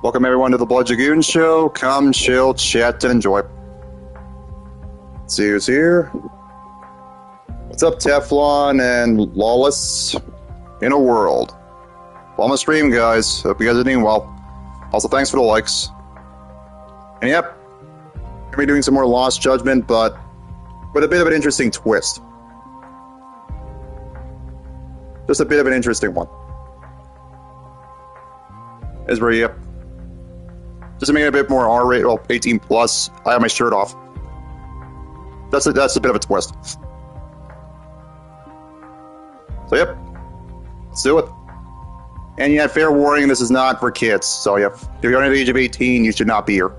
Welcome everyone to the Blood Dragoon Show. Come, chill, chat, and enjoy. See who's here. What's up, Teflon and Lawless in a World? Well, on the stream, guys. Hope you guys are doing well. Also, thanks for the likes. And yep, gonna be doing some more Lost Judgment, but with a bit of an interesting twist. Just a bit of an interesting one. Is where, yep. Just to make it a bit more R-rated, well, 18 plus, I have my shirt off. That's a bit of a twist. So yep, let's do it. And yet, fair warning, this is not for kids. So yep, if you're under the age of 18, you should not be here.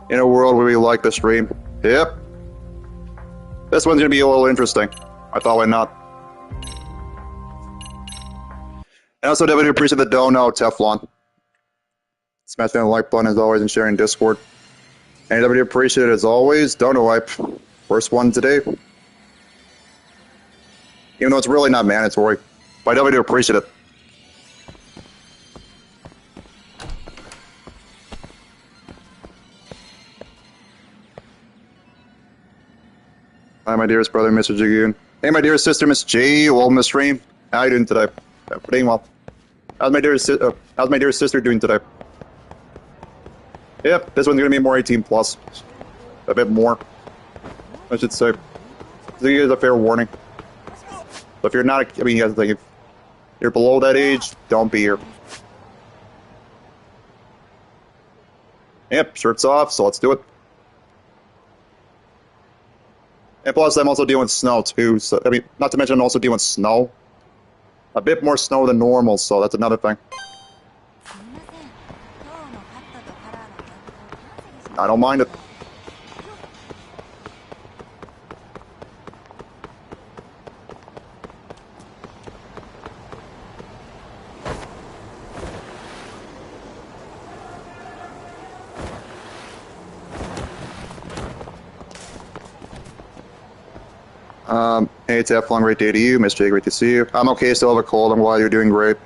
In a world where we like the stream. Yep. This one's gonna be a little interesting. I thought why not. And also definitely appreciate the dono, Teflon. Smashing the like button as always and sharing Discord. And definitely appreciate it as always. Dono wipe. First one today. Even though it's really not mandatory. But I definitely do appreciate it. Hi, my dearest brother, Mr. Dragoon. Hey, my dearest sister, Miss J. Welcome to the stream. How are you doing today? Doing well. How's my dearest sister doing today? Yep, this one's gonna be more 18 plus. A bit more, I should say. So you guys a fair warning. But if you're not, I mean, you guys think if you're below that age, don't be here. Yep, shirts off, so let's do it. And plus, I'm also dealing with snow too. So I mean, not to mention, I'm also dealing with snow. A bit more snow than normal, so that's another thing. I don't mind it. Hey, Teflon, great day to you. Miss J, great to see you. I'm okay, still have a cold. I'm glad you're doing great.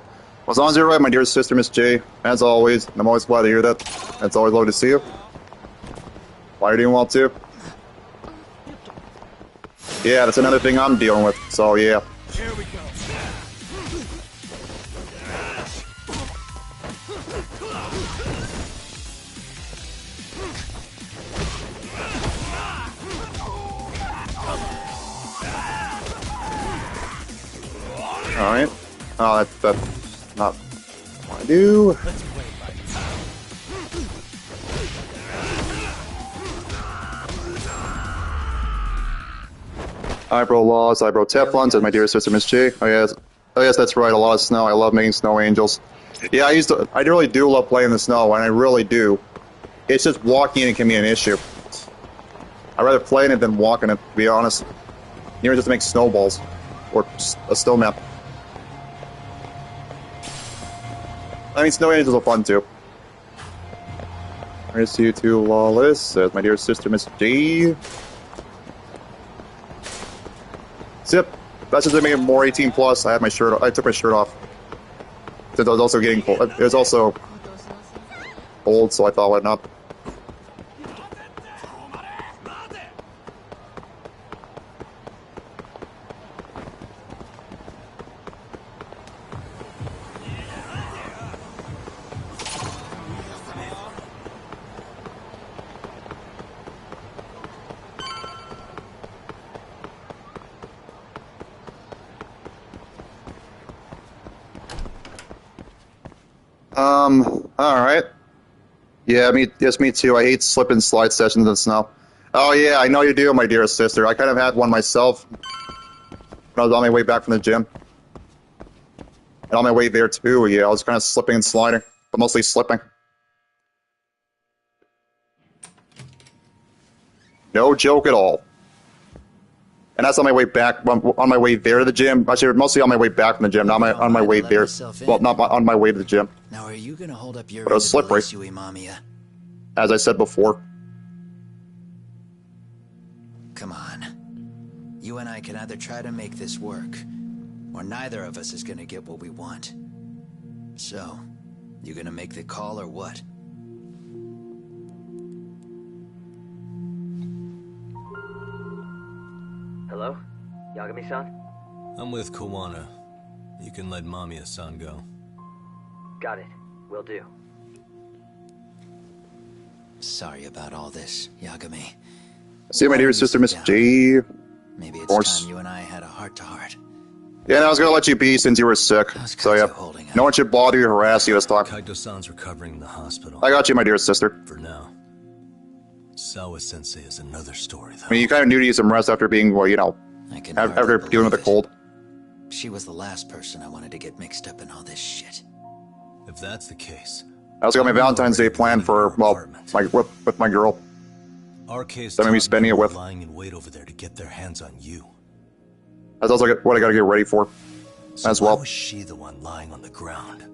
Well, as long as you're right, my dear sister, Miss J, as always, I'm always glad to hear that. It's always lovely to see you. Why are you doing well, too? Yeah, that's another thing I'm dealing with, so yeah. Here we go. Alright. Oh, that's not what I do. Eyebrow Laws, Eyebrow Teflon, said my dear sister Miss J. Oh yes, that's right, a lot of snow. I love making snow angels. Yeah, I really do love playing the snow, and I really do. It's just walking in it can be an issue. I'd rather play in it than walk in it, to be honest. You know, just to make snowballs. Or a snowman. I mean, snow angels are fun too. Here's to you too, Lawless, says my dear sister Miss J. Zip. That's just to make it more 18 plus. I took my shirt off. Since I was also getting cold. It was also cold, so I thought why not. Alright. Yeah, me too. I hate slip and slide sessions in the snow. Oh yeah, I know you do, my dearest sister. I kind of had one myself when I was on my way back from the gym. And on my way there too, yeah, I was kind of slipping and sliding, but mostly slipping. No joke at all. And that's on my way back, on my way there to the gym. Actually, mostly on my way back from the gym, not on my way there. Well, not on my way to the gym. Now, are you gonna hold up your but it was slippery, as I said before. Come on. You and I can either try to make this work, or neither of us is gonna get what we want. So, You gonna make the call or what? Hello? Yagami-san? I'm with Kawana. You can let Mamiya-san go. Got it. Will do. Sorry about all this, Yagami. See my dear sister, Miss J. Maybe it's course. time you and I had a heart-to-heart. Yeah, and I was gonna let you be since you were sick. So yeah, no one should bother you or harass you this time. Kaito-san's recovering in the hospital. I got you, my dear sister. For now. Sawa-sensei is another story, though. I mean, you kind of need some rest after being, well, you know, after dealing with the cold. She was the last person I wanted to get mixed up in all this shit. If that's the case... I also got my Valentine's Day planned for, well, with my girl. Our case So I'm gonna be spending it with. lying in wait over there to get their hands on you. That's also what I gotta get ready for, So as well. why was she the one lying on the ground?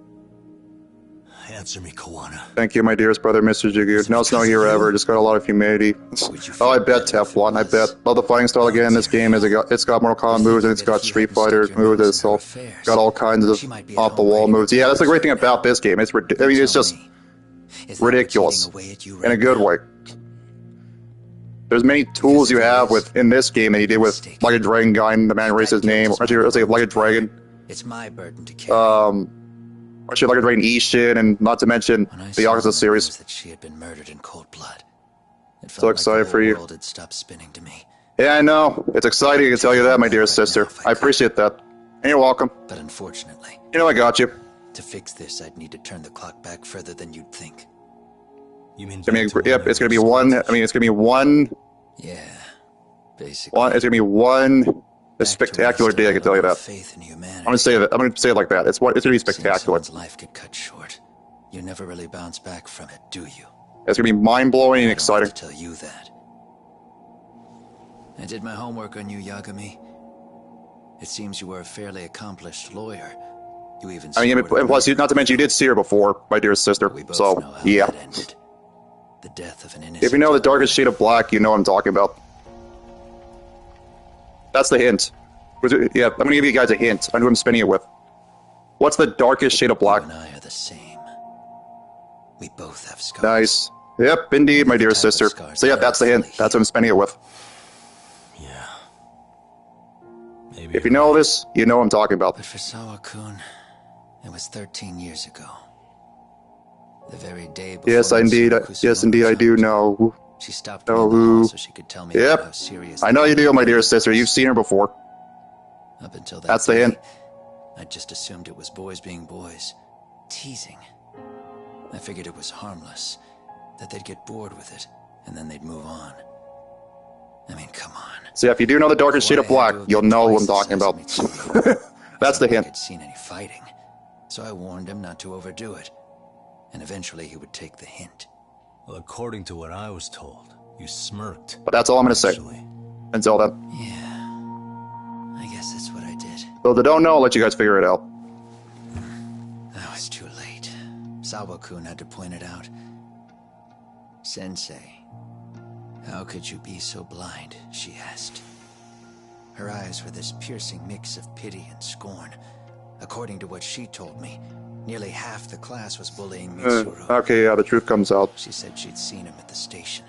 Answer me, Kawana. Thank you, my dearest brother, Mr. Jagoon. No snow here ever. Just got a lot of humidity. Oh, I bet Teflon. I bet. Love the fighting style again in this game. Is it's got Mortal Kombat moves and it's got Street Fighter moves. It's all got all kinds of off the wall moves. Yeah, that's the great thing about this game. It's I mean, it's just ridiculous in a good way. There's many tools you have in this game that you did with Like a Dragon Guy and the man erased his name. Actually, let's say Like a Dragon. It's my burden to carry. Actually, Like a Dragon Ishin, and not to mention the Yakuza series. That she had been murdered in cold blood. It felt So excited like the for you. whole world had stopped spinning to me. Yeah, I know. It's exciting, I can tell you that, my dearest sister. I appreciate that. And you're welcome. But unfortunately, You know I got you. to fix this, I'd need to turn the clock back further than you'd think. You mean... Yep, it's gonna be one. I mean, it's gonna be one. Yeah, basically. It's gonna be one. A spectacular day, I can tell you that. Faith in humanity. I'm gonna say that. I'm gonna say it like that. It's gonna be Seeing spectacular. someone's life get cut short. You never really bounce back from it, do you? It's gonna be mind blowing and I don't have exciting. to tell you that. I did my homework on you, Yagami. It seems you were a fairly accomplished lawyer. You even. I mean, supported and plus, murder. not to mention, you did see her before, my dearest sister. We both So know how yeah. that ended. The death of an innocent. If you know the darkest shade of black, you know what I'm talking about. That's the hint. Yeah, I'm gonna give you guys a hint on who I'm spinning it with. What's the darkest shade of black? You and I are the same. We both have scars. Nice. Yep, indeed, my dearest sister. So yeah, that's the hint. That's what I'm spinning it with. Yeah. Maybe If you know this, you know what I'm talking about. But for Sawa-kun, it was 13 years ago. The very day before. Yes, indeed. Mitsuko Yes, indeed, I do know. She stopped know me in the who. hall so she could tell me Yep. how serious. I know you do, my dearest sister. You've seen her before. Up until that That's the day, hint. I just assumed it was boys being boys, teasing. I figured it was harmless, that they'd get bored with it, and then they'd move on. I mean, come on. So yeah, if you do know the darkest shade of black, you'll know who I'm talking about. That's the hint. I'd seen any fighting, so I warned him not to overdo it, and eventually he would take the hint. Well, according to what I was told, you smirked. But that's all I'm gonna say. Actually. Until then. Yeah, I guess that's what I did. So if they don't know, I'll let you guys figure it out. That was too late. Sawa-kun had to point it out. Sensei, how could you be so blind? She asked. Her eyes were this piercing mix of pity and scorn. According to what she told me, nearly half the class was bullying Mitsuru. Okay, yeah, the truth comes out. She said she'd seen him at the station.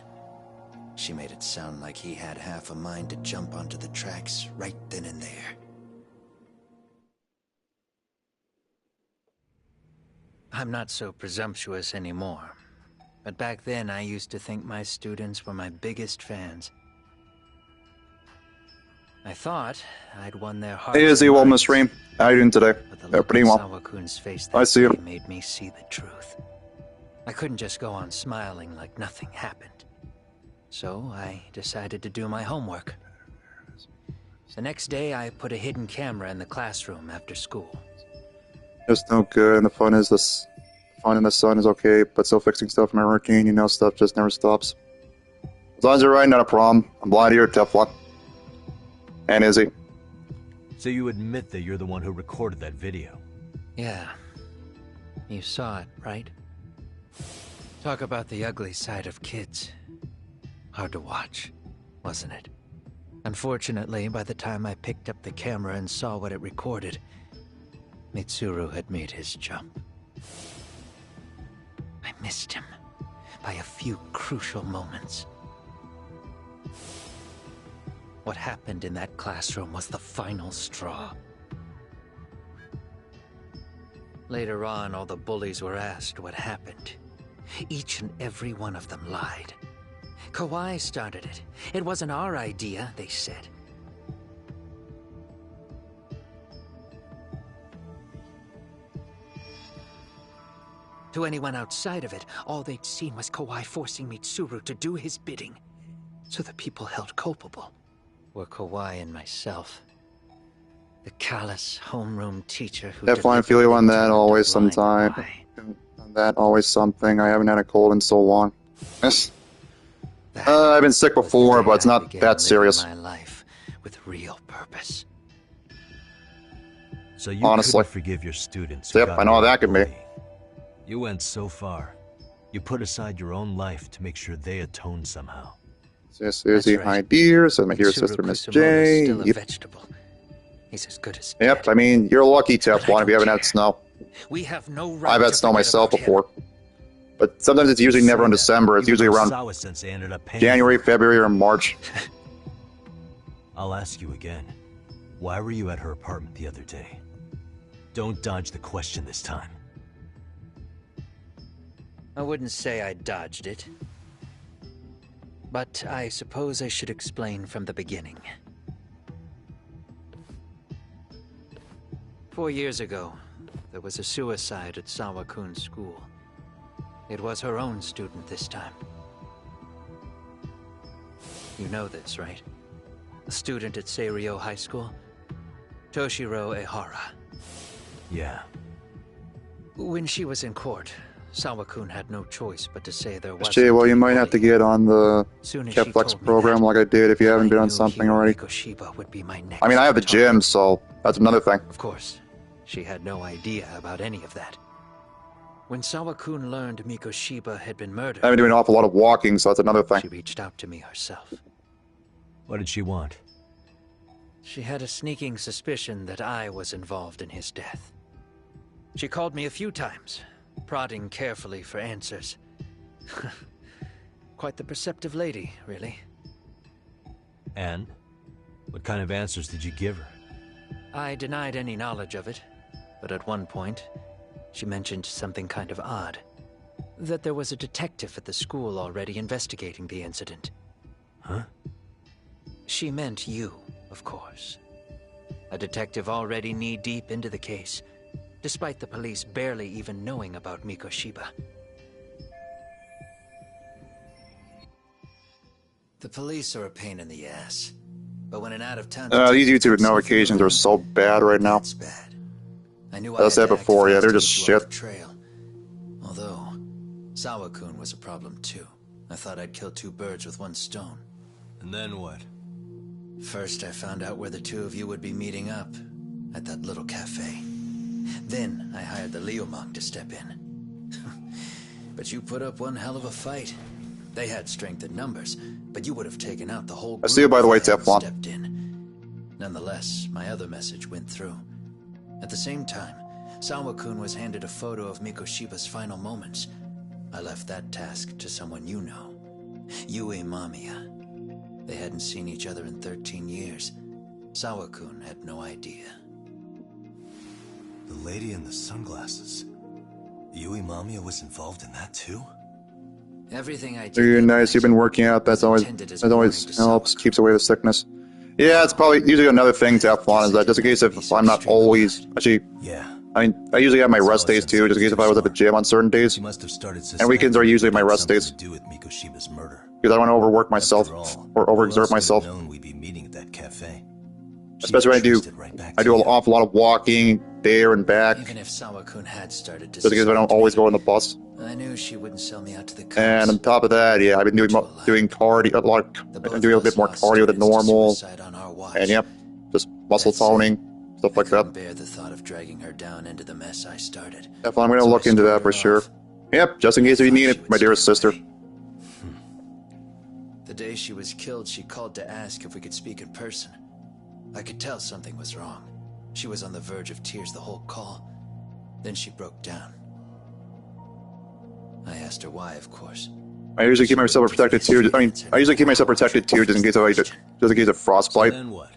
She made it sound like he had half a mind to jump onto the tracks right then and there. I'm not so presumptuous anymore. But back then, I used to think my students were my biggest fans. I thought I'd won their hearts. Hey, Izzy, well, Miss Reem. How are you doing today? But the Yeah, look pretty on well. Sawa-kun's face I that see you. day made me see the truth. I couldn't just go on smiling like nothing happened. So I decided to do my homework. The next day, I put a hidden camera in the classroom after school. It's no good, and the fun is this. Fun in the sun is okay, but still fixing stuff in my routine, you know, stuff just never stops. As long as you're right, not a problem. I'm blind here, Teflon. And Izzy. So you admit that you're the one who recorded that video? Yeah. You saw it, right? Talk about the ugly side of kids. Hard to watch, wasn't it? Unfortunately, by the time I picked up the camera and saw what it recorded, Mitsuru had made his jump. missed him by a few crucial moments. What happened in that classroom was the final straw. Later on, all the bullies were asked what happened. Each and every one of them lied. Kawhi started it. It wasn't our idea, they said. To anyone outside of it, all they'd seen was Kawhi forcing Mitsuru to do his bidding. So the people held culpable were Kawhi and myself. The callous homeroom teacher who Definitely feel you on that always sometime. On that always something. I haven't had a cold in so long. Yes. I've been sick before, but it's not that serious. My life with real purpose. So you Honestly. couldn't forgive your students. Who Yep, got I know how away that with could be. bullying. You went so far. You put aside your own life to make sure they atone somehow. Yes, here's the That's right. idea. So my dear sister, Miss J. Still a Yep. vegetable. He's as good as Yep, dead. I mean, you're lucky, But I Teflon, if you don't haven't had care. snow. We have no right I've had to snow forget myself about him. before. But sometimes it's usually never in December. It's Even usually though around Sawa-sensei ended up paying January, for it. February, or March. I'll ask you again. Why were you at her apartment the other day? Don't dodge the question this time. I wouldn't say I dodged it. But I suppose I should explain from the beginning. 4 years ago, there was a suicide at Sawa-kun's school. It was her own student this time. You know this, right? A student at Seiryo High School? Toshiro Ehara. Yeah. When she was in court, Sawa-kun had no choice but to say there was. Jay, well, you might have to get on the Keflex program like I did if you haven't been on something already. Would be my next I mean, I have the target. gym, so that's another thing. Of course, she had no idea about any of that. When Sawa-kun learned Mikoshiba had been murdered, I've been doing an awful lot of walking, so that's another she thing. reached out to me herself. What did she want? She had a sneaking suspicion that I was involved in his death. She called me a few times, prodding carefully for answers. Quite the perceptive lady, really. And? What kind of answers did you give her? I denied any knowledge of it, but at one point, she mentioned something kind of odd. That there was a detective at the school already investigating the incident. Huh? She meant you, of course. A detective already knee-deep into the case, despite the police barely even knowing about Mikoshiba. The police are a pain in the ass, but when an out-of-town These YouTube notifications are so bad right now. that's bad. I knew As I said before, yeah, they're just shit. Trail. Although, Sawa-kun was a problem too. I thought I'd kill two birds with one stone. And then what? First, I found out where the two of you would be meeting up, at that little cafe. Then, I hired the Liumang to step in. But you put up one hell of a fight. They had strength in numbers, but you would have taken out the whole group. I see you, by the way, if I hadn't Teflon. stepped in. Nonetheless, my other message went through. At the same time, Sawa-kun was handed a photo of Mikoshiba's final moments. I left that task to someone you know. Yui Mamiya. They hadn't seen each other in 13 years. Sawa-kun had no idea. The lady in the sunglasses. Yui Mamiya was involved in that too? Everything I did. You're nice. You've been working out. That always helps. Keeps away the sickness. Yeah, it's probably usually another thing, Teflon, is that just in case if I'm not always actually. Yeah. I mean, I usually have my rest days too, just in case if I was at the gym on certain days. She must have started And weekends are usually my rest days. To do with Mikoshiba's murder. Because I don't want to overwork myself or overexert myself. Known we'd be meeting at that cafe. Especially when I do an awful lot of walking there and back. Even if Sawa-kun had started to Just in case I don't always go on the bus. I knew she wouldn't sell me out to the cops. And on top of that, yeah, I've been doing cardio a lot. I'm doing a bit more cardio than normal. And yep, just muscle toning, stuff like that. Bear the thought of dragging her down into the mess I started. Definitely, I'm gonna look into that for sure. Yep, just in case you need it, my dearest sister. The day she was killed, she called to ask if we could speak in person. I could tell something was wrong. She was on the verge of tears the whole call. Then she broke down. I asked her why, of course. I usually keep myself protected too. I mean, I usually keep myself protected too, just in case of frostbite. Then what?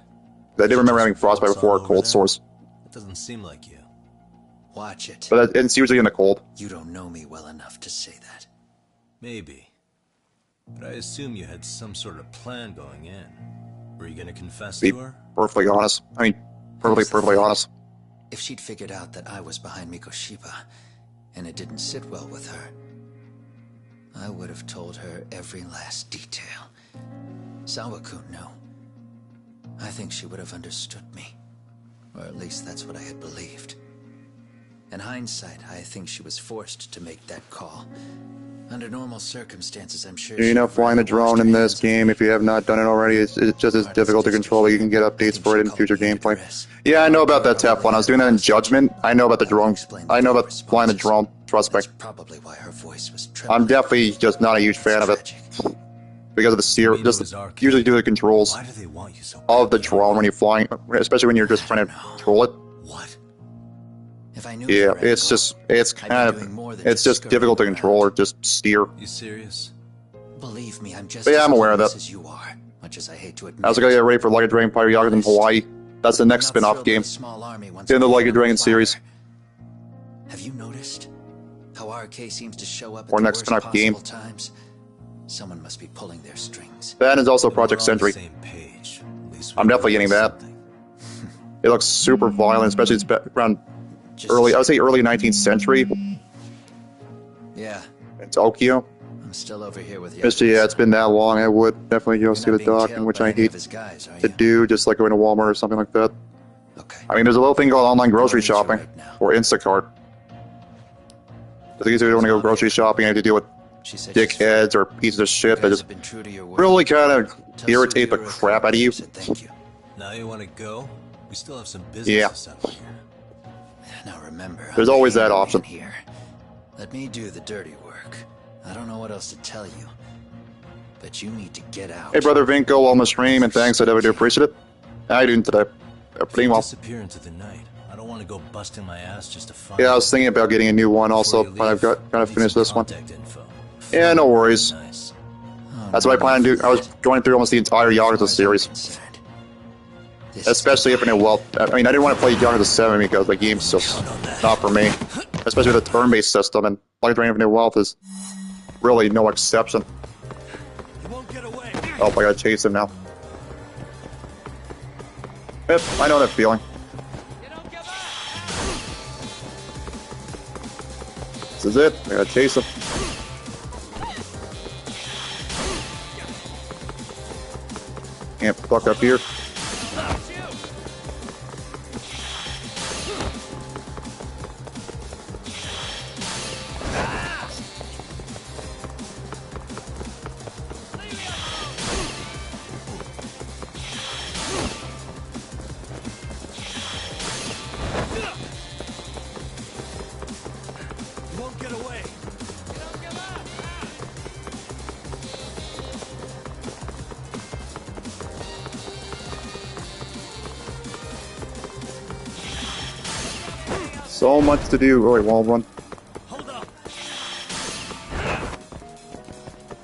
I did remember having frostbite before a cold sores, It doesn't seem like you. Watch it. but it's usually in the cold. You don't know me well enough to say that. Maybe. But I assume you had some sort of plan going in. Were you gonna confess Be to her? perfectly honest. I mean, perfectly honest. If she'd figured out that I was behind Mikoshiba, and it didn't sit well with her, I would have told her every last detail. Sawakun knew. I think she would have understood me. Or at least that's what I had believed. In hindsight, I think she was forced to make that call. Under normal circumstances, I'm sure You know, flying the drone in this game, if you have not done it already, it's just as difficult to control. You can get updates for it in future gameplay. Yeah, I know about that Teflon. I was doing that in Judgment. I know about the drone. I know about flying the drone. Trust me. That's probably why her voice was I'm trembling. definitely just not a huge fan of it. Tragic. Because of the steer, just usually do the controls Why do they want you so of the drone when you're flying, especially when you're just trying to control it. What? If I knew Yeah, the it's just, it's I'd be kind doing more of, than it's just scurry difficult to around. control or just steer. You serious? Believe me, I'm just But yeah, as I'm aware of clueless that. as you are, much as I hate to admit. I was gonna get ready for Like a Dragon Pirate Yakuza in Hawaii. That's the next I'm not spin-off thrilled game with a small army once in the again Like a on Dragon fire. series. Have you noticed how RK seems to show up at Or the next worst spin-off game. possible times? Someone must be pulling their strings. That is also Then we're Project on the Sentry. same page. At least we I'm definitely know getting that. something. It looks super violent, especially it's around Just early, I would say early 19th century Yeah, in Tokyo. I'm still over here with you. Especially, yeah, it's been that long. I would definitely go see the doc, in which I hate to do, just like going to Walmart or something like that. Okay. I mean, there's a little thing called online grocery I'll meet you shopping, right now. or Instacart. I think if you want to go grocery shopping, I have to deal with She said she's dickheads or pieces of shit that guys just have been true to your word. really kind of Tell irritate the Sugiura crap out of you. said thank you. Now you want to go? We still have some business Yeah. to settle here. Now remember, There's I'm always the that handyman option. Here. Let me do the dirty work. I don't know what else to tell you, but you need to get out. Hey, brother Vinko, on the stream, and thanks. I definitely do appreciate it. How you doing today? Pretty You well. disappear into the night. I don't want to go busting my ass just to find Yeah, I was thinking about getting a new one also, Before you but I've leave, got to leave finish some this one. contact info. Yeah, no worries. Nice. Oh, That's what I no plan to need do. for I was that. going through almost the entire As far Yakuza as I'm series. concerned, this is Especially if I know, well, I mean, I didn't want to play Yakuza 7 because the game's just not for me. Especially with a turn-based system, and Blood Dragoon New Wealth is really no exception. You won't get away. Oh, I gotta chase him now. Yep, I know that feeling. This is it. I gotta chase him. Can't fuck up here. You won't get away. So much to do. Oh, wait, wall run. Hold up.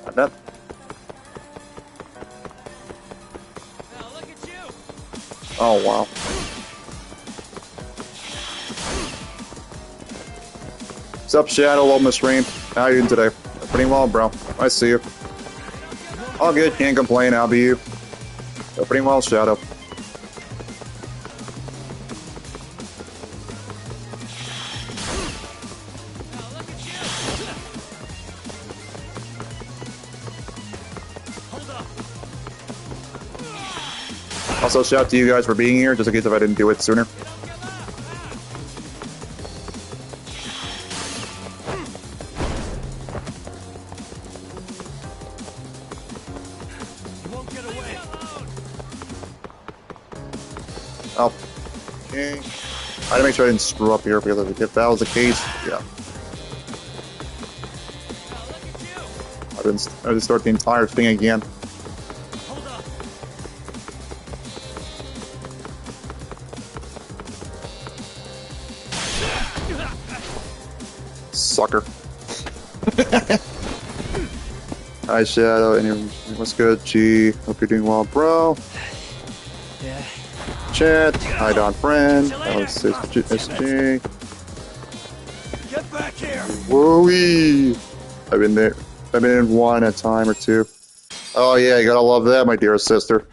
Like that. Oh, wow. What's up, Shadow? Welcome to stream. How you doing today? Pretty well, bro. I see you. All good. Can't complain. I'll be you. Pretty well, Shadow. Also, shout out to you guys for being here, just in case if I didn't do it sooner. You won't get away. Oh. Okay. I had to make sure I didn't screw up here, because if that was the case, yeah. I didn't start the entire thing again. Hold up. Sucker. Hi, Shadow. What's good, G? Hope you're doing well, bro. Yeah. Chat. Hi, Don Friend. Alex SG. Get back here! Whoa-wee! I've been there. I've been in one a time or two. Oh yeah, you gotta love that, my dear sister.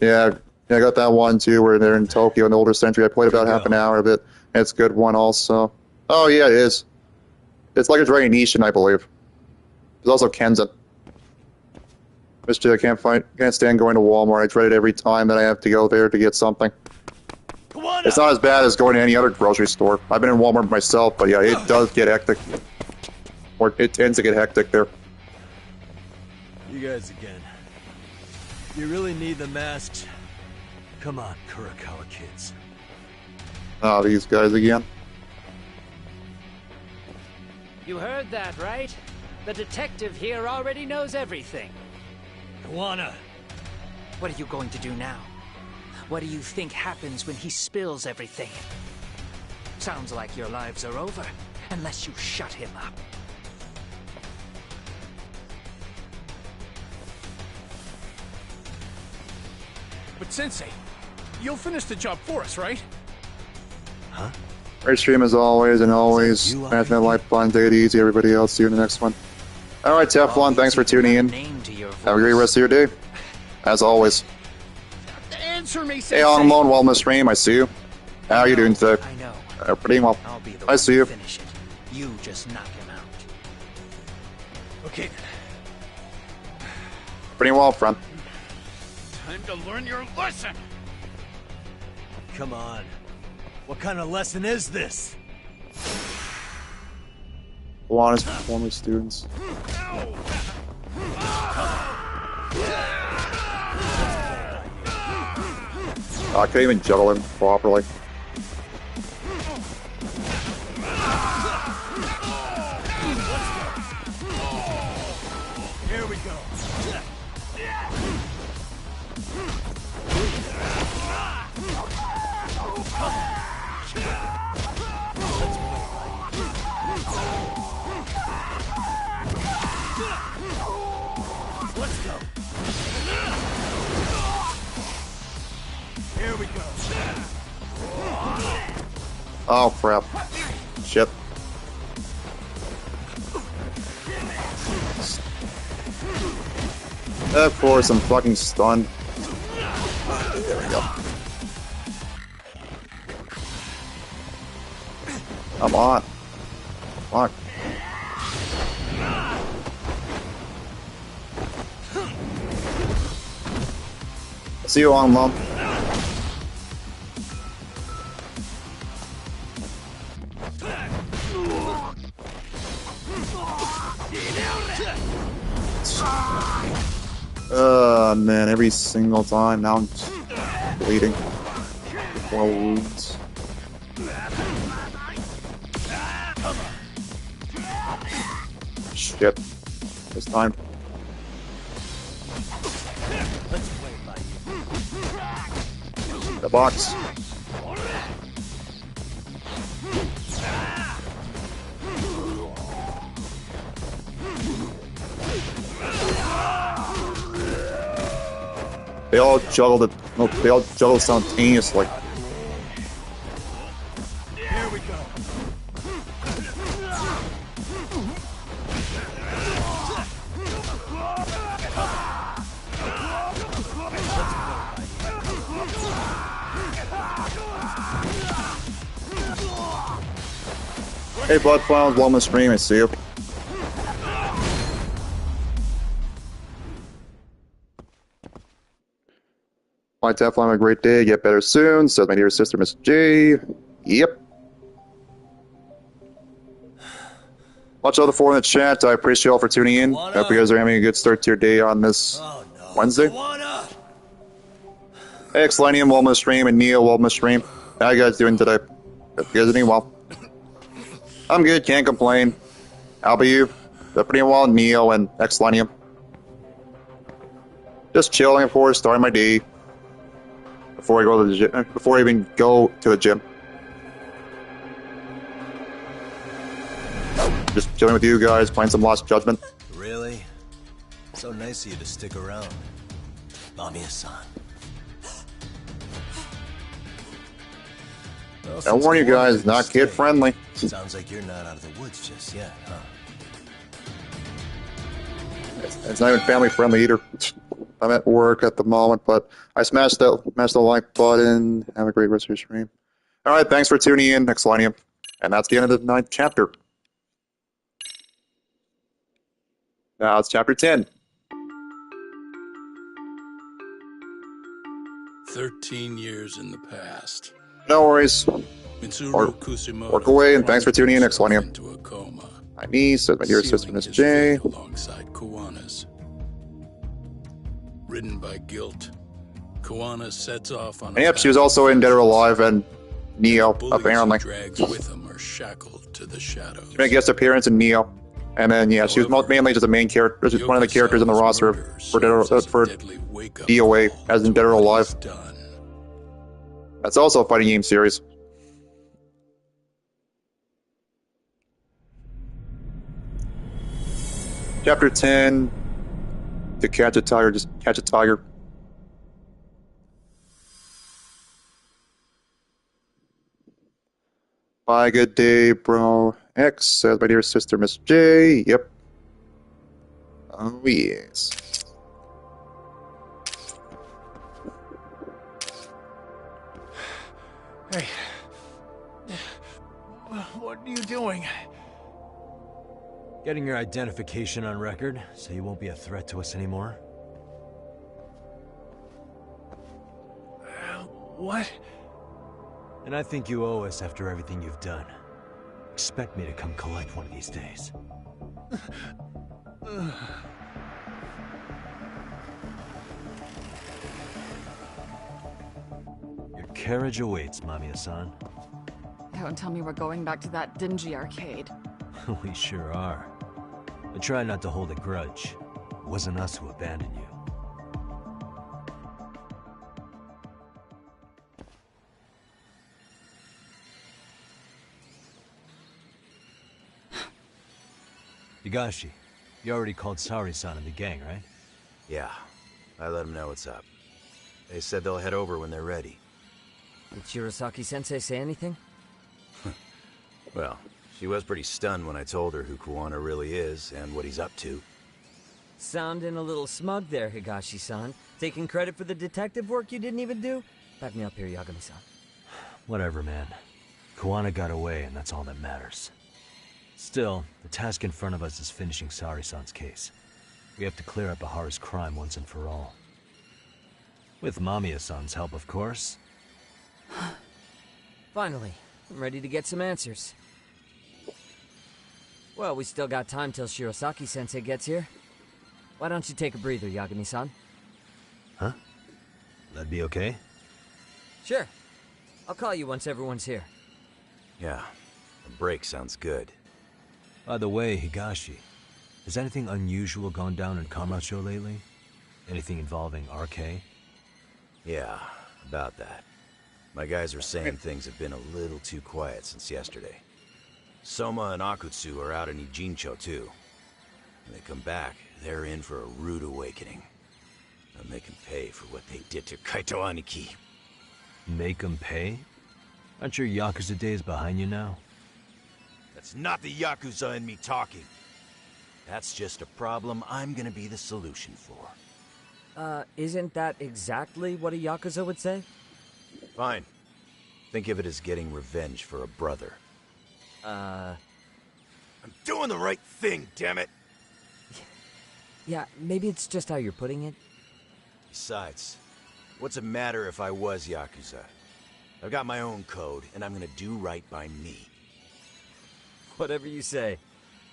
Yeah, I got that one too, where they're in Tokyo in the older century. I played about half an hour of it. And it's a good one also. Oh yeah, it is. It's like a Dragon Nation, I believe. There's also Kenzen. Mr. I can't stand going to Walmart. I dread it every time that I have to go there to get something. It's not as bad as going to any other grocery store. I've been in Walmart myself, but yeah, it does get hectic. Or it tends to get hectic there. You guys again. You really need the masks? Come on, Kurakawa kids. Oh, these guys again. You heard that, right? The detective here already knows everything. Kawana! What are you going to do now? What do you think happens when he spills everything? Sounds like your lives are over, unless you shut him up. But Sensei, you'll finish the job for us, right? Huh? Great stream as always, and always. Match that life fun, take it easy, everybody else. See you in the next one. Alright, Teflon, thanks for tuning in. Have a great rest of your day. As always. Answer me, Sensei. Hey, on Lone Wellness Stream, I see you. How are you doing today? I know. Pretty well. I'll be the I one see to you. finish it. You just knock him out. Okay, Pretty well, friend. time to learn your lesson. Come on. What kind of lesson is this? Honest former students. I couldn't even juggle him properly. Here we go. Let's go. Here we go. Oh crap. Shit. Of course, I'm fucking stunned. There we go. Come on. Fuck. See you on, Mom. Man, every single time. Now I'm just bleeding. More wounds. Shit. This time. The box. They all juggled it. No, they all juggled simultaneously. Here we go. Hey, Blood Files, welcome to stream. I see you. My Teflon, have a great day. Get better soon. Says my dear sister, Miss J. Yep. Much love for in the chat. I appreciate you all for tuning in. Hope you guys are having a good start to your day on this Wednesday. Hey, Exlenium, welcome to stream, and Neo, welcome to stream. How you guys doing today? Hope you guys are doing well. I'm good, can't complain. How about you? They're pretty well, Neo and Exlenium. Just chilling, of course, starting my day. Before I go to the gym, before I even go to the gym. just chilling with you guys, playing some Lost Judgment. Really? So nice of you to stick around. Mamiya-san. Well, I warn you guys, not kid friendly. Sounds like you're not out of the woods just yet, huh? It's not even family friendly either. I'm at work at the moment, but I smashed the like button. Have a great rest of your stream. All right, thanks for tuning in, Nexlanium. And that's the end of the 9th chapter. Now it's chapter 10. 13 years in the past. No worries. Mitsuru Kusumoto Work away, and thanks for tuning in, Nexlanium. into a coma. My niece, says my dear sister, sealing Miss his J. fate alongside Kuwana's. Ridden by guilt, Kuwana sets off on And yep, she was also in Dead or Alive and Neo, apparently. Drags with him are shackled to the shadows. She made a guest appearance in Neo. And then, yeah, she was mainly just a main character, just one of the characters in the roster for DOA, as in Dead or Alive. That's also a fighting game series. Chapter 10, to catch a tiger, just catch a tiger. Bye, good day, bro. X, says my dear sister, Miss J. Yep. Oh, yes. Hey. What are you doing? Getting your identification on record, so you won't be a threat to us anymore? What? And I think you owe us after everything you've done. Expect me to come collect one of these days. Your carriage awaits, Mamiya-san. Don't tell me we're going back to that dingy arcade. We sure are. But try not to hold a grudge. It wasn't us who abandoned you. Higashi, you already called Sari-san and the gang, right? Yeah, I let them know what's up. They said they'll head over when they're ready. Did Shirosaki-sensei say anything? Well, she was pretty stunned when I told her who Kuwana really is and what he's up to. Sounding a little smug there, Higashi-san. Taking credit for the detective work you didn't even do? Back me up here, Yagami-san. Whatever, man. Kuwana got away, and that's all that matters. Still, the task in front of us is finishing Sari-san's case. We have to clear up Ahara's crime once and for all. With Mamiya-san's help, of course. Finally, I'm ready to get some answers. Well, we still got time till Shirosaki-sensei gets here. Why don't you take a breather, Yagami-san? Huh? That'd be okay? Sure. I'll call you once everyone's here. Yeah, a break sounds good. By the way, Higashi, has anything unusual gone down in Kamacho lately? Anything involving RK? Yeah, about that. My guys are saying things have been a little too quiet since yesterday. Soma and Akutsu are out in Ijincho too. When they come back, they're in for a rude awakening. I'll make them pay for what they did to Kaito Aniki. Make them pay? Aren't your Yakuza days behind you now? That's not the Yakuza in me talking. That's just a problem I'm gonna be the solution for. Isn't that exactly what a Yakuza would say? Fine. Think of it as getting revenge for a brother. I'm doing the right thing, damn it! Yeah, maybe it's just how you're putting it. Besides, what's it matter if I was Yakuza? I've got my own code, and I'm gonna do right by me. Whatever you say.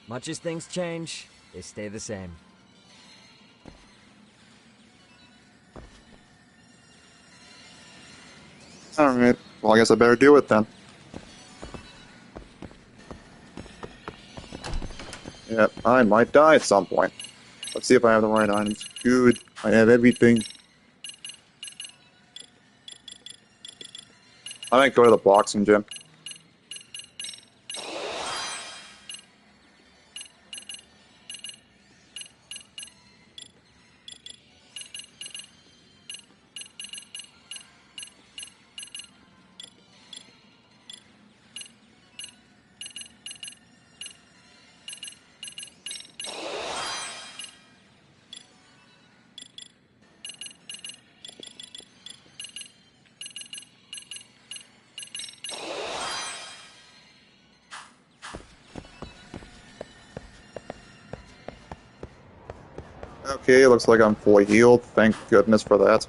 Much as things change, they stay the same. Alright, well, I guess I better do it then. Yep, I might die at some point. Let's see if I have the right items. Good, I have everything. I might go to the boxing gym. Okay, looks like I'm fully healed. Thank goodness for that.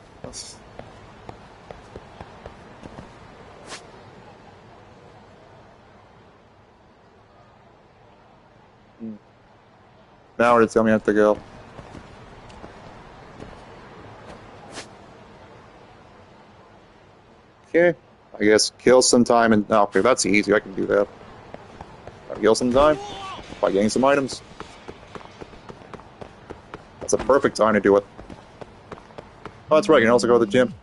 Now where to tell me I have to go. Okay, I guess kill some time and okay, that's easy. I can do that. Kill some time by getting some items. That's a perfect time to do it. Oh, that's right. You can also go to the gym.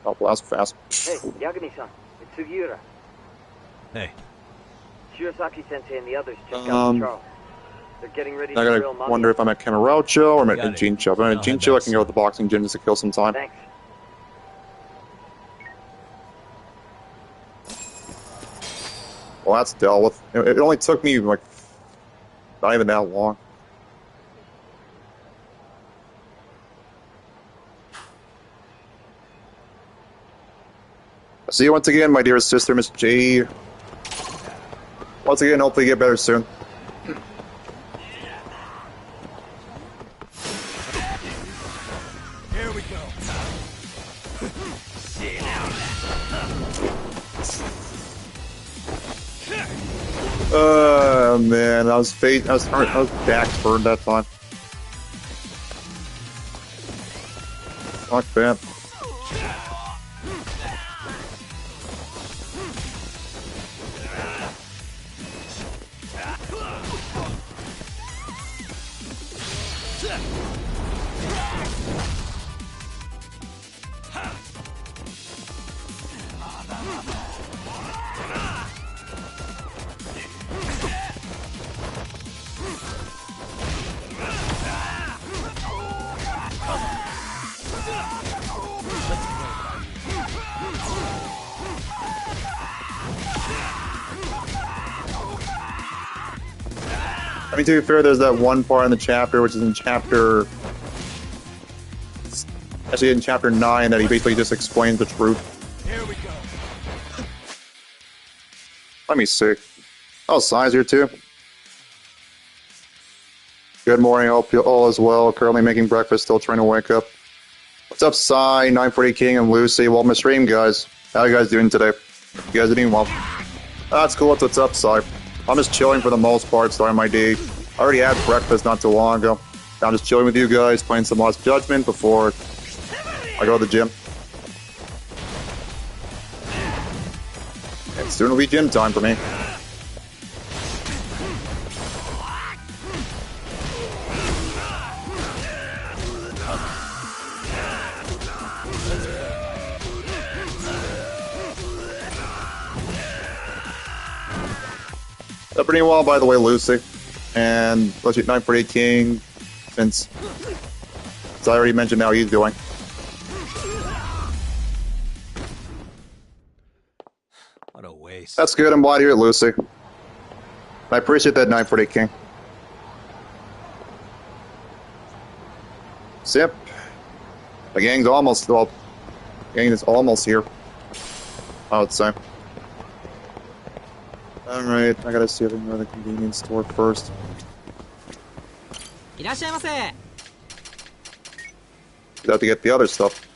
Oh, blast fast. Hey, Yagami-san, it's Sugiura. Hey, Shirosaki-sensei and the others just got to Charles. They're getting ready I to gotta drill Mami. wonder if I'm at Kamurocho or I'm at Got it. Jincho. If I'm at I'll head Jincho, I back can go to soon. the boxing gym just to kill some time. Thanks. Well, that's dealt with. It only took me, like, not even that long. See you once again, my dear sister, Miss J. Once again, hopefully you get better soon. Here we go. Man, I was back burned that time. Fuck that. I mean, to be fair, there's that one part in the chapter, which is in chapter... Actually, in chapter 9, that he basically just explains the truth. Here we go. Let me see. Oh, Sai's here too. Good morning, I hope you all is well. Currently making breakfast, still trying to wake up. What's up, Sai, 940 King, and Lucy? Welcome to stream, guys. How you guys doing today? You guys are doing well. That's cool. What's up, Sai? I'm just chilling for the most part, starting my day. I already had breakfast not too long ago. Now I'm just chilling with you guys, playing some Lost Judgment before I go to the gym. And soon will be gym time for me. Pretty well, by the way, Lucy. And let's get 948 King, since I already mentioned how he's doing. what a waste. That's good. I'm glad to hear it, Lucy. I appreciate that, 948 King. Sip. The gang's almost, well, the gang is almost here, I would say. Alright, I gotta see if I can go to the convenience store first. You have to get the other stuff.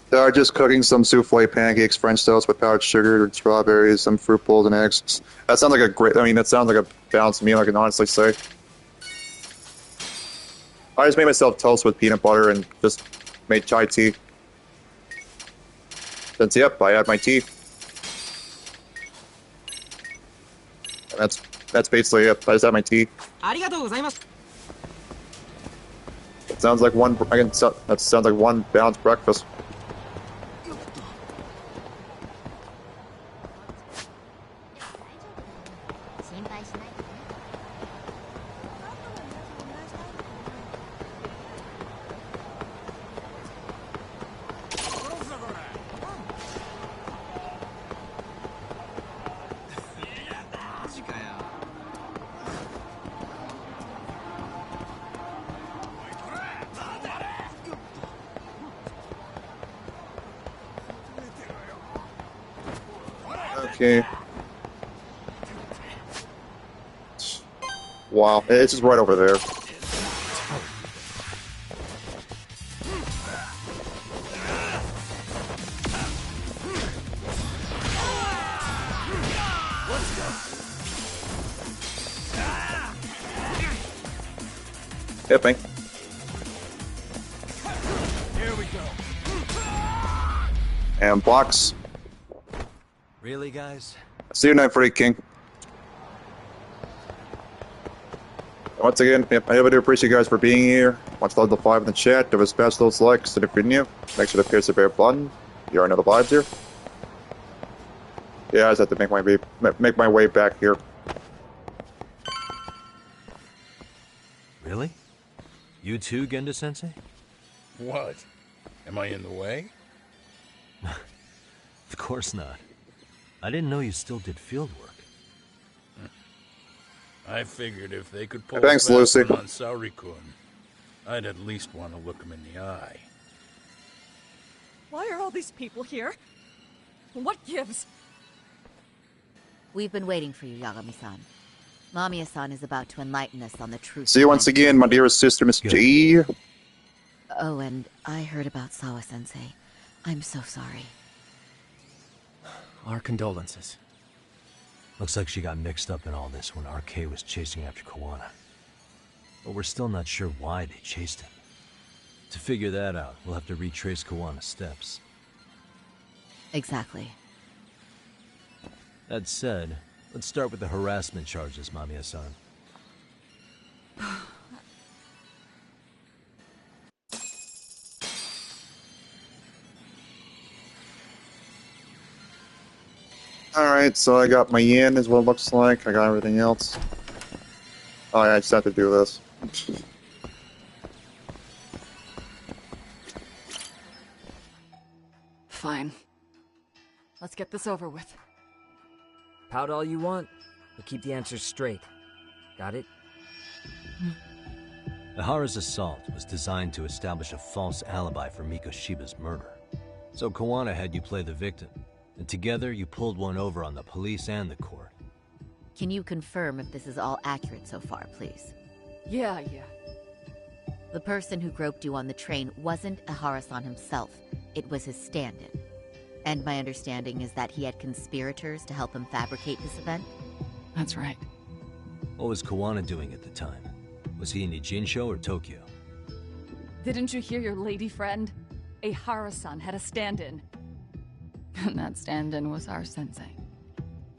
They're just cooking some souffle pancakes, French toast with powdered sugar, strawberries, some fruit bowls, and eggs. That sounds like a great, I mean, that sounds like a balanced meal, I can honestly say. I just made myself toast with peanut butter and just made chai tea. Since, yep, I had my tea. And that's basically it. I just had my tea. It sounds like that sounds like one balanced breakfast. Okay. Wow, it's just right over there. Hit me. Here we go. And blocks. Really, guys? See you tonight, Freak King. Once again, I really do appreciate you guys for being here. Much love to 5 in the chat. Give us smash those likes, and if you're new, make sure to pierce the bear button. You already know the vibes here. Yeah, I just have to make my way back here. Really? You too, Genda-sensei? What? Am I in the way? Of course not. I didn't know you still did field work. I figured if they could pull Thanks, a fast Lucy. one on Saori-kun, I'd at least want to look him in the eye. Why are all these people here? What gives? We've been waiting for you, Yagami-san. Mamiya-san is about to enlighten us on the truth. See you once again, my dearest sister, Miss G. Oh, and I heard about Sawa-sensei. I'm so sorry. Our condolences. Looks like she got mixed up in all this when RK was chasing after Kawana. But we're still not sure why they chased him. To figure that out, we'll have to retrace Kawana's steps. Exactly. That said, let's start with the harassment charges, Mamiya-san. Alright, so I got my yen is what it looks like. I got everything else. Oh yeah, I just have to do this. Fine. Let's get this over with. Pout all you want, but keep the answers straight. Got it? Ihara's assault was designed to establish a false alibi for Mikoshiba's murder. So Kawana had you play the victim, and together you pulled one over on the police and the court. Can you confirm if this is all accurate so far, please? Yeah. The person who groped you on the train wasn't Ihara-san himself. It was his stand-in. And my understanding is that he had conspirators to help him fabricate this event? That's right. What was Kawana doing at the time? Was he in Ijincho or Tokyo? Didn't you hear your lady friend? Ihara-san had a stand-in. And that stand-in was our sensei.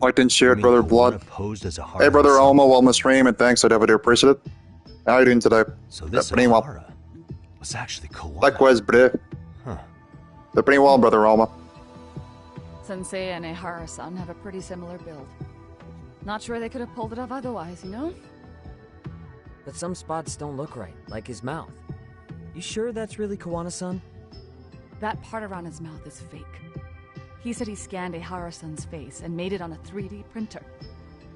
Liked and shared, You mean Brother Kawana Blood. posed as Ihara Hey, Brother herself? Alma, welcome to stream, and thanks, I definitely appreciate it. How are you doing today? So this Pretty well. Ihara was actually Kawana. Likewise, bruh. Huh. They're pretty well, Brother Alma. Sensei and Ihara-san have a pretty similar build. Not sure they could have pulled it off otherwise, you know? But some spots don't look right, like his mouth. You sure that's really Kawana-san? That part around his mouth is fake. He said he scanned Ihara-san's face and made it on a 3D printer.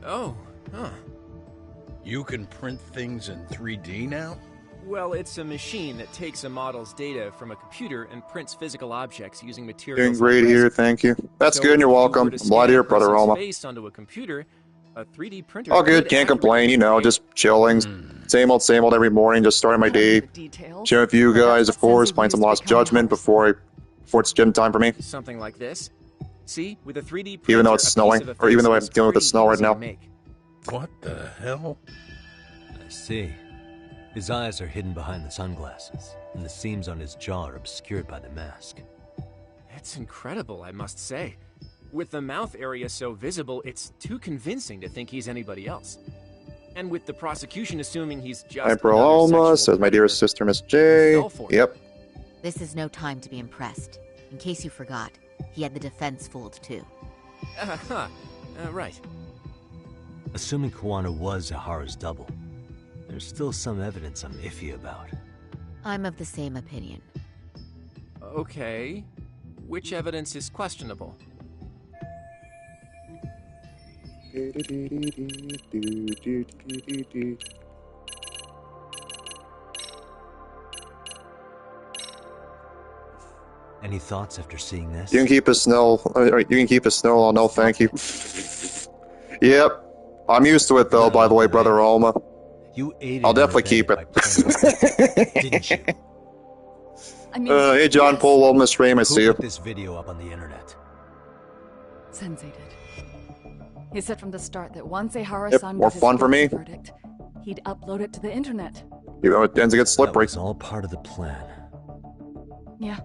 Oh, huh. You can print things in 3D now? Well, it's a machine that takes a model's data from a computer and prints physical objects using materials. Doing great like here, resin. thank you. That's So good, and you're if you welcome. were to I'm glad scan here, a Brother person's Alma. face onto a computer, a 3D printer All good, could can't complain, you know, accurately just chilling. Same old every morning, just starting my day. Sharing with you guys, of course, playing some Lost Judgment before it's gym time for me. recreate something like this. See, with a 3D printer, Even though it's a piece snowing, of a or even face though I'm is dealing with the pretty snow right easy to now. make. What the hell? I see. His eyes are hidden behind the sunglasses, and the seams on his jaw are obscured by the mask. It's incredible, I must say. With the mouth area so visible, it's too convincing to think he's anybody else. And with the prosecution assuming he's just Hi, Bro another Alma, sexual says my predator, dearest sister, Miss J. fell for it. Yep. This is no time to be impressed. In case you forgot, he had the defense fooled too. Right. Assuming Kawana was Ihara's double, there's still some evidence I'm iffy about. I'm of the same opinion. Okay. Which evidence is questionable? Any thoughts after seeing this? You can keep a snow. You can keep a snow. Oh no, thank you. Yep. I'm used to it though. By the way, Brother Alma. You aided I'll and definitely keep abetted it. by playing it, didn't you? I mean, Hey, John yes. Paul, welcome to stream. I see Who you. put this video up on the internet? Sensei did. He said from the start that once a Yep, Hara-san more got his fun for guilty me. verdict, he'd upload it to the internet. You know, it tends to get That slippery. was all part of the plan. Yeah.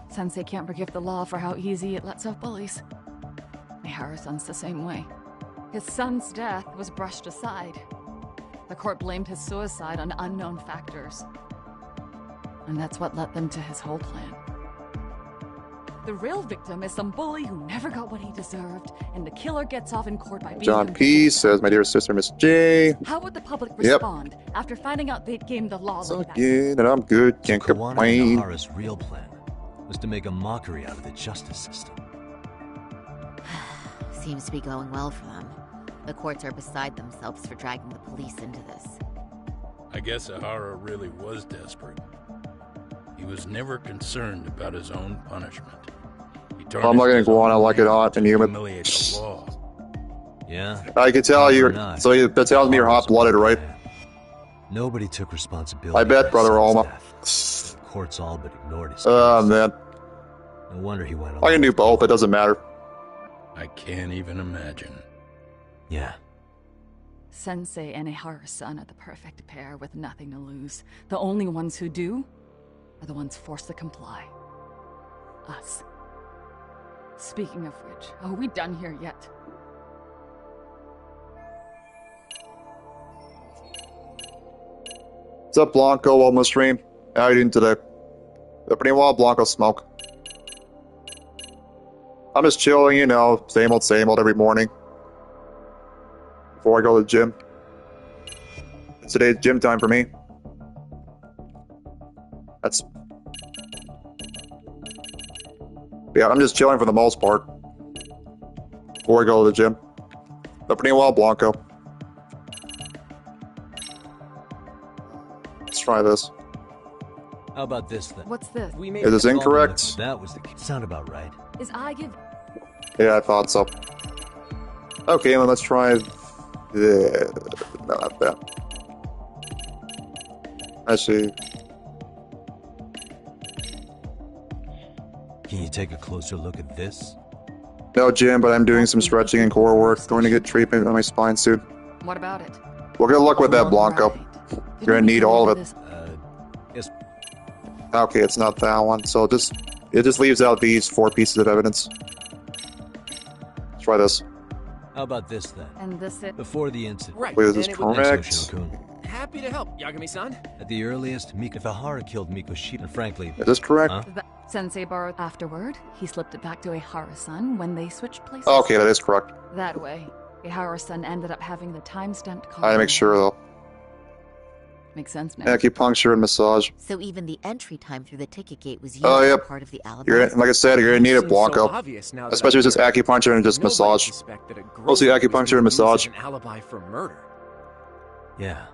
Sensei can't forgive the law for how easy it lets off bullies. My Hara-san's the same way. His son's death was brushed aside. The court blamed his suicide on unknown factors. And that's what led them to his whole plan. The real victim is some bully who never got what he deserved, and the killer gets off in court by being John convicted. P says, my dear sister, Miss J. How would the public Yep. respond after finding out they'd gamed the law So like that? good, and I'm good. Can't So Kawana and complain. Nahara's real plan was to make a mockery out of the justice system. Seems to be going well for them. The courts are beside themselves for dragging the police into this. I guess Ahara really was desperate. He was never concerned about his own punishment. He I'm not gonna tarnished go on. his I own like it name hot to and humid. humiliate the law. Yeah? I can tell Or you're. not. So that tells me you're Nahara's hot-blooded, right? plan. Nobody took responsibility. I bet, for brother his son's Alma. death. The courts all but ignored his Oh case. man, No wonder he went I can along do with both. It doesn't matter. I can't even imagine. Yeah. Sensei and a Hara-san are the perfect pair with nothing to lose. The only ones who do are the ones forced to comply. Us. Speaking of which, are we done here yet? What's up, Blanco? Welcome to stream. How you doing today? Pretty well, Blanco smoke. I'm just chilling, you know, same old every morning. Before I go to the gym. Today's gym time for me. That's... Yeah, I'm just chilling for the most part. Before I go to the gym. Pretty well, Blanco. Let's try this. How about this then? What's this? We made Is this All the incorrect? lips, That was the sound about right. Is I give... Yeah, I thought so. Okay, well, let's try... No, not that. Actually, Can you take a closer look at this? no, Jim, but I'm doing some stretching and core work. Going to get treatment on my spine soon. What about it? Well, good luck with that, Blanco. Right. You're gonna need all of it. Yes. Okay, it's not that one, so it just leaves out these 4 pieces of evidence. Let's try this. How about this then? And this it... Before the incident. Right. Wait, is and this it would- correct? Thanks, Hoshino-kun. Happy to help, Yagami-san. At the earliest, if Ahara killed Mikoshi, and frankly, Is this correct? Huh? Sensei borrowed afterward. He slipped it back to a Hara-san when they switched places. Okay, that is correct. That way, a Hara-san ended up having the time-stamped copy. I gotta make sure, though. Makes sense now. Acupuncture and massage. So even the entry time through the ticket gate was used Oh, as yep. part of the alibi. You're like I said, you're gonna need it, Seems so Blanco. obvious now that Especially with I just hear it. acupuncture and just Nobody massage. suspected a Mostly girl was acupuncture gonna and use massage. as an alibi for murder. yeah.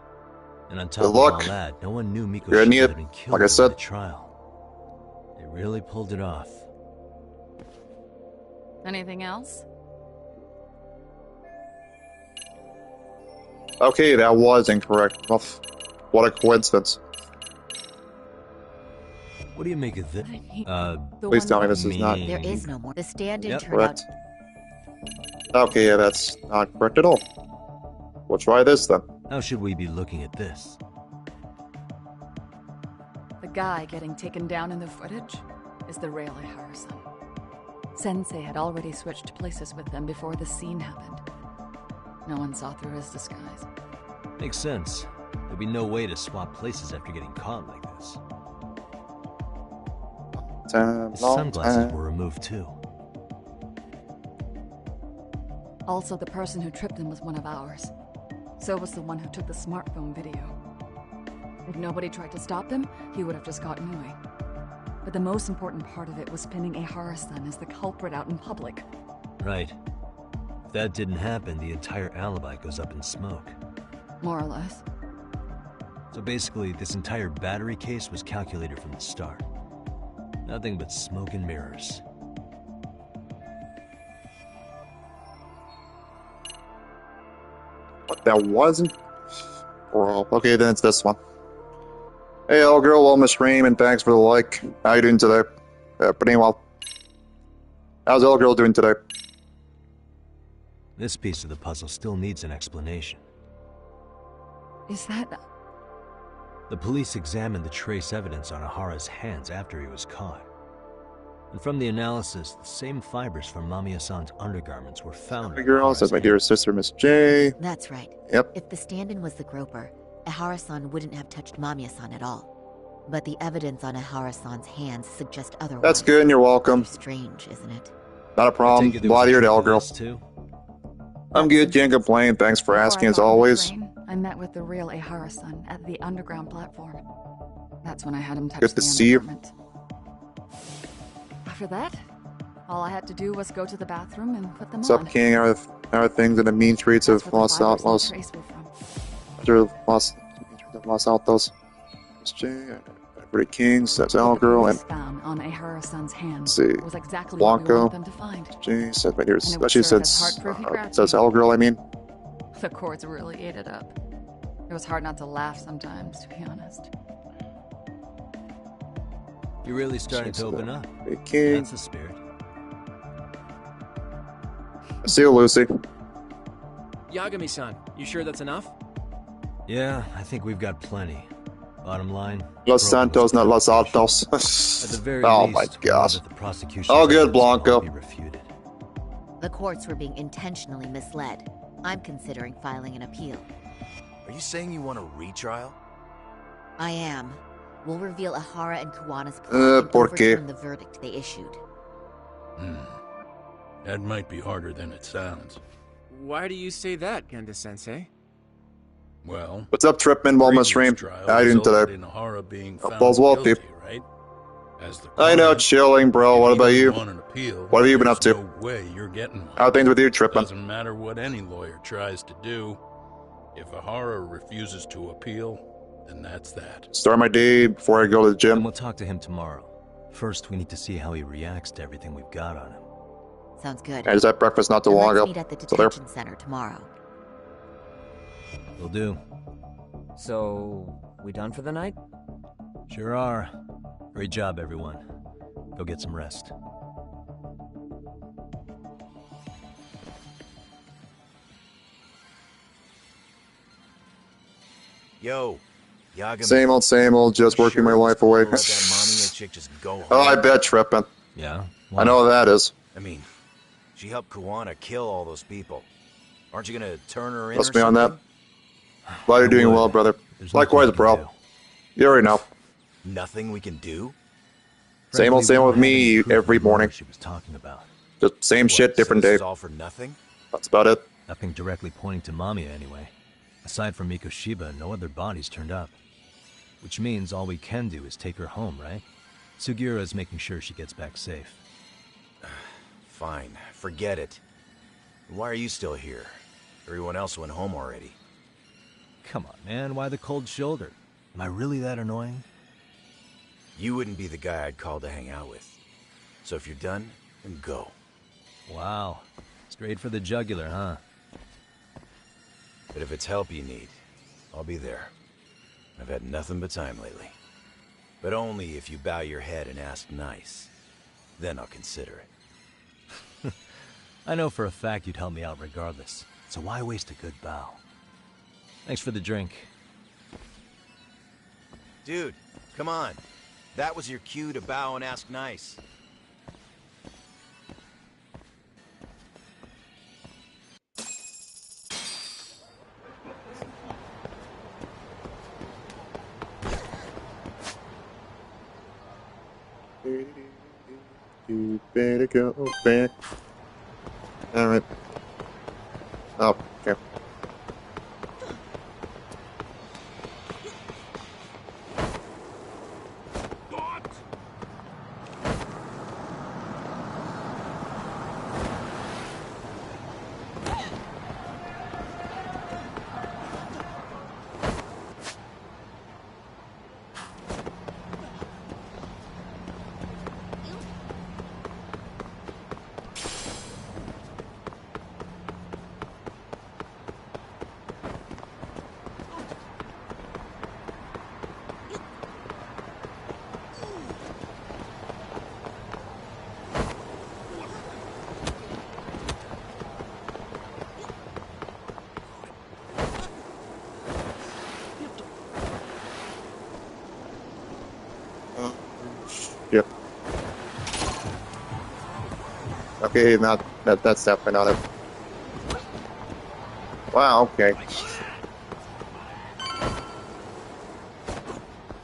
And on top Good of all luck. that, no one knew You're gonna Mikoshi need had it, been killed like I during said. the trial. They really pulled it off. Anything else? Okay, that was incorrect. Well, what a coincidence. What do you make of this? The Please one tell me where- this is not There is no more. The stand-in Yep. turned correct. out. Okay, yeah, that's not correct at all. We'll try this then. How should we be looking at this? The guy getting taken down in the footage is the real Hara-san. Sensei had already switched places with them before the scene happened. No one saw through his disguise. Makes sense. There'd be no way to swap places after getting caught like this. His sunglasses were removed too. Also, the person who tripped him was one of ours. So was the one who took the smartphone video. If nobody tried to stop him, he would have just gotten away. But the most important part of it was pinning a Hara-san as the culprit out in public. Right. If that didn't happen, the entire alibi goes up in smoke. More or less. So basically, this entire battery case was calculated from the start. Nothing but smoke and mirrors. What, that wasn't? Well, okay, then it's this one. Hey, old girl, welcome to stream, and thanks for the like. How you doing today? Pretty well. How's the old girl doing today? This piece of the puzzle still needs an explanation. Is that... The police examined the trace evidence on Ahara's hands after he was caught. And from the analysis, the same fibers from Mamiya-san's undergarments were found Hey on girl, Ahara's says my hands. dear sister, Miss J. That's right. Yep. If the stand-in was the groper, Ahara-san wouldn't have touched Mamiya-san at all. But the evidence on Ahara-san's hands suggests otherwise. That's good, and you're welcome. Strange, isn't it? Not a problem. Glad to hear it, old girl. Too? I'm good, can't complain. Thanks for asking, as always. I met with the real Ahara-san at the underground platform. That's when I had him touch Good to the see you. undergarment. After that, all I had to do was go to the bathroom and put them What's on. up, King? How are things in the mean streets That's of where the Los fibers and the Altos? trace were from. Los Altos. Miss J. Pretty King, says Al girl, and found on Ahara-san's hands see. was exactly what we Blanco. wanted them to find. J. Says my dear. And it would She serve as says heart proof and says gratitude. Al girl. I mean. The courts really ate it up. It was hard not to laugh sometimes, to be honest. You're really starting to open up. Pretty King. That's the spirit. See you, Lucy. Yagami-san, you sure that's enough? Yeah, I think we've got plenty. Bottom line, Los Santos, not Los Altos. at the very Oh least, my we know gosh. that the prosecution's All good, evidence won't Blanco. be refuted. The courts were being intentionally misled. I'm considering filing an appeal. Are you saying you want a retrial? I am. We'll reveal Ahara and Kuwana's plot and ¿por qué? overturn the verdict they issued. That might be harder than it sounds. Why do you say that, Genda-sensei? Well, What's up, Tripman? Welcome to stream. How you doing today? in Ahara being found All's well, guilty, Pete. right? As the I know, client, chilling, bro. if What he about doesn't you? want an appeal, What have you been there's up to? No way you're getting one. How are things with you, Tripman? Doesn't matter what any lawyer tries to do. If Ahara refuses to appeal, then that's that. Start my day before I go to the And gym. we'll talk to him tomorrow. First, we need to see how he reacts to everything we've got on him. Sounds good. I just had breakfast not too And long let's ago. meet at the So there. detention center tomorrow. Will do. So, we done for the night? Sure are. Great job, everyone. Go get some rest. Yo, Yagami. Same old, just you working sure my it's life cool away. to let that Mamiya chick just go home? Oh, I bet, Trippin. Yeah? I know what that is. I mean, she helped Kuwana kill all those people. Aren't you gonna turn her in Trust or me on that. something? Glad you're doing would. well, brother. There's Likewise, nothing we can bro. You already know. Nothing we can do? Same old, Frankly, same we old with don't have any me proof of every the murder morning. she was talking about. Just same shit, What, different so this day. is all for nothing? That's about it. Nothing directly pointing to Mamiya anyway. Aside from Mikoshiba, no other bodies turned up. Which means all we can do is take her home, right? Sugiura is making sure she gets back safe. Fine, forget it. Why are you still here? Everyone else went home already. Come on, man, why the cold shoulder? Am I really that annoying? You wouldn't be the guy I'd call to hang out with. So if you're done, then go. Wow. Straight for the jugular, huh? But if it's help you need, I'll be there. I've had nothing but time lately. But only if you bow your head and ask nice. Then I'll consider it. I know for a fact you'd help me out regardless, so why waste a good bow? Thanks for the drink. Dude, come on. That was your cue to bow and ask nice. You better go back. Alright. Oh, okay. Okay, not that's definitely not it. Wow, okay.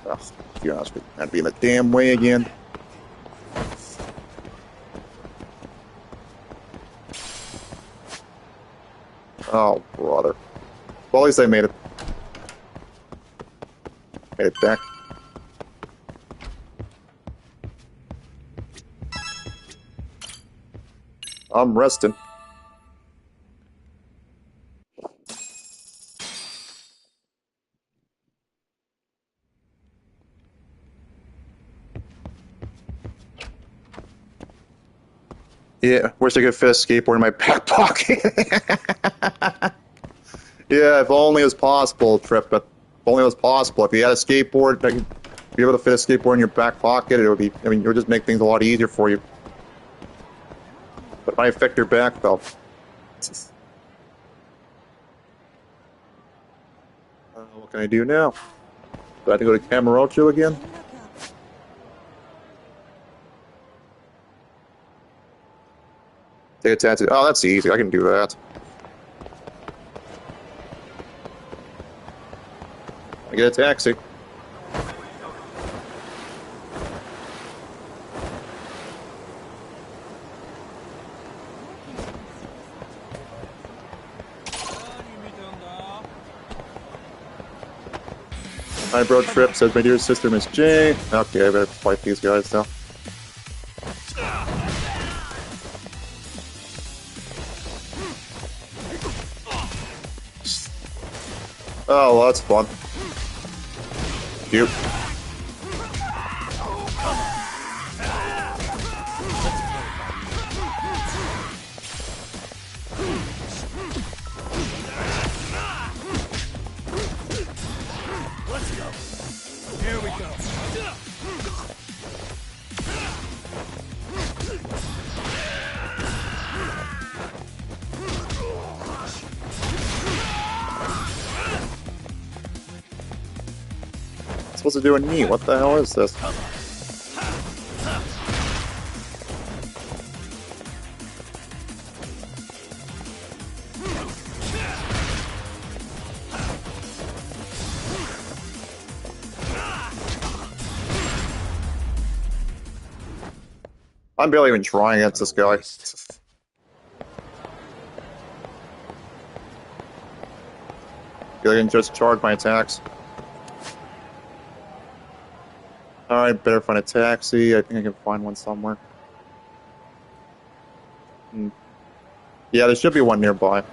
Ugh, to be honest with you, I'd be in the damn way again. Oh, brother. Well, at least I made it. Made it back. I'm resting. Yeah, wish I could fit a skateboard in my back pocket. Yeah, if only it was possible, Trip. But if only it was possible. If you had a skateboard, like, be able to fit a skateboard in your back pocket, it would be. I mean, it would just make things a lot easier for you. But it might affect your back, though. What can I do now? Do I have to go to Camarocho again? Take a tattoo. Oh, that's easy. I can do that. I get a taxi. Hi, bro. Trip says my dear sister, Miss J. Okay, I better fight these guys now. Oh, well, that's fun. Cute. Supposed to do a knee. What the hell is this? I'm barely even trying against this guy. I can just charge my attacks. Alright, better find a taxi. I think I can find one somewhere. Yeah, there should be one nearby.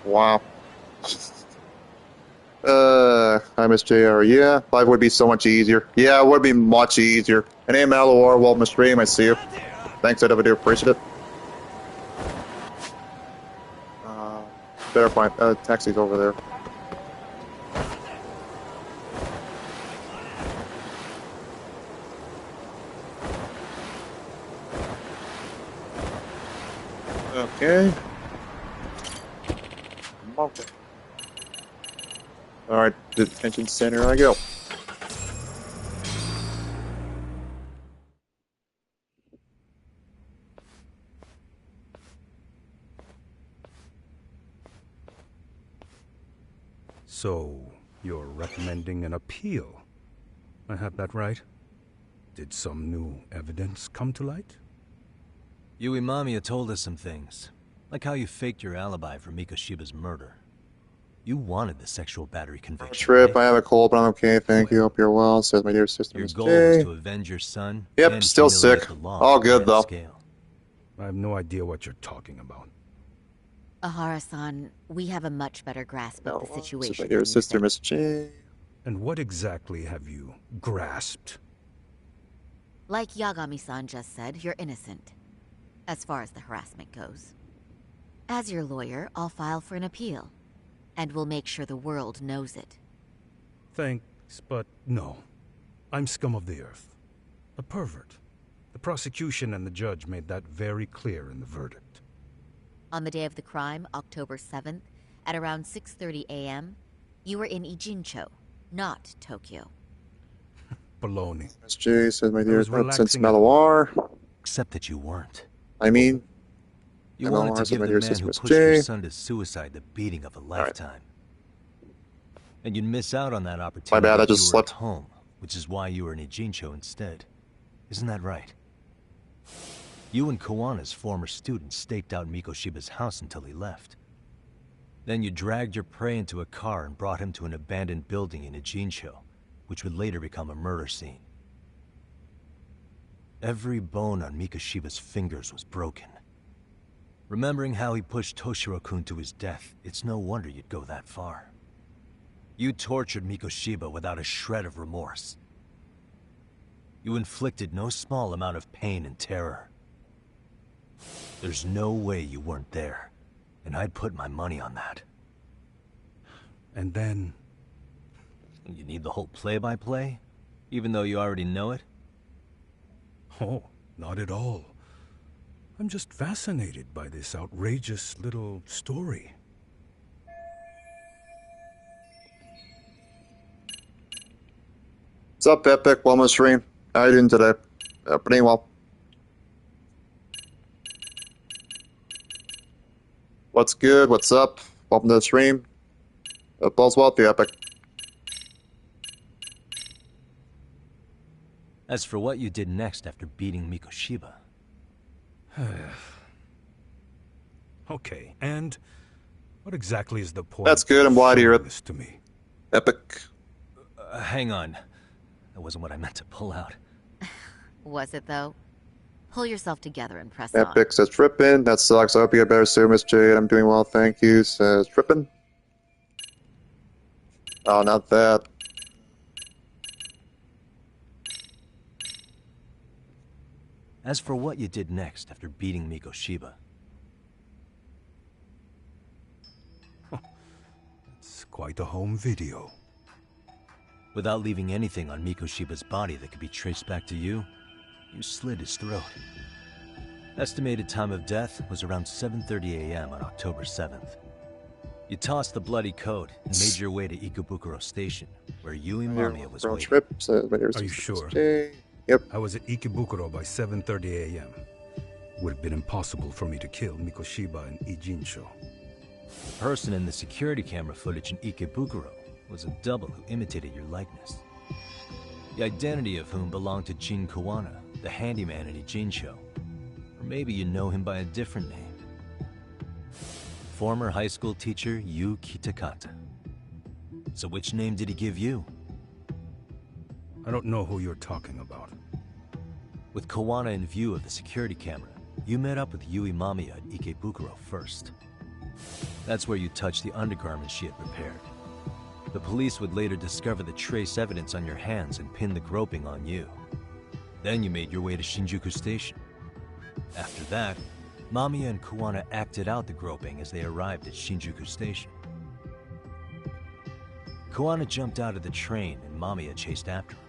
Wow. I miss JR. Yeah, life would be so much easier. Yeah, it would be much easier. And hey, Malawar, welcome to stream. I see you. Thanks, I do appreciate it. Better find taxis over there. Okay. Okay. Alright, detention center I go. So, you're recommending an appeal? I have that right? Did some new evidence come to light? Yui Mamiya told us some things, like how you faked your alibi for Mikoshiba's murder. You wanted the sexual battery conviction, Trip, right? I have a cold, but I'm okay, thank you. Hope you're well. Says my dear sister, Your Miss goal J. was to avenge your son. Yep, and still humiliate sick. the law All on a good, grand though. scale. I have no idea what you're talking about. Ahara-san, we have a much better grasp of the Says situation my dear than you sister, think. Miss J. And what exactly have you grasped? Like Yagami-san just said, you're innocent. As far as the harassment goes. As your lawyer, I'll file for an appeal. And we'll make sure the world knows it. Thanks, but no. I'm scum of the earth. A pervert. The prosecution and the judge made that very clear in the verdict. On the day of the crime, October 7th, at around 6:30 a.m., you were in Ijincho, not Tokyo. Baloney. SJ says, my dear, was since relaxing Malawar. Except that you weren't. I mean, You MLR wanted to says, give my the dear man sister, who Miss pushed your J. son to suicide the beating of a right. lifetime. And you'd miss out on that opportunity My bad, I if you just were slept. at home, which is why you were in Ijincho instead. Isn't that right? You and Kawana's former student staked out Mikoshiba's house until he left. Then you dragged your prey into a car and brought him to an abandoned building in Ijincho, which would later become a murder scene. Every bone on Mikoshiba's fingers was broken. Remembering how he pushed Toshiro-kun to his death, it's no wonder you'd go that far. You tortured Mikoshiba without a shred of remorse. You inflicted no small amount of pain and terror. There's no way you weren't there, and I'd put my money on that. And then... You need the whole play-by-play, even though you already know it? Oh, not at all. I'm just fascinated by this outrageous little story. What's up, Epic? Welcome to the stream. How are you doing today? Pretty well. What's good? What's up? Welcome to the stream. All's well with you, Epic. As for what you did next after beating Mikoshiba... Okay, and what exactly is the point? That's good. I'm glad to hear showing it. this to me. Epic. hang on. That wasn't what I meant to pull out. Was it, though? Pull yourself together and press on. Epic says trippin'. That sucks. I hope you get better soon, Miss Jade. I'm doing well, thank you. Says trippin'. Oh, not that. As for what you did next after beating Mikoshiba... It's quite a home video. Without leaving anything on Mikoshiba's body that could be traced back to you, you slit his throat. Estimated time of death was around 7:30 a.m. on October 7th. You tossed the bloody coat and made your way to Ikebukuro Station, where Yui Mamiya was waiting. Trip, says, Are you sure? Yep. I was at Ikebukuro by 7:30 a.m. Would have been impossible for me to kill Mikoshiba and Ijincho. The person in the security camera footage in Ikebukuro was a double who imitated your likeness. The identity of whom belonged to Jin Kawana, the handyman in Ijincho. Or maybe you know him by a different name. Former high school teacher Yu Kitakata. So which name did he give you? I don't know who you're talking about. With Kawana in view of the security camera, you met up with Yui Mamiya at Ikebukuro first. That's where you touched the undergarments she had prepared. The police would later discover the trace evidence on your hands and pin the groping on you. Then you made your way to Shinjuku Station. After that, Mamiya and Kawana acted out the groping as they arrived at Shinjuku Station. Kawana jumped out of the train and Mamiya chased after him.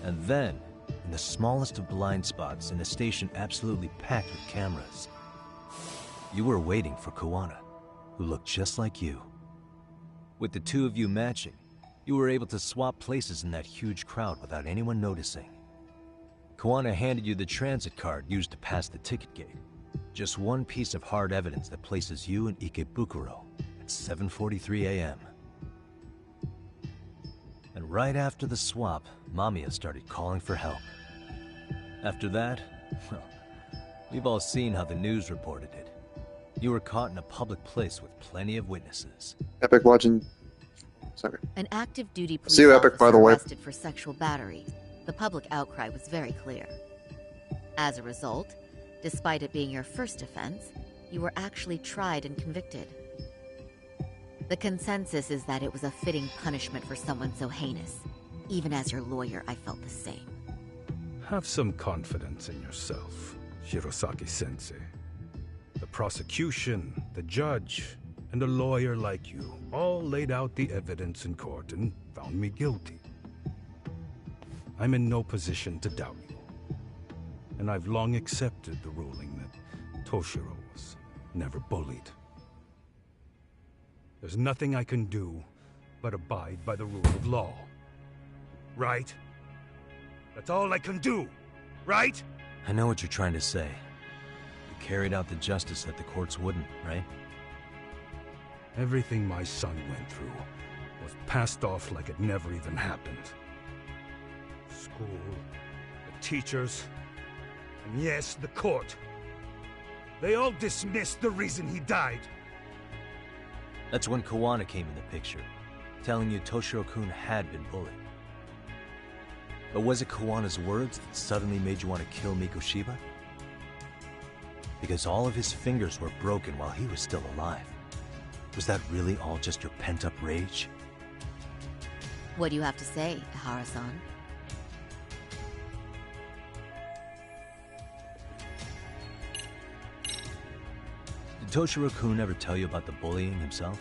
And then, in the smallest of blind spots in a station absolutely packed with cameras, you were waiting for Kawana, who looked just like you. With the two of you matching, you were able to swap places in that huge crowd without anyone noticing. Kawana handed you the transit card used to pass the ticket gate. Just one piece of hard evidence that places you in Ikebukuro at 7:43 a.m. And right after the swap, Mamiya started calling for help. After that, well, we've all seen how the news reported it. You were caught in a public place with plenty of witnesses. Epic watching. Sorry. An active duty police See you, Epic, by the way. arrested for sexual battery. The public outcry was very clear. As a result, despite it being your first offense, you were actually tried and convicted. The consensus is that it was a fitting punishment for someone so heinous. Even as your lawyer, I felt the same. Have some confidence in yourself, Shirosaki-sensei. The prosecution, the judge, and a lawyer like you all laid out the evidence in court and found me guilty. I'm in no position to doubt you. And I've long accepted the ruling that Toshiro was never bullied. There's nothing I can do but abide by the rule of law. Right? That's all I can do, right? I know what you're trying to say. You carried out the justice that the courts wouldn't, right? Everything my son went through was passed off like it never even happened. School, the teachers, and yes, the court. They all dismissed the reason he died. That's when Kawana came in the picture, telling you Toshiro-kun had been bullied. But was it Kawana's words that suddenly made you want to kill Mikoshiba? Because all of his fingers were broken while he was still alive. Was that really all just your pent-up rage? What do you have to say, Ihara-san? Did Toshiro-kun ever tell you about the bullying himself?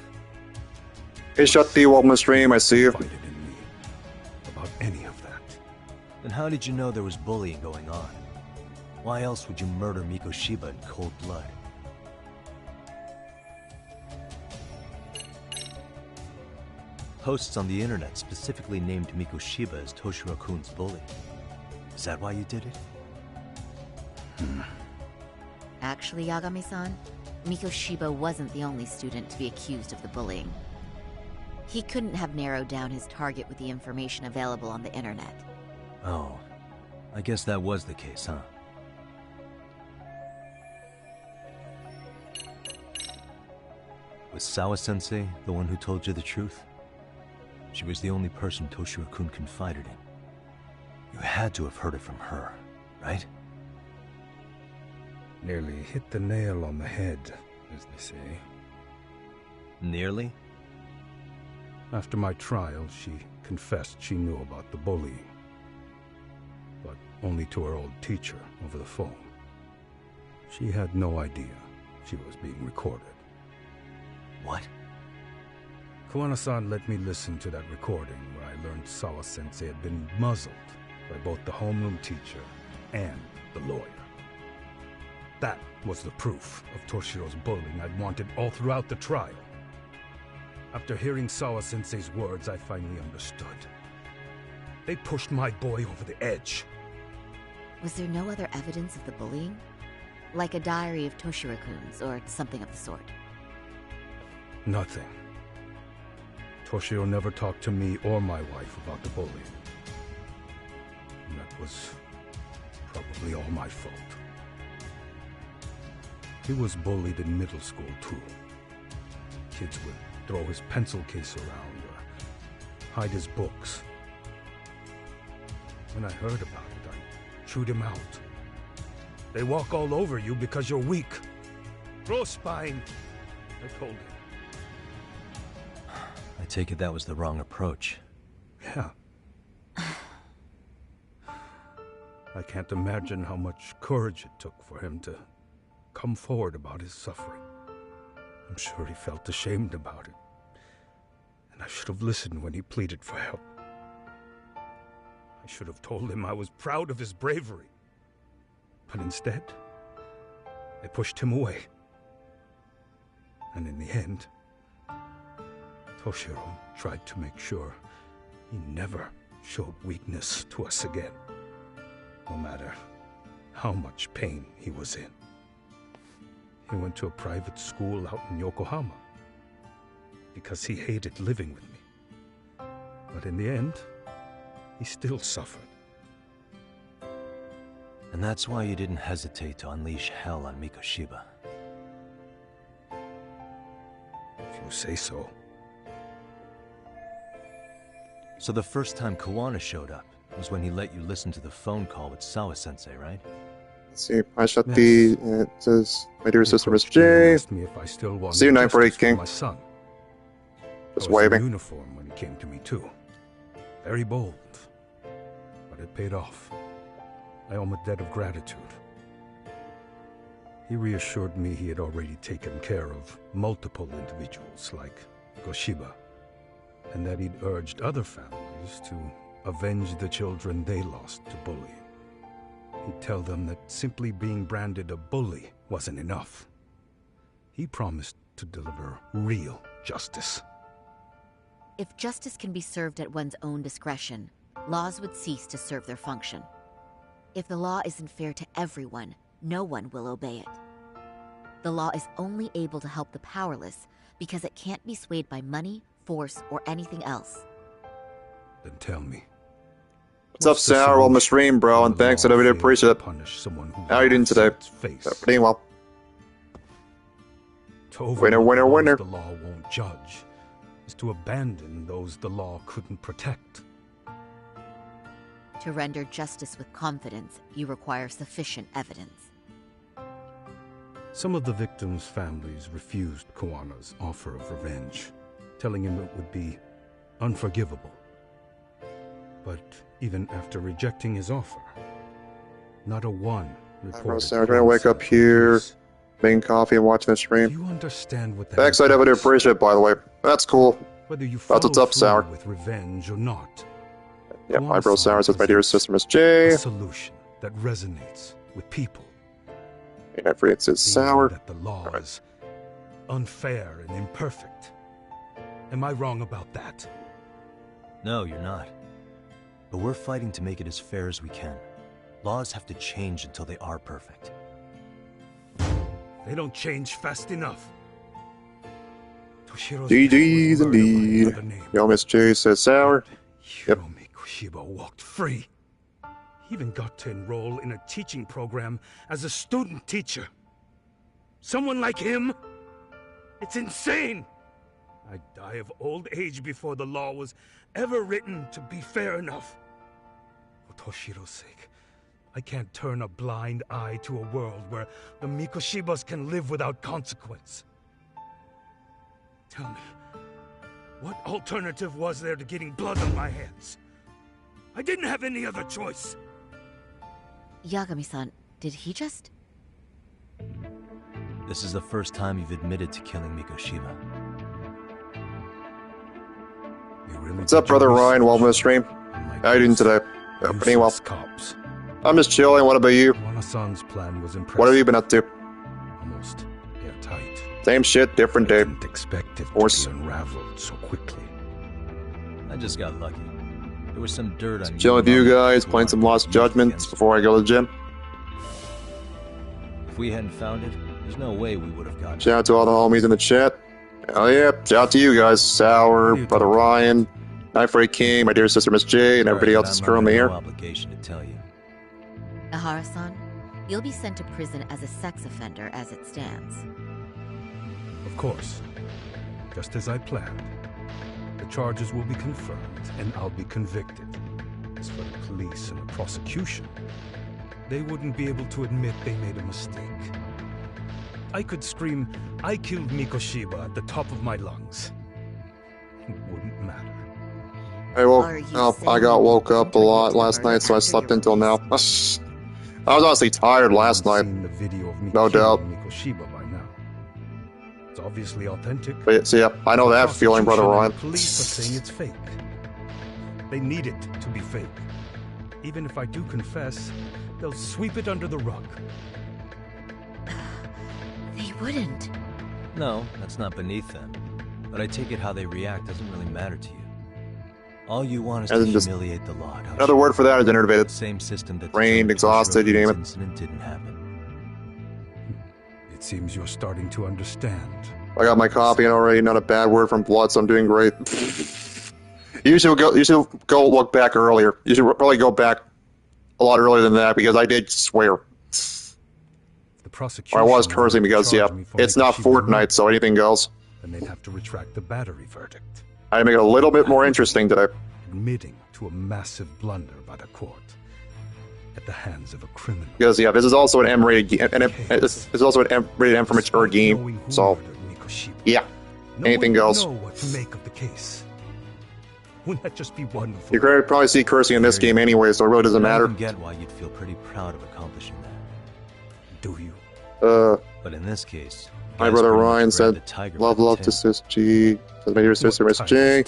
Hey, shut the welcome to stream. I see you. Find it in me about any of that. Then how did you know there was bullying going on? Why else would you murder Mikoshiba in cold blood? Posts on the internet specifically named Mikoshiba as Toshiro-kun's bully. Is that why you did it? Actually, Yagami-san, Mikoshiba wasn't the only student to be accused of the bullying. He couldn't have narrowed down his target with the information available on the internet. Oh, I guess that was the case, huh? Was Sawa-sensei the one who told you the truth? She was the only person Toshiro-kun confided in. You had to have heard it from her, right? Nearly hit the nail on the head, as they say. Nearly? After my trial, she confessed she knew about the bullying. But only to her old teacher over the phone. She had no idea she was being recorded. What? Kawana-san let me listen to that recording where I learned Sawa-sensei had been muzzled by both the homeroom teacher and the lawyer. That was the proof of Toshiro's bullying I'd wanted all throughout the trial. After hearing Sawa-sensei's words, I finally understood. They pushed my boy over the edge. Was there no other evidence of the bullying? Like a diary of Toshiro-kun's or something of the sort? Nothing. Toshiro never talked to me or my wife about the bullying. And that was probably all my fault. He was bullied in middle school, too. Kids would throw his pencil case around or hide his books. When I heard about it, I chewed him out. They walk all over you because you're weak. Grow spine, I told him. I take it that was the wrong approach. Yeah. I can't imagine how much courage it took for him to come forward about his suffering. I'm sure he felt ashamed about it. And I should have listened when he pleaded for help. I should have told him I was proud of his bravery. But instead, I pushed him away. And in the end, Toshiro tried to make sure he never showed weakness to us again, no matter how much pain he was in. He went to a private school out in Yokohama because he hated living with me. But in the end, he still suffered. And that's why you didn't hesitate to unleash hell on Mikoshiba. If you say so. So the first time Kawana showed up was when he let you listen to the phone call with Sawa-sensei, right? Let's see. I shot the. It says, my dear sister, Mr. J. Asked me if I still wanted See you, 948 justice for King. my son. Just I was in waving. uniform when he came to me too. Very bold, but it paid off. I owe him a debt of gratitude. He reassured me he had already taken care of multiple individuals like Goshiba, and that he'd urged other families to avenge the children they lost to bullying. He'd tell them that simply being branded a bully wasn't enough. He promised to deliver real justice. If justice can be served at one's own discretion, laws would cease to serve their function. If the law isn't fair to everyone, no one will obey it. The law is only able to help the powerless because it can't be swayed by money, force, or anything else. Then tell me. What's up, Sour? Well, stream, bro, and thanks. I really appreciate it. How are you doing today? Pretty well. Winner, winner, winner. The law won't judge is to abandon those the law couldn't protect. To render justice with confidence, you require sufficient evidence. Some of the victims' families refused Kuana's offer of revenge, telling him it would be unforgivable. But even after rejecting his offer, not a one reported. I'm gonna wake up here, making coffee and watching the stream. You understand what that thanks, I definitely appreciate it, by the way. That's cool. Whether you that's what's up, Sour. With revenge or not. Yep, my bro Sour says my dear sister Miss J. A solution that resonates with people. And I forget it says Sour. That the law is unfair and imperfect. Am I wrong about that? No, you're not. But we're fighting to make it as fair as we can. Laws have to change until they are perfect. They don't change fast enough. GG's indeed. Yo, Miss J says Sour. Yep. Mikoshima walked free. He even got to enroll in a teaching program as a student teacher. Someone like him? It's insane! I'd die of old age before the law was ever written to be fair enough. For Toshiro's sake, I can't turn a blind eye to a world where the Mikoshibas can live without consequence. Tell me, what alternative was there to getting blood on my hands? I didn't have any other choice. Yagami-san, did he just... This is the first time you've admitted to killing Mikoshima. What's up, brother Ryan? Welcome to the stream. How you doing today? Pretty well. Cops. I'm just chilling. What about you? Wanasan's plan was impressive. What have you been up to? Almost airtight. Same shit, different day. Didn't expect it to be unraveled so quickly. I just got lucky. There was some dirt on you. Chilling with you guys, playing some Lost Judgments before I go to the gym. If we hadn't found it, there's no way we would have gotten it. Shout out to all the homies in the chat. Hell yeah. Shout out to you guys. Sour, brother Ryan, Night Freight King, my dear sister Miss J, and everybody else that's currently here. No obligation to tell you. Ahara-san, you'll be sent to prison as a sex offender as it stands. Of course. Just as I planned. The charges will be confirmed, and I'll be convicted. As for the police and the prosecution, they wouldn't be able to admit they made a mistake. I could scream, I killed Mikoshiba at the top of my lungs. It wouldn't matter. Hey, well, I got woke up a lot last night, so I slept until now. I was honestly tired last night. No doubt. Mikoshiba by now. It's obviously authentic. But see, yeah, I know that feeling, brother Ryan. Police are saying it's fake. They need it to be fake. Even if I do confess, they'll sweep it under the rug. They wouldn't. No, that's not beneath them. But I take it how they react doesn't really matter to you. All you want is to humiliate the law. Another word for that is innervated. Same system that drained, exhausted, you name it. Incident didn't happen. It seems you're starting to understand. I got my coffee and already, not a bad word from blood, so I'm doing great. You should go look back earlier. You should probably go back a lot earlier than that because I did swear. The prosecution I was cursing because it's not Fortnite, so anything goes. Then they'd have to retract the battery verdict. I make it a little bit more interesting today. Admitting to a massive blunder by the court at the hands of a criminal. Because this is also an M-rated game, and it's also an M-rated M from its game. So yeah, anything goes. Know what to make of the case. Wouldn't that just be wonderful? You could probably see cursing in this game anyway, so it really doesn't matter. I get why you'd feel pretty proud of accomplishing that. Do you? But in this case, my brother Ryan said, "Love to Sis G." Says my dear sister Miss J.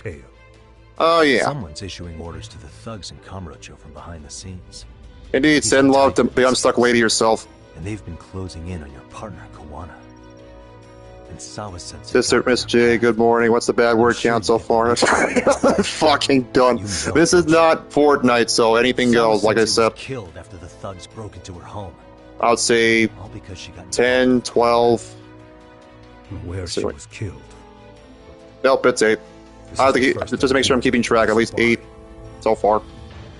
Oh yeah. Someone's issuing orders to the thugs in Kamurocho from behind the scenes. Indeed, He's send a love to tiger the unstuck lady herself. And they've been closing in on your partner, Kawana. And Sawa-sensei... Sister Miss J, good morning. What's the bad word count so far? Fucking done. This is not Fortnite, so anything goes, like I said. Was killed after the thugs broke into her home. I would say All because she got 10, 12. Where she was killed. Nope, it's 8. I have to keep, just to make sure I'm keeping track, at least 8 so far.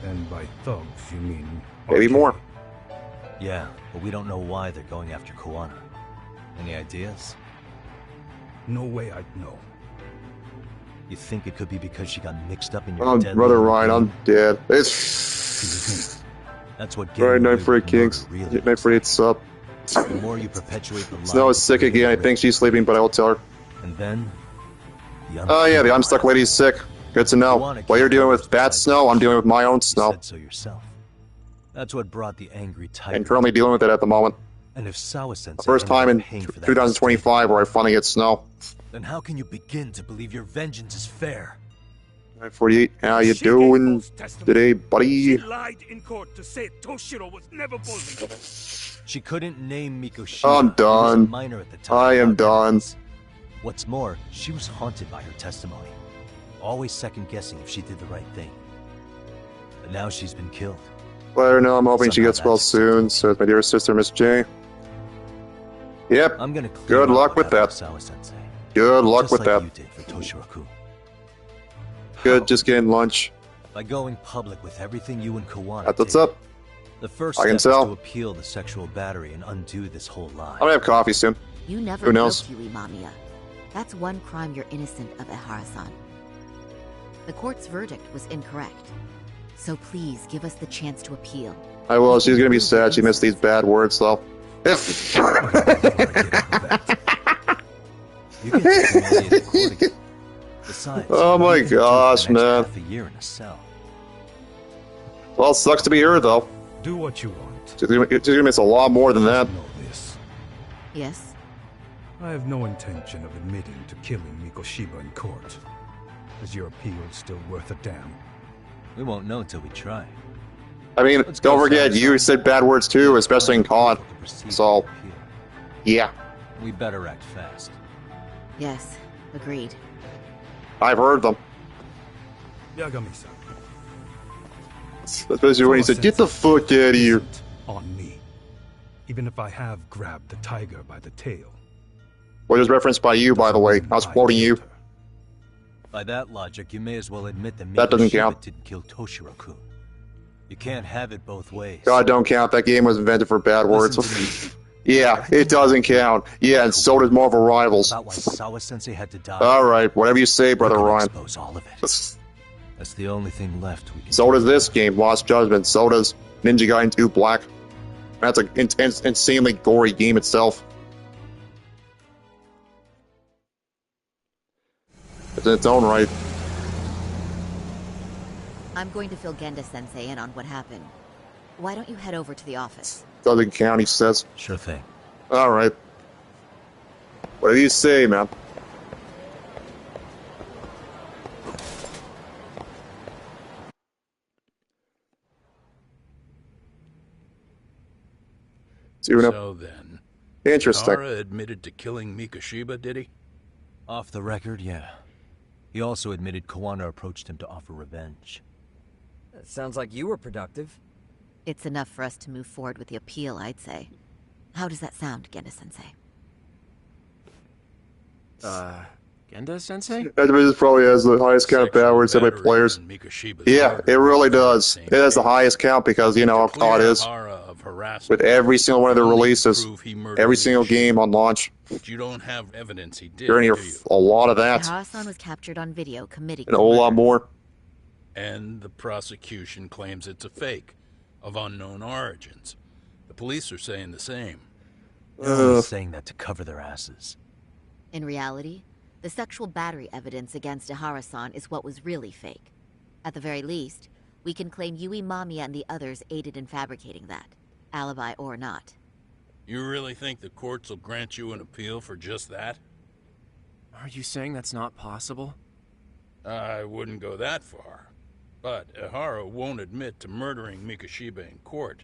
And by thugs, you mean... Maybe more. Yeah, but we don't know why they're going after Kawana. Any ideas? No way I'd know. You think it could be because she got mixed up in your Oh, deadly brother Ryan, routine? I'm dead. It's... That's what Alright, getting Night away for with Kings. murder really Night for 8 sub. The more you perpetuate the Snow is sick again. I think she's sleeping, but I will tell her. And then... Oh yeah, the unstuck lady's sick. Good to know. While you're dealing with bad snow, I'm dealing with my own snow. Said so yourself. That's what brought the angry tiger. And currently dealing with it at the moment. And if Sawa-sensei The first time in paying for that 2025 where I finally get snow. then how can you begin to believe your vengeance is fair? 48, how you doing today, buddy? She lied in court to say Toshiro was never bullied. She couldn't name Mikoshima. I'm He was a done. minor at the time. I am done. What's more, she was haunted by her testimony. Always second-guessing if she did the right thing. But now she's been killed. Let her know I'm hoping she Somehow gets well that's soon, says my dear sister, Miss J. Yep, I'm gonna good luck with that. Sawa-sensei. Good luck Just with like that. you did for Toshiro-kun. Good, just getting lunch. By going public with everything you and Kawana That's what's did. up. The first I can step is tell. to appeal the sexual battery and undo this whole lie. I'm gonna have coffee soon. You never Who knows? killed Yui Mamiya. That's one crime you're innocent of, Ehara-san. The court's verdict was incorrect. So please give us the chance to appeal. I will. She's gonna be sad she missed these bad words, though. If... You get humiliated accordingly. Besides, Oh my you can do gosh, for the next man. half a year in a cell. Well, sucks to be her, though. Do what you want. She's gonna miss a lot more than that. Know this. Yes? I have no intention of admitting to killing Mikoshima in court. Is your appeal still worth a damn? We won't know until we try. I mean, Let's go, don't forget, Sam. you said bad words too, especially in COD. So, yeah, We better act fast. Yes. Agreed. I've heard them. Yagami-san. Especially when he said, "Get the fuck out of here." On me. Even if I have grabbed the tiger by the tail. What was referenced by you, by the way. I was quoting you. By that logic, you may as well admit that That doesn't Mikoshima count. didn't kill Toshiro-kun. You can't have it both ways. God, don't count. That game was invented for bad words. Listen to me. Yeah, it doesn't count. Yeah, and so does Marvel Rivals. About why Sawa-sensei had to die. Alright, whatever you say, We're Brother gonna Ryan. expose all of it. That's the only thing left we can So does this game, Lost Judgment. So does Ninja Gaiden 2 Black. That's an intense, insanely gory game itself. It's in its own right. I'm going to fill Genda-sensei in on what happened. Why don't you head over to the office? Doesn't count, he says. Sure thing. Alright. Whatever you say, man. So then, Interesting. Nara admitted to killing Mikoshima, did he? Off the record, yeah. He also admitted Kawana approached him to offer revenge. That sounds like you were productive. It's enough for us to move forward with the appeal, I'd say. How does that sound, Genda-sensei? Genda-sensei? This probably has the highest count of bad words said by players. Yeah, it really does. It has the highest count because, you know, how COD is. With every single one of their releases, every single game on launch, But you don't have evidence he did, you're going to do hear you? a lot of that. Ehara-san was captured on video committing And a whole lot more. And the prosecution claims it's a fake, of unknown origins. The police are saying the same. They're only saying that to cover their asses. In reality, the sexual battery evidence against Ehara-san is what was really fake. At the very least, we can claim Yui Mamiya and the others aided in fabricating that, alibi or not. You really think the courts will grant you an appeal for just that? Are you saying that's not possible? I wouldn't go that far. But Ihara won't admit to murdering Mikoshiba in court.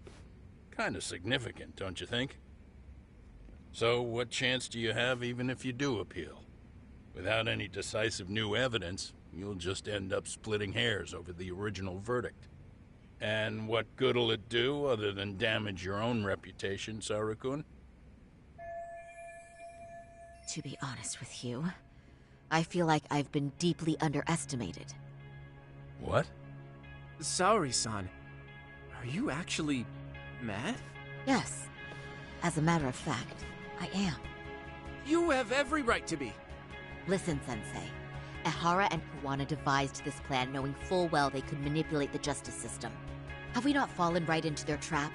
Kinda significant, don't you think? So what chance do you have even if you do appeal? Without any decisive new evidence, you'll just end up splitting hairs over the original verdict. And what good'll it do other than damage your own reputation, Saru-kun? To be honest with you, I feel like I've been deeply underestimated. What? Saori-san, are you actually mad? Yes. As a matter of fact, I am. You have every right to be. Listen, Sensei. Ihara and Kawana devised this plan knowing full well they could manipulate the justice system. Have we not fallen right into their trap?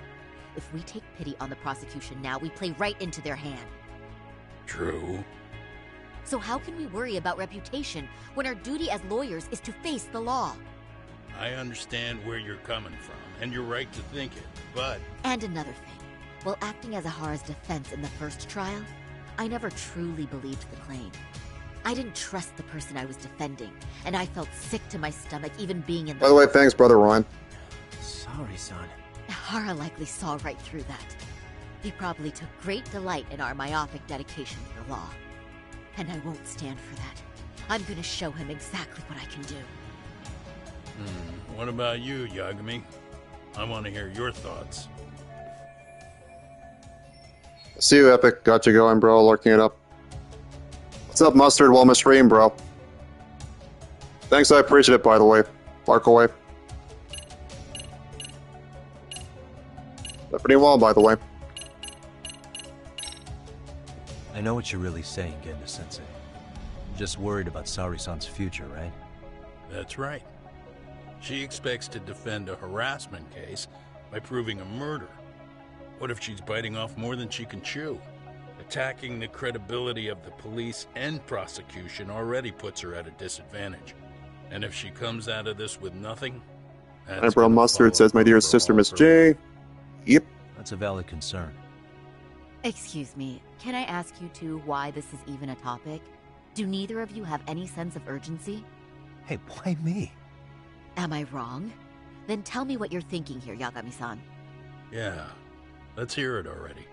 If we take pity on the prosecution now, we play right into their hand. True. So how can we worry about reputation when our duty as lawyers is to face the law? I understand where you're coming from, and you're right to think it, but... And another thing. While acting as Ihara's defense in the first trial, I never truly believed the claim. I didn't trust the person I was defending, and I felt sick to my stomach even being in the... By the way, thanks, Brother Ryan. Saori-san. Ihara likely saw right through that. He probably took great delight in our myopic dedication to the law. And I won't stand for that. I'm gonna show him exactly what I can do. What about you, Yagami? I want to hear your thoughts. See you, Epic. Got you going, bro. Looking it up. What's up, Mustard? While my stream, bro. Thanks, I appreciate it, by the way. Bark away. Pretty well, by the way. I know what you're really saying, Genda-sensei. You're just worried about Saori-san's future, right? That's right. She expects to defend a harassment case by proving a murder. What if she's biting off more than she can chew? Attacking the credibility of the police and prosecution already puts her at a disadvantage. And if she comes out of this with nothing... And bro, Mustard says, my dear sister, Miss J. Yep. That's a valid concern. Excuse me, can I ask you two why this is even a topic? Do neither of you have any sense of urgency? Hey, why me? Am I wrong? Then tell me what you're thinking here, Yagami-san. Yeah, let's hear it already.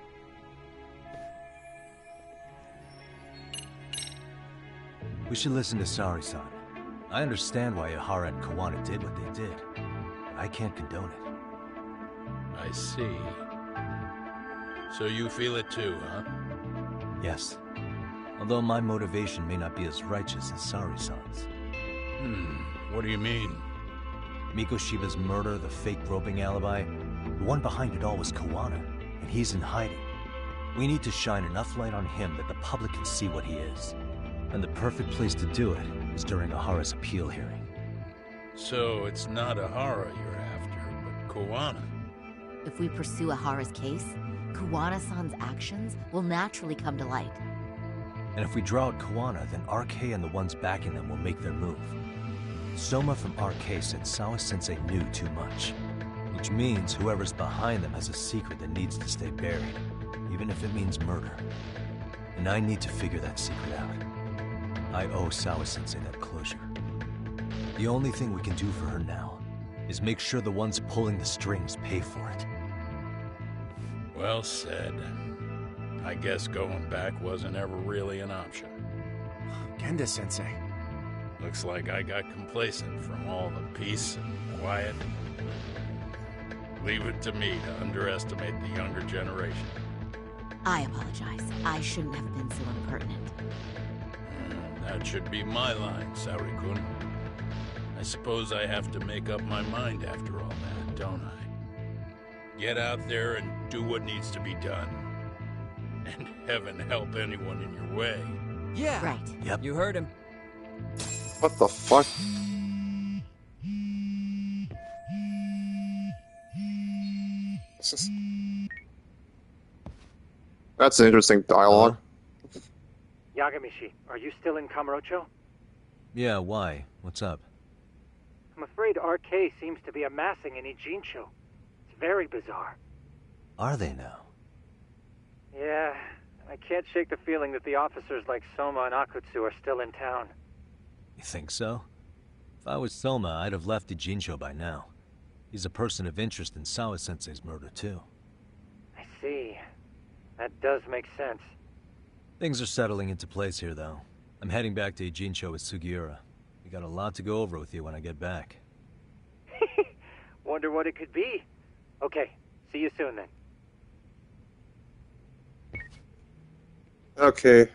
We should listen to Saori-san. I understand why Ihara and Kawana did what they did, but I can't condone it. I see. So you feel it too, huh? Yes. Although my motivation may not be as righteous as Saori-san's. What do you mean? Mikoshiba's murder, the fake groping alibi, the one behind it all was Kawana, and he's in hiding. We need to shine enough light on him that the public can see what he is. And the perfect place to do it is during Ihara's appeal hearing. So it's not Ihara you're after, but Kawana. If we pursue Ihara's case, Kawana-san's actions will naturally come to light. And if we draw out Kawana, then RK and the ones backing them will make their move. Soma from RK said Sawa-sensei knew too much, which means whoever's behind them has a secret that needs to stay buried, even if it means murder. And I need to figure that secret out. I owe Sawa-sensei that closure. The only thing we can do for her now is make sure the ones pulling the strings pay for it. Well said. I guess going back wasn't ever really an option. Genda-sensei. Looks like I got complacent from all the peace and quiet. Leave it to me to underestimate the younger generation. I apologize. I shouldn't have been so impertinent. That should be my line, Saori-kun. I suppose I have to make up my mind after all that, don't I? Get out there and do what needs to be done. And heaven help anyone in your way. Yeah. Right. Yep. You heard him. What the fuck? That's an interesting dialogue. Yagamishi, are you still in Kamurocho? Yeah, why? What's up? I'm afraid RK seems to be amassing in Ijincho. It's very bizarre. Are they now? Yeah, I can't shake the feeling that the officers like Soma and Akutsu are still in town. You think so? If I was Soma, I'd have left Ijincho by now. He's a person of interest in Sawa-sensei's murder, too. I see. That does make sense. Things are settling into place here, though. I'm heading back to Ijincho with Sugiura. We got a lot to go over with you when I get back. Wonder what it could be. Okay, see you soon then. Okay.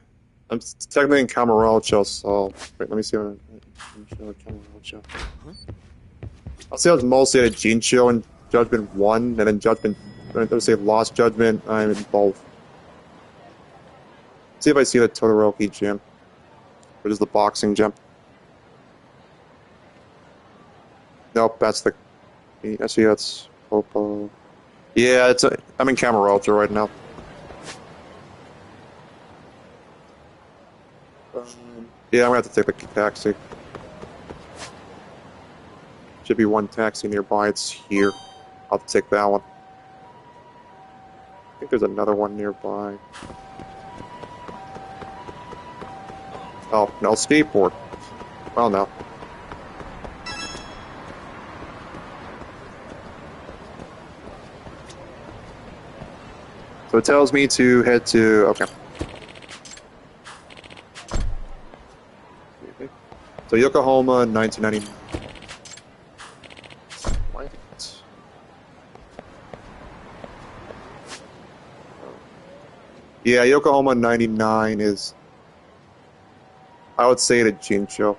I'm technically in Kamurocho, so... Wait, let me see what Kamurocho. I'll say I was mostly at Jincho and Judgment 1, and then Judgment... Let's say Lost Judgment, I'm in both. See if I see the Todoroki gym. Which is the boxing gym. Nope, that's the... I see that's... Popo. Yeah, I'm in Kamurocho right now. Yeah, I'm gonna have to take the taxi. Should be one taxi nearby, it's here. I'll have to take that one. I think there's another one nearby. Oh, no skateboard. Well, no. So it tells me to head to... Okay. So Yokohama, 1999. What? Yeah, Yokohama 99 is... I would say the Jincho.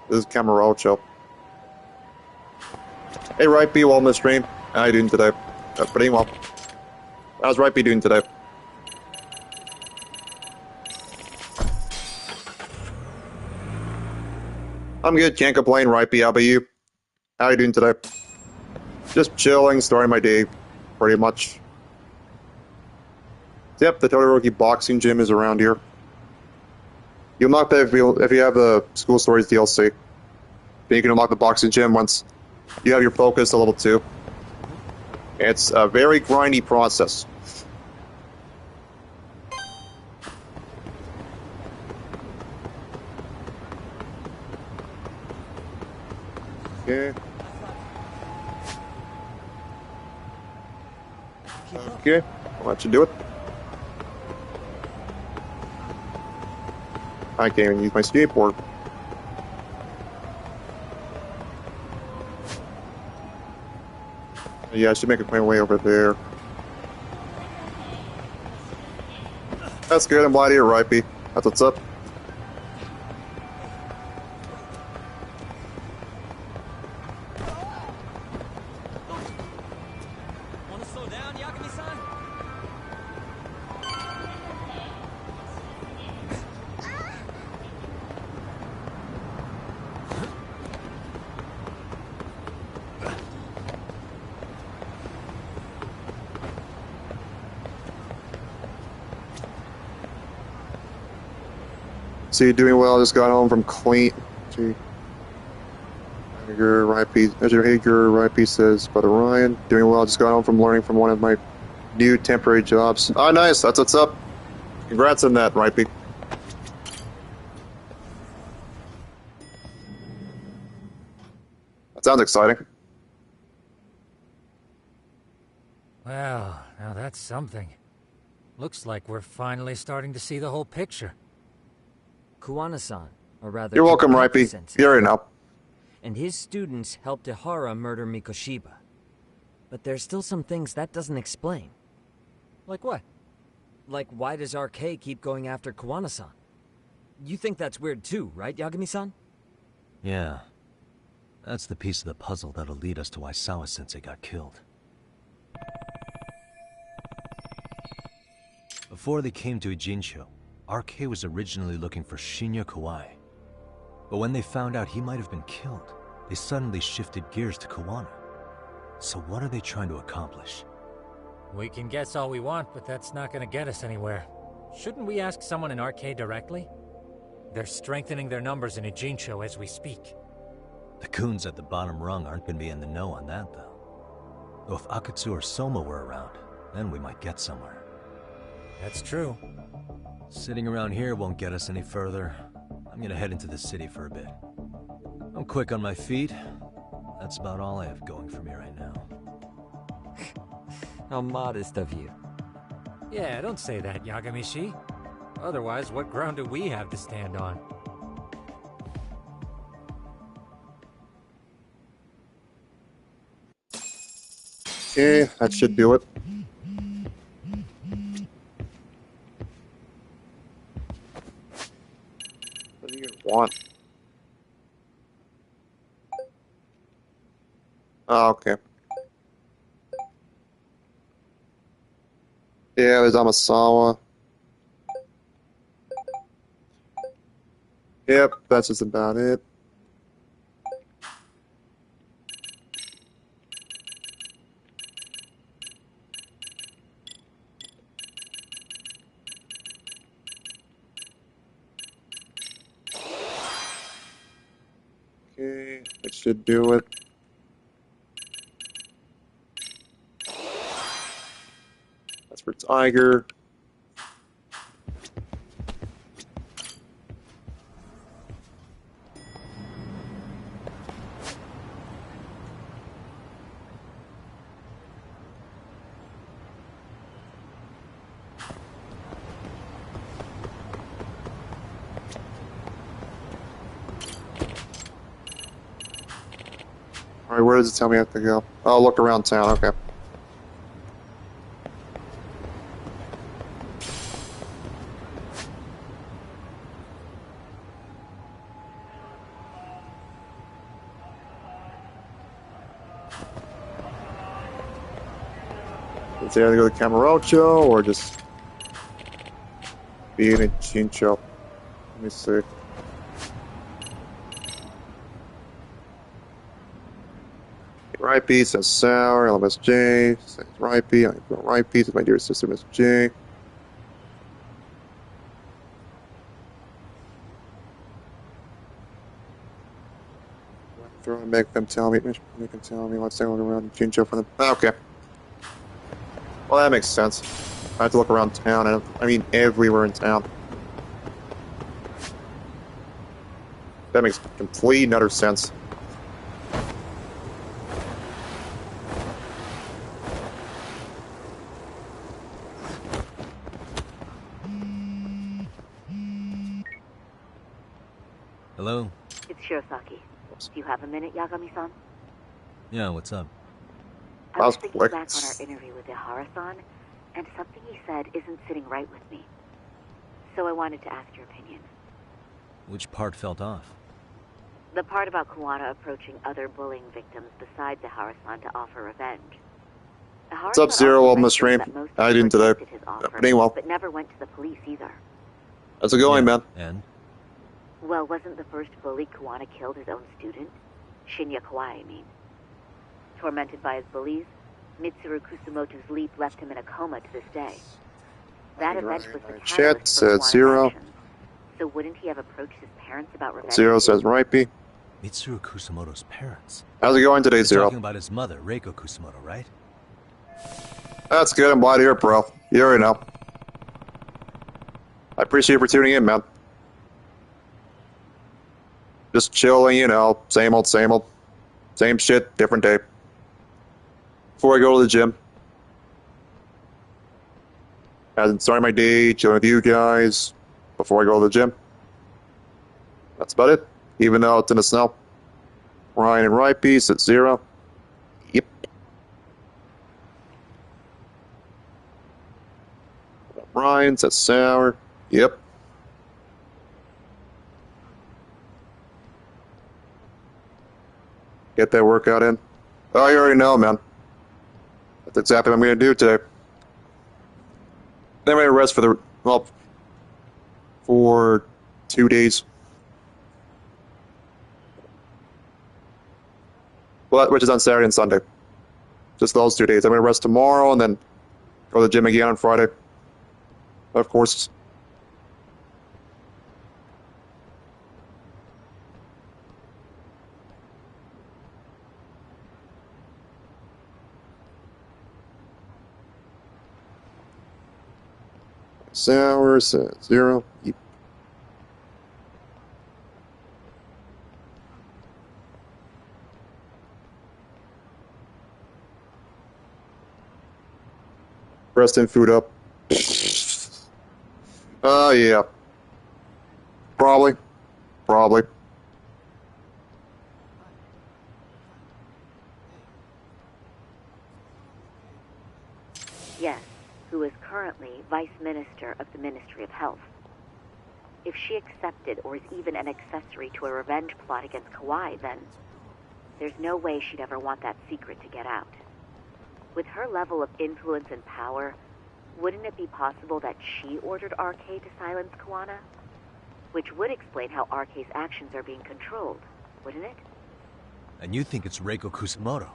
This is Kamurocho. Hey, Right B, welcome to the stream. How you doing today? Pretty well. How's Right B doing today? I'm good, can't complain, Right B. How about you? How you doing today? Just chilling, starting my day, pretty much. Yep, the Todoroki boxing gym is around here. You unlock that if you have the School Stories DLC. Then you can unlock the boxing gym once you have your focus to level 2. It's a very grindy process. Okay. Okay, I'll let you do it. I can't even use my skateboard. Yeah, I should make my way over there. That's good, I'm glad you're right, B. That's what's up. So you're doing well, just got home from clean. See. Your right piece, as your Hager right piece says, Brother Ryan, doing well, just got home from learning from one of my new temporary jobs. Oh, nice, that's what's up. Congrats on that, right piece. That sounds exciting. Well, now that's something. Looks like we're finally starting to see the whole picture. Kuwana-san, or rather... You're welcome, Ripey. You're in now. And his students helped Ihara murder Mikoshiba. But there's still some things that doesn't explain. Like what? Like, why does RK keep going after Kuwana-san? You think that's weird too, right, Yagami-san? Yeah. That's the piece of the puzzle that'll lead us to why Sawa-sensei got killed. Before they came to Ijincho, RK was originally looking for Shinya Kawai. But when they found out he might have been killed, they suddenly shifted gears to Kuwana. So what are they trying to accomplish? We can guess all we want, but that's not gonna get us anywhere. Shouldn't we ask someone in RK directly? They're strengthening their numbers in Ijincho as we speak. The goons at the bottom rung aren't gonna be in the know on that, though. Though if Akatsu or Soma were around, then we might get somewhere. That's true. Sitting around here won't get us any further. I'm gonna head into the city for a bit. quick on my feet. That's about all I have going for me right now. How modest of you. Yeah, don't say that, Yagami-shi. Otherwise, what ground do we have to stand on? Okay, that should do it. What do you want? Oh, okay. Yeah, there's Amasawa. Yep, that's just about it. Okay, that should do it. That's for Tiger. Alright, where does it tell me I have to go? Oh, look around town, okay. Is it either go to Camarocho or just be in a Chincho? Let me see. Right piece, that's sour, LMSJ, right piece, right piece, my dear sister, Miss J. Throw and make them tell me, what's going around Chincho for them. Okay. Well, that makes sense. I have to look around town, I mean everywhere in town. That makes complete and utter sense. Hello? It's Shirosaki. Do you have a minute, Yagami-san? Yeah, what's up? I was thinking back on our interview with Ihara-san, and something he said isn't sitting right with me. So I wanted to ask your opinion. Which part felt off? The part about Kuwana approaching other bullying victims besides Ihara-san to offer revenge. What's up, Zero? Welcome to the stream. How are you doing today? Doing well. But never went to the police either. How's it going, man? And? Well, wasn't the first bully Kuwana killed his own student? Shinya Kawai, I mean. Tormented by his bullies, Mitsuru Kusumoto's leap left him in a coma to this day. That event was the catalyst Chat for says Kuwana's Zero. actions. So wouldn't he have approached his parents about revenge? Zero says Ripey. Mitsuru Kusumoto's parents. How's it going today, You're Zero? talking about his mother, Reiko Kusumoto, right? That's good. I'm glad to hear it, bro. You already know. I appreciate you for tuning in, man. Just chilling, you know, same old, same old. Same shit, different day. Before I go to the gym. Hasn't started my day, chilling with you guys. Before I go to the gym. That's about it. Even though it's in the snow. Ryan and Ripey's at 0. Yep. Ryan's at sour. Yep. Get that workout in. Oh, you already know, man. That's exactly what I'm going to do today. Then I'm going to rest for 2 days. Well, which is on Saturday and Sunday. Just those 2 days. I'm going to rest tomorrow and then go to the gym again on Friday. Of course. Sour says 0. Yep. Resting food up. Yeah. Probably. Yes, who is currently Vice Minister of the Ministry of Health. If she accepted or is even an accessory to a revenge plot against Kauai, then there's no way she'd ever want that secret to get out. With her level of influence and power, wouldn't it be possible that she ordered RK to silence Koana? Which would explain how RK's actions are being controlled, wouldn't it? And you think it's Reiko Kusamoto?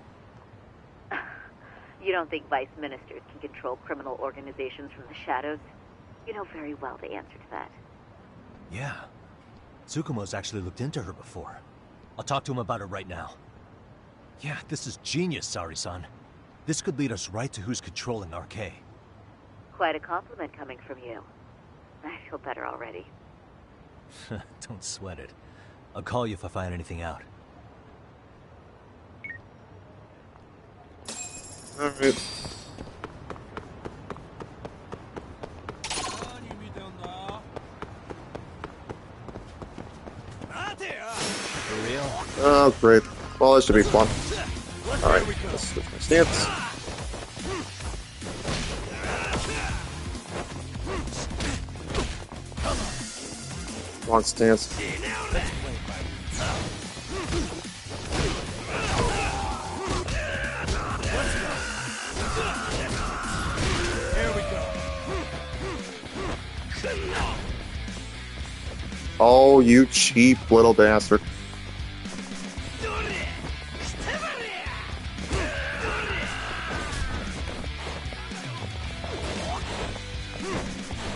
You don't think vice ministers can control criminal organizations from the shadows? You know very well the answer to that. Yeah. Tsukumo's actually looked into her before. I'll talk to him about it right now. Yeah, this is genius, Sari-san. This could lead us right to who's controlling RK. Quite a compliment coming from you. I feel better already. Don't sweat it. I'll call you if I find anything out. Alright. For real? Oh, great. Well, this should be fun. Alright, let's switch my stance. Long stance. Oh, you cheap little bastard.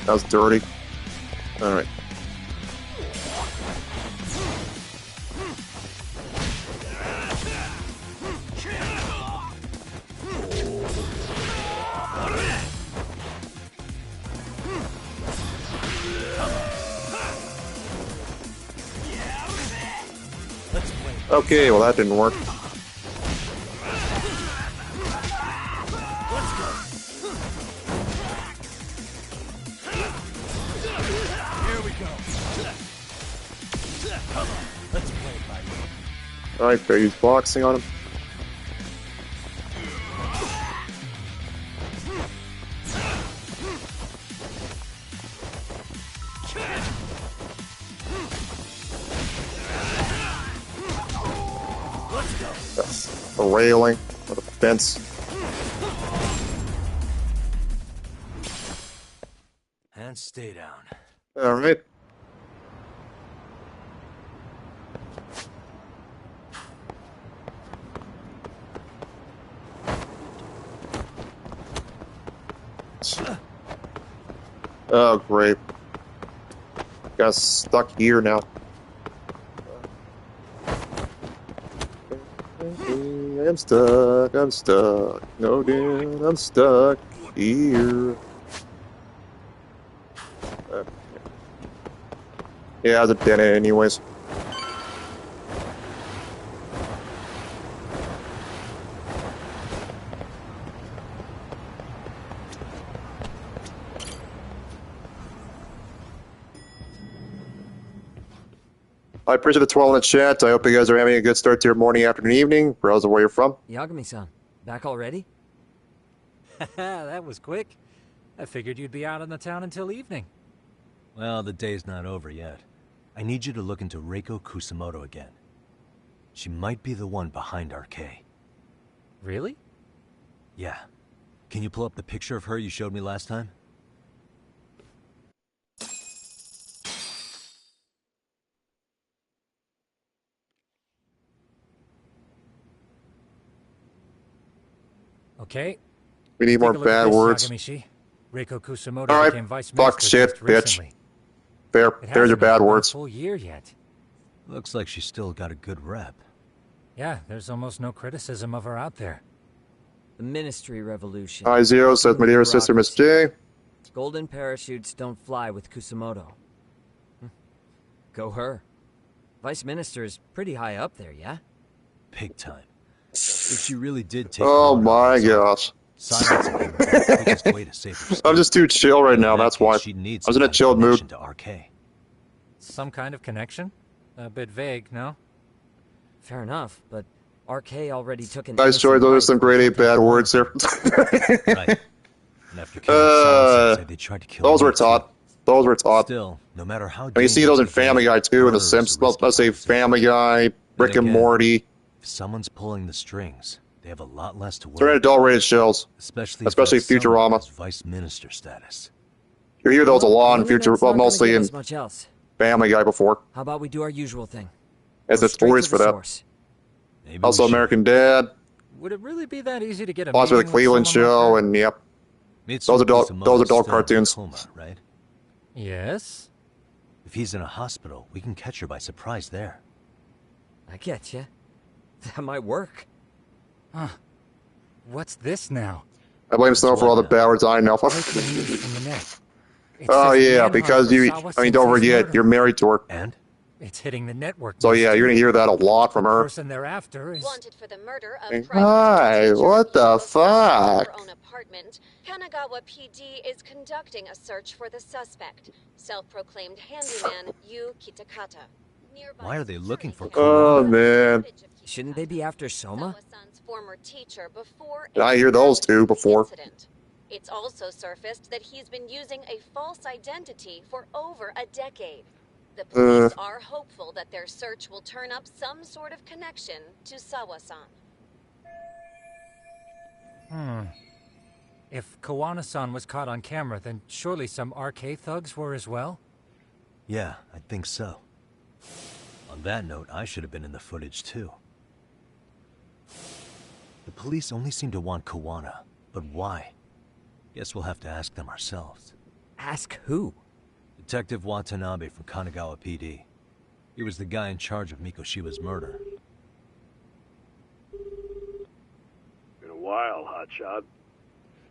That was dirty. Alright. Okay, well that didn't work. Alright, better use boxing on him. That's a railing or the fence. And stay down. Alright. Oh, great. Got stuck here now. I'm stuck. No, dude, I'm stuck here. Yeah, I was a dead end anyways. I appreciate the 12 in the chat. I hope you guys are having a good start to your morning, afternoon, evening. Regardless of where you're from. Yagami-san, back already? That was quick. I figured you'd be out in the town until evening. Well, the day's not over yet. I need you to look into Reiko Kusamoto again. She might be the one behind RK. Really? Yeah. Can you pull up the picture of her you showed me last time? Okay. We need more bad words. Reiko Kusamoto All right. became vice Fuck minister shit, just bitch. recently. There, It there's your hasn't bad been words. a full year yet. Looks like she's still got a good rep. Yeah, there's almost no criticism of her out there. The Ministry Revolution. Hi, Zero, says my dear sister, Miss J. Golden parachutes don't fly with Kusamoto. Go her. Vice Minister is pretty high up there, yeah? Big time. If she really did take Oh the my order, gosh. Silence him is the quickest way to save her. I'm just too chill right now, that's why. She needs I was in a chilled mood. to RK. Some kind of connection? A bit vague, no? Fair enough, but RK already took an Nice choice, those are some grade 8 bad words there. Right. And after killing Sensei, they tried to kill those me were taught. Those were taught. Still, no matter how And you see those in Family Guy too, in The Simpsons. Let's say Family Guy, Rick and Morty. If someone's pulling the strings, they have a lot less to worry. They're adult-rated shows, especially Futurama. Vice minister status. You hear those a lot in Future, well, mostly in much else. Family Guy before. How about we do our usual thing? As the stories for that. Also, American Dad. Would it really be that easy to get a Possibly the Cleveland Show, and yep. Those adult cartoons. Coma, right? Yes. If he's in a hospital, we can catch her by surprise there. I get you. That might work. Huh. What's this now? I blame Snow for all the bad words I know. Oh yeah, because don't forget, you're married to her. And? It's hitting the network. So yeah, you're gonna hear that a lot from her. Person thereafter is wanted for the murder of Hi, what the fuck? her own apartment. Kanagawa PD is conducting a search for the suspect, self-proclaimed handyman Yu Kitakata. Why are they looking for? Oh man. Shouldn't they be after Soma? Former teacher before I hear those two before. incident. It's also surfaced that he's been using a false identity for over a decade. The police are hopeful that their search will turn up some sort of connection to Sawa-san. If Kawana-san was caught on camera, then surely some RK thugs were as well? Yeah, I think so. On that note, I should have been in the footage too. The police only seem to want Kawana, but why? Guess we'll have to ask them ourselves. Ask who? Detective Watanabe from Kanagawa PD. He was the guy in charge of Mikoshiba's murder. Been a while, hotshot.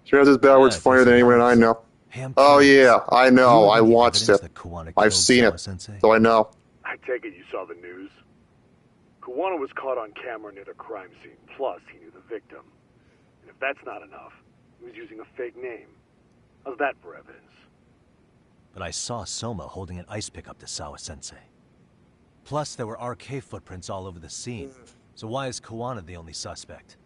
Sure has his bad words funnier than anyone I know. Oh yeah, I know. I watched it. I've seen it, so I know. I take it you saw the news. Kawana was caught on camera near the crime scene. Plus, he knew the victim. And if that's not enough, he was using a fake name. How's that for evidence? But I saw Soma holding an ice pick up to Sawa-sensei. Plus, there were RK footprints all over the scene. So why is Kawana the only suspect?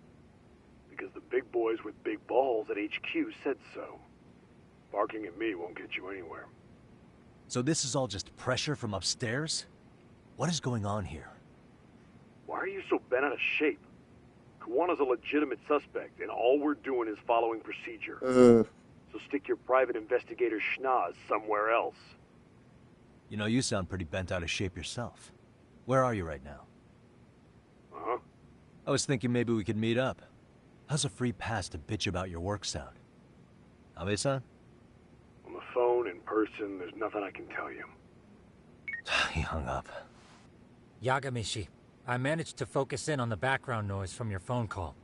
Because the big boys with big balls at HQ said so. Barking at me won't get you anywhere. So this is all just pressure from upstairs? What is going on here? Why are you so bent out of shape? Kawana's a legitimate suspect, and all we're doing is following procedure. So stick your private investigator schnoz somewhere else. You know, you sound pretty bent out of shape yourself. Where are you right now? Uh-huh. I was thinking maybe we could meet up. How's a free pass to bitch about your work sound? Abe-san? On the phone, in person, there's nothing I can tell you. He hung up. Yagamishi, I managed to focus in on the background noise from your phone call.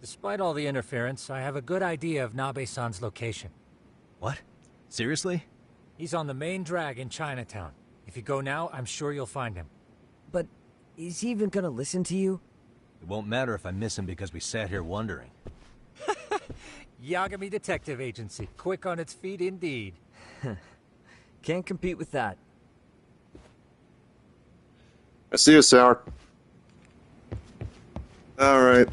Despite all the interference, I have a good idea of Nabe-san's location. What? Seriously? He's on the main drag in Chinatown. If you go now, I'm sure you'll find him. But is he even gonna listen to you? It won't matter if I miss him because we sat here wondering. Yagami Detective Agency. Quick on its feet indeed. Can't compete with that. I see you, Sour. Alright.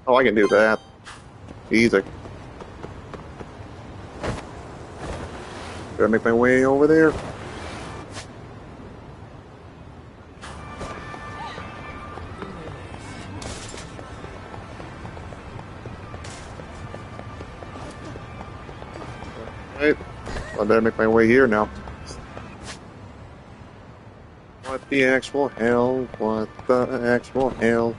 Oh, I can do that. Easy. Gotta make my way over there. Right. I better make my way here now. What the actual hell? What the actual hell?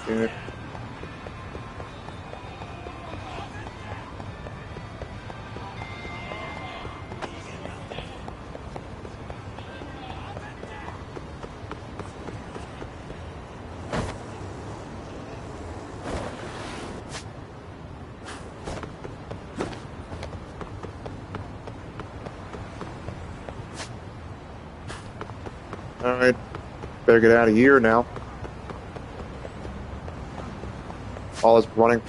Okay. Better get out of here now. All is running.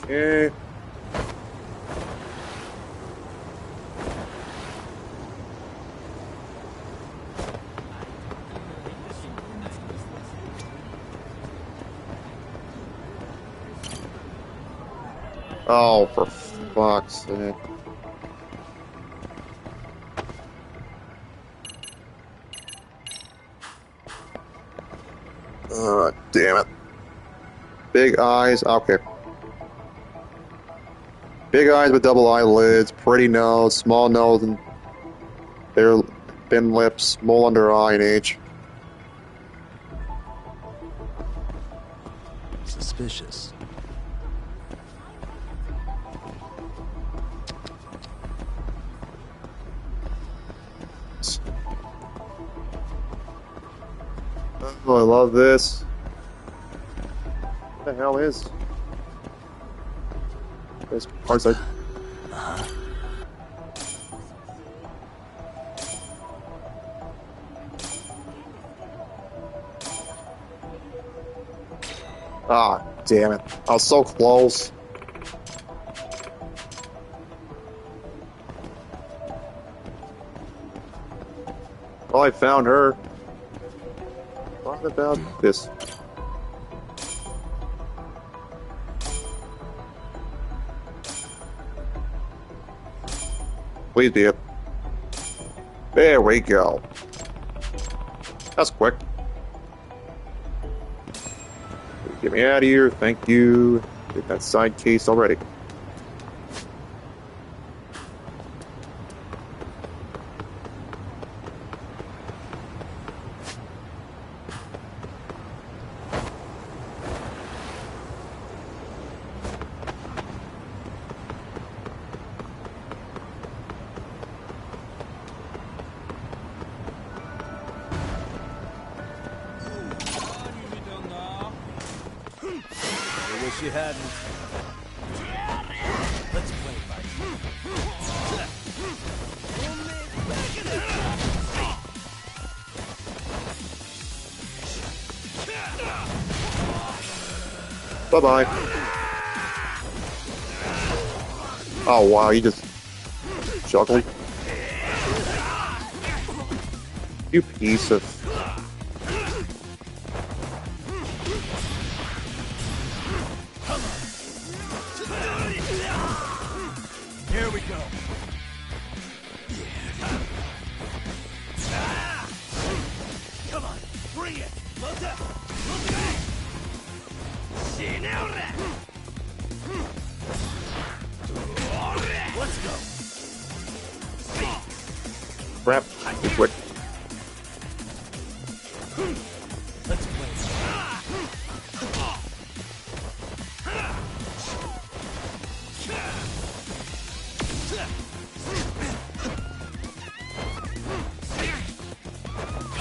Okay. Oh, for fuck's sake. Damn it. Big eyes. Okay. Big eyes with double eyelids, pretty nose, small nose, and thin lips, mole under eye, and age. Suspicious. Oh, I love this. What the hell is this hard side? Ah, damn it. I was so close. Well, I found her. What about this? Please be it. There we go. That's quick. Get me out of here, thank you. Get that side case already. I wish you hadn't. Let's play fight. Bye-bye. Oh wow, you just juggled. You piece of... Here we go. Come on, bring it. Let's go. Crap. Too quick. Let's play.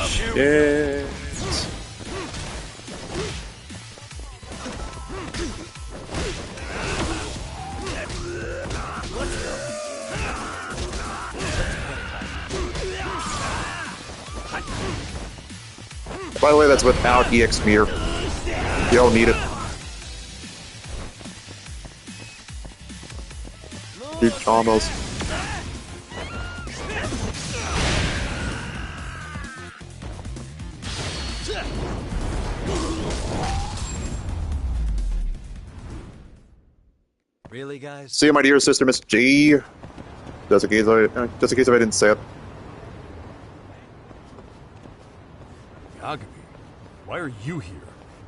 Shit. By the way, that's without EX Mirror. You don't need it. Dude, combos. Really, guys? See you, my dear sister, Miss G. Just in case if I didn't say it. Yagami, why are you here?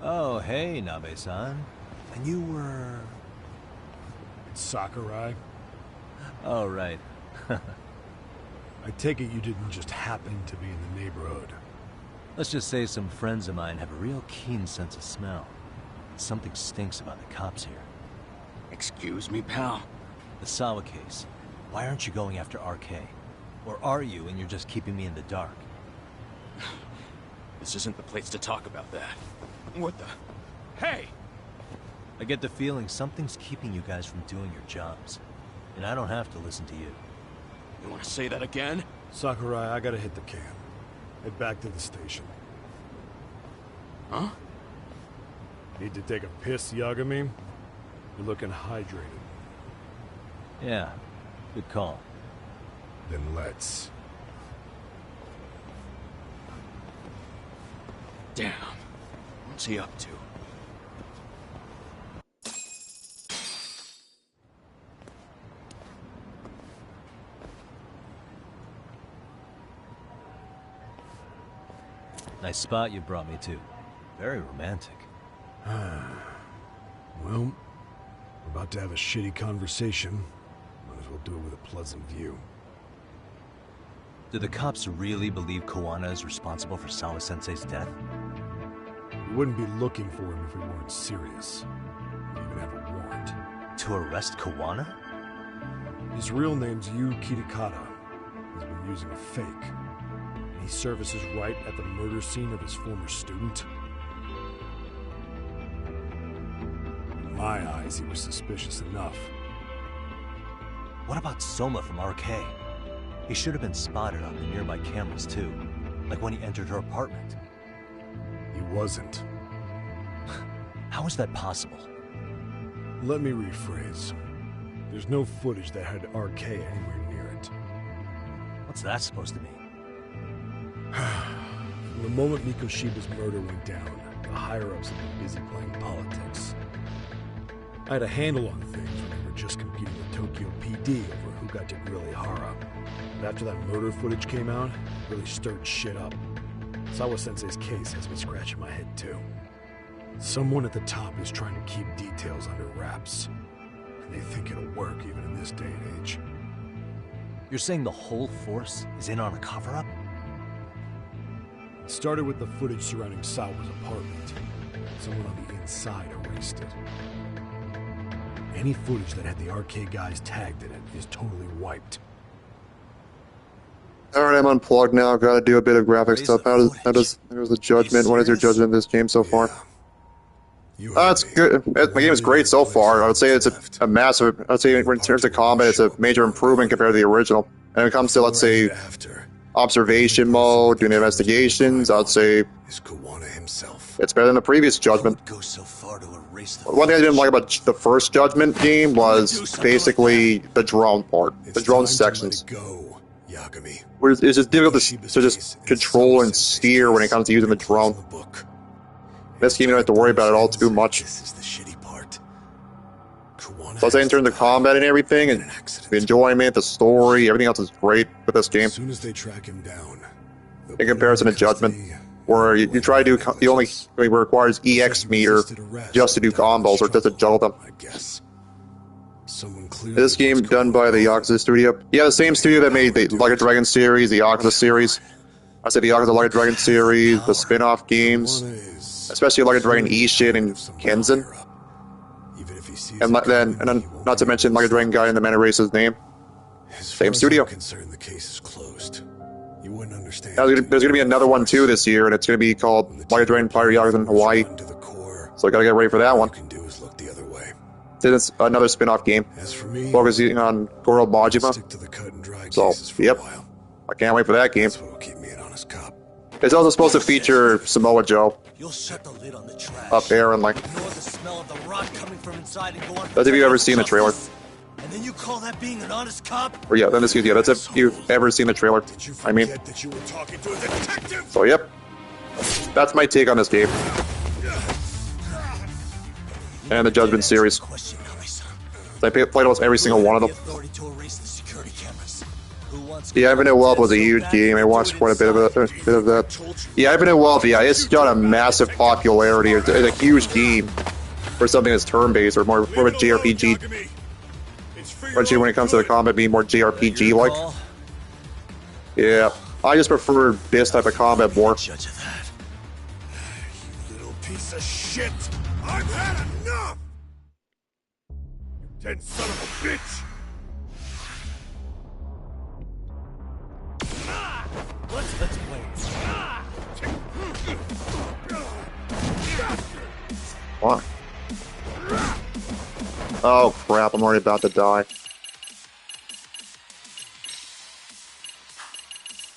Oh, hey, Nabe-san. And you were... Sakurai? Oh, right. I take it you didn't just happen to be in the neighborhood. Let's just say some friends of mine have a real keen sense of smell. Something stinks about the cops here. Excuse me, pal. The Sawa case. Why aren't you going after RK? Or are you, and you're just keeping me in the dark? This isn't the place to talk about that. What the... Hey! I get the feeling something's keeping you guys from doing your jobs. And I don't have to listen to you. You want to say that again? Sakurai, I gotta hit the can. Head back to the station. Huh? Need to take a piss, Yagami? You're looking hydrated. Yeah, good call. Then let's. Damn. What's he up to? Nice spot you brought me to. Very romantic. Well, we're about to have a shitty conversation. Might as well do it with a pleasant view. Do the cops really believe Koana is responsible for Sawa-sensei's death? We wouldn't be looking for him if we weren't serious. We even have a warrant. To arrest Koana? His real name's Yu Kitakata. He's been using a fake. And he services right at the murder scene of his former student. In my eyes, he was suspicious enough. What about Soma from RK? He should have been spotted on the nearby cameras too. Like when he entered her apartment. He wasn't. How is that possible? Let me rephrase. There's no footage that had RK anywhere near it. What's that supposed to mean? From the moment Mikoshiba's murder went down, the higher-ups have been busy playing politics. I had a handle on things when we were just competing with Tokyo PD over who got to grill Ihara. But after that murder footage came out, it really stirred shit up. Sawa-sensei's case has me scratching my head too. Someone at the top is trying to keep details under wraps. And they think it'll work even in this day and age. You're saying the whole force is in on a cover-up? It started with the footage surrounding Sawa's apartment. Someone on the inside erased it. Any footage that had the RK guys tagged in it is totally wiped. Alright, I'm unplugged now. Gotta do a bit of graphic stuff. How's the judgment? What is your judgment of this game so far? It's good. My game is great so far. I would say it's a massive. I'd say in terms of combat, it's a major improvement compared to the original. And when it comes to, let's say, observation mode, doing investigations, I'd say it's better than the previous Judgment. One thing I didn't like about the first Judgment game was basically the drone part, the drone sections. Where it's just difficult to just control and steer when it comes to using the drone. This game you don't have to worry about it all too much. So I'd say in terms of combat and everything, and the enjoyment, the story, everything else is great with this game. As soon as they track him down, in comparison to Judgment, where you try to do the only thing requires EX meter just to do combos or just to juggle them. This game done by the Yakuza studio. Yeah, the same studio that made the Like a Dragon series, the Yakuza series. I said the Yakuza Like a Dragon series, the spin-off games, especially Like a Dragon Ishin and Kenzen. And then not to mention Like a Dragon guy in the Man Eraser's name. Same studio. The case is closed. You wouldn't understand. Now, there's going to be another one too this year, and it's going to be called Like a Dragon Pirate Yakuza in Hawaii. So I got to get ready for that one. Then it's another spin-off game, focusing on Goro Majima. So, yep, I can't wait for that game. It's also supposed to feature Samoa Joe up there and like. That's if you've ever seen the trailer. And then you call that being an honest cop? Or yeah, then excuse me, that's if you've ever seen the trailer. I mean. So yep, that's my take on this game. And the Judgment series. I played almost every single one of them. Yeah, Infinite Wealth was a huge game. I watched quite a bit of that. Yeah, Infinite Wealth, yeah, it's got a massive popularity. It's a huge game for something that's turn-based or more of a JRPG. Especially when it comes to the combat being more JRPG-like. Yeah, I just prefer this type of combat more. You little piece of shit! I've had enough! You dead son of a bitch! What? Oh crap, I'm already about to die.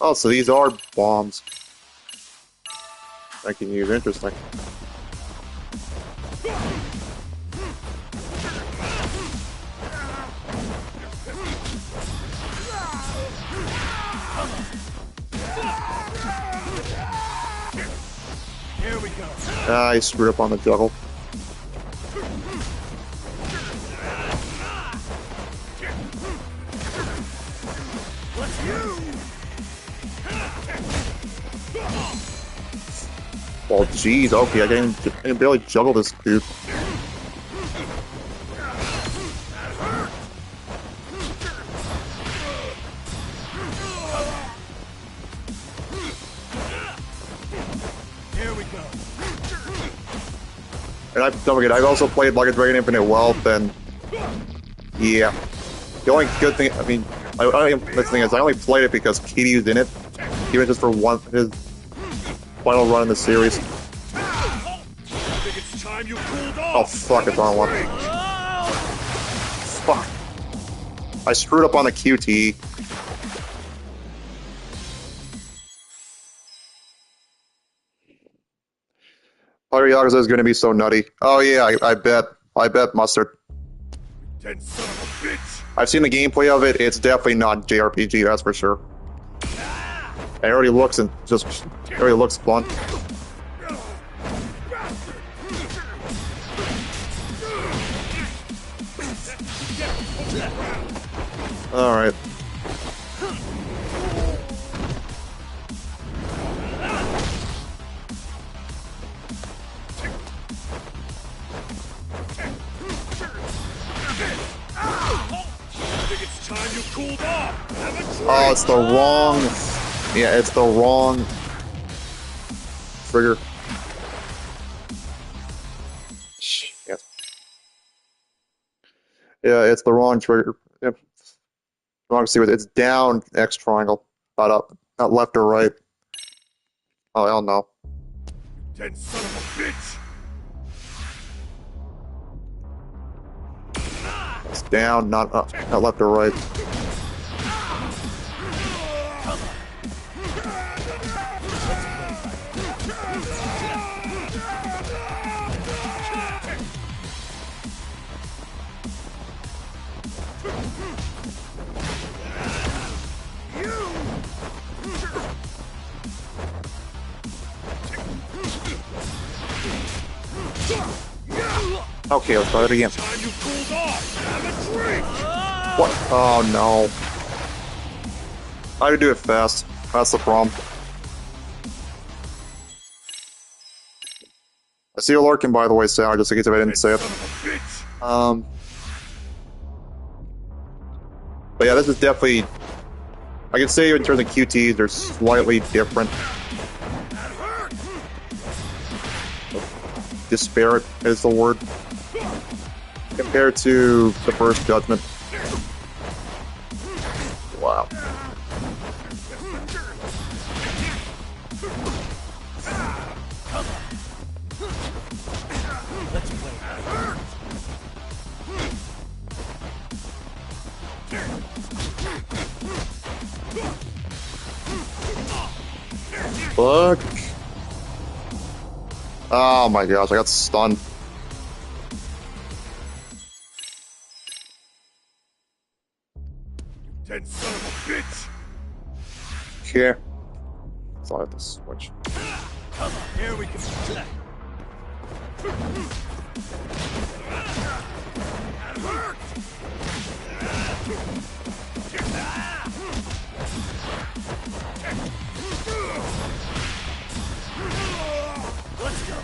Oh, so these are bombs. I can use. Interesting. Here we go. Ah, I screwed up on the juggle. Oh, jeez. Okay, I can barely juggle this dude. Here we go. And don't forget, I've also played Like a Dragon Infinite Wealth, and yeah. The only good thing, I mean, the thing is, I only played it because Kiryu's in it, even just for his final run in the series. I think it's time you cooled Oh off. fuck, it's on one. Fuck. I screwed up on the QT. Fire Yakuza is going to be so nutty. Oh yeah, I bet. I bet, Mustard. Then son of a bitch. I've seen the gameplay of it. It's definitely not JRPG, that's for sure. It already looks fun. All right. Time you cooled off. Have a drink. Oh, it's the wrong. Yeah, it's the wrong trigger. Shit. Yeah, it's the wrong trigger. Yep. Wrong sequence. It's down X triangle, not up, not left or right. Oh hell no. Then son of a bitch. It's down, not up, not left or right. Okay, let's try it again. Time you cooled off. Have a drink. What? Oh no. I had to do it fast. That's the problem. I see you lurking, by the way, Sarah, just in case if I didn't say it. But yeah, this is definitely... I can say in terms of QTs, they're slightly different. Disparate is the word. Compared to the first Judgment. Wow. Fuck. Oh my gosh, I got stunned. Then son of a bitch. Here. So I have to switch. Here we go. Let's go.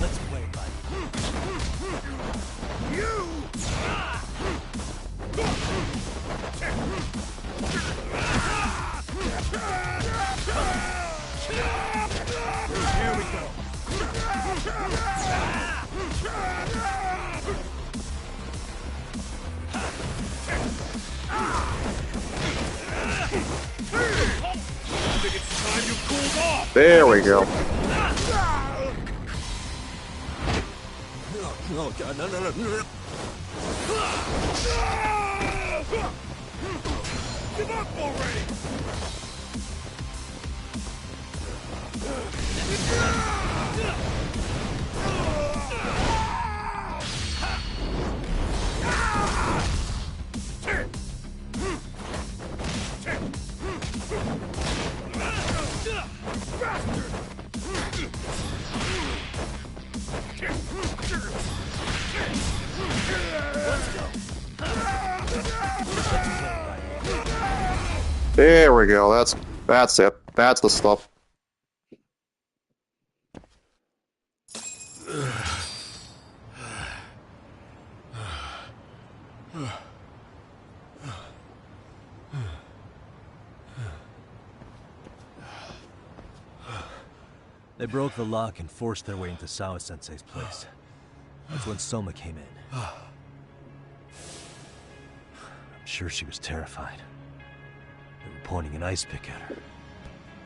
Let's play, buddy. You. Here we go. I think it's time you cooled off. There we go. Oh god, no, no, no, no. Give up already! There we go. That's it. That's the stuff. They broke the lock and forced their way into Sawa-sensei's place. That's when Soma came in. I'm sure she was terrified. They were pointing an ice pick at her.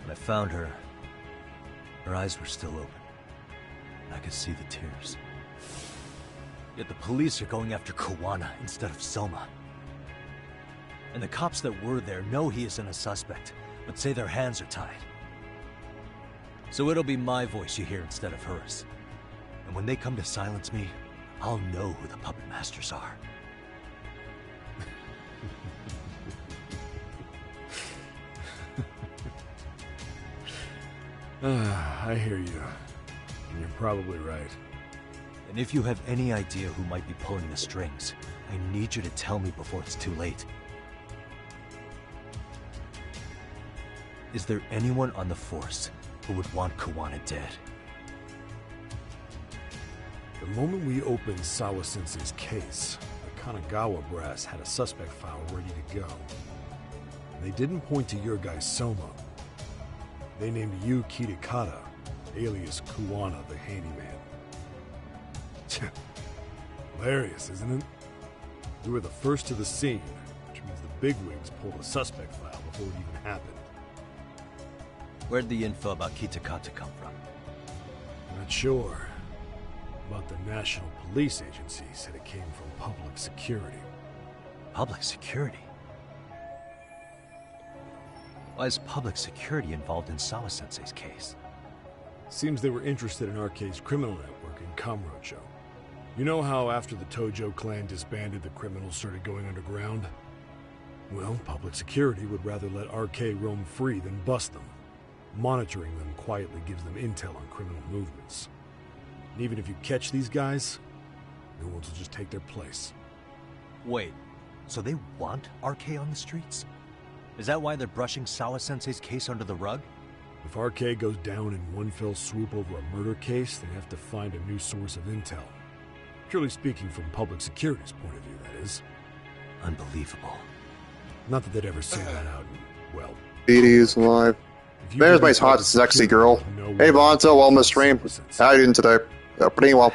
When I found her, her eyes were still open. I could see the tears. Yet the police are going after Kawana instead of Soma. And the cops that were there know he isn't a suspect, but say their hands are tied. So it'll be my voice you hear instead of hers. And when they come to silence me, I'll know who the puppet masters are. I hear you. And you're probably right. And if you have any idea who might be pulling the strings, I need you to tell me before it's too late. Is there anyone on the force who would want Kawana dead? The moment we opened Sawa-sensei's case, the Kanagawa brass had a suspect file ready to go. They didn't point to your guy Soma. They named you Kitakata, alias Kawana the handyman. Hilarious, isn't it? You were the first to the scene, which means the bigwigs pulled a suspect file before it even happened. Where'd the info about Kitakata come from? Not sure. But the National Police Agency said it came from public security. Public security? Why is public security involved in Sawa-sensei's case? Seems they were interested in RK's criminal network in Kamurocho. You know how after the Tojo clan disbanded, the criminals started going underground? Well, public security would rather let RK roam free than bust them. Monitoring them quietly gives them intel on criminal movements. And even if you catch these guys, new ones will just take their place. Wait, so they want RK on the streets? Is that why they're brushing Sawa-sensei's case under the rug? If RK goes down in one fell swoop over a murder case, they have to find a new source of intel. Purely speaking, from public security's point of view, that is. Unbelievable. Not that they'd ever say that out in, well... BD's live. There's my hot, sexy girl. Hey, Vonta, welcome to the stream. How you doing today? Pretty well.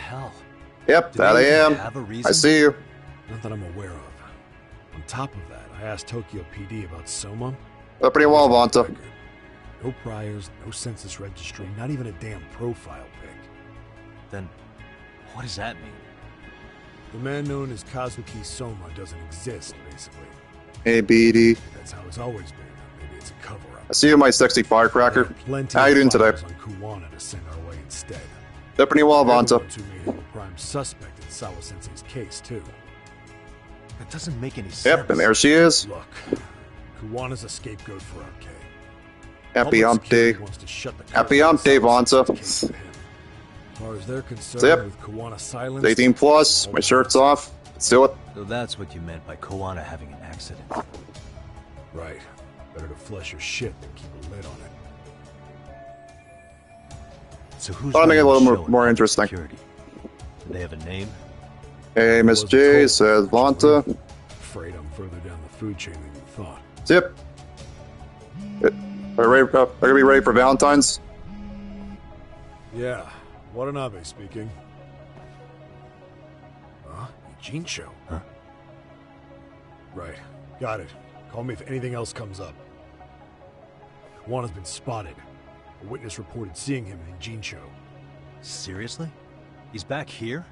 Yep, that I am. I see you. Not that I'm aware of. On top of that, I asked Tokyo PD about Soma. Pretty well, Vonta. No priors, no census registry, not even a damn profile pic. Then, what does that mean? The man known as Kazuki Soma doesn't exist, basically. Hey, BD. That's how it's always been. Maybe it's a cover-up. I see you, my sexy firecracker. How you doing today? On Kawana to send our way instead. Pretty well, Vonta. Who made him a prime suspect in Sawa-sensei's case, too. That doesn't make any sense. Yep, and there she is. Look, Kawana's a scapegoat for RK. Happy hump day. Happy hump day, Vonta. As far as they're concerned, with Kawana silenced, 18 plus, my shirt's off. Let's do it. So that's what you meant by Kawana having an accident. Right. Better to flush your shit than keep a lid on it. So who's I'll make it a little more interesting. Security? Do they have a name? Hey, Miss J says Vonta. Afraid I'm further down the food chain than you thought. Zip. Are you gonna be ready for Valentine's? Yeah. Watanabe speaking. Huh? Eugene show? Huh? Right. Got it. Call me if anything else comes up. Kawana's been spotted. A witness reported seeing him in Jincho. Seriously? He's back here?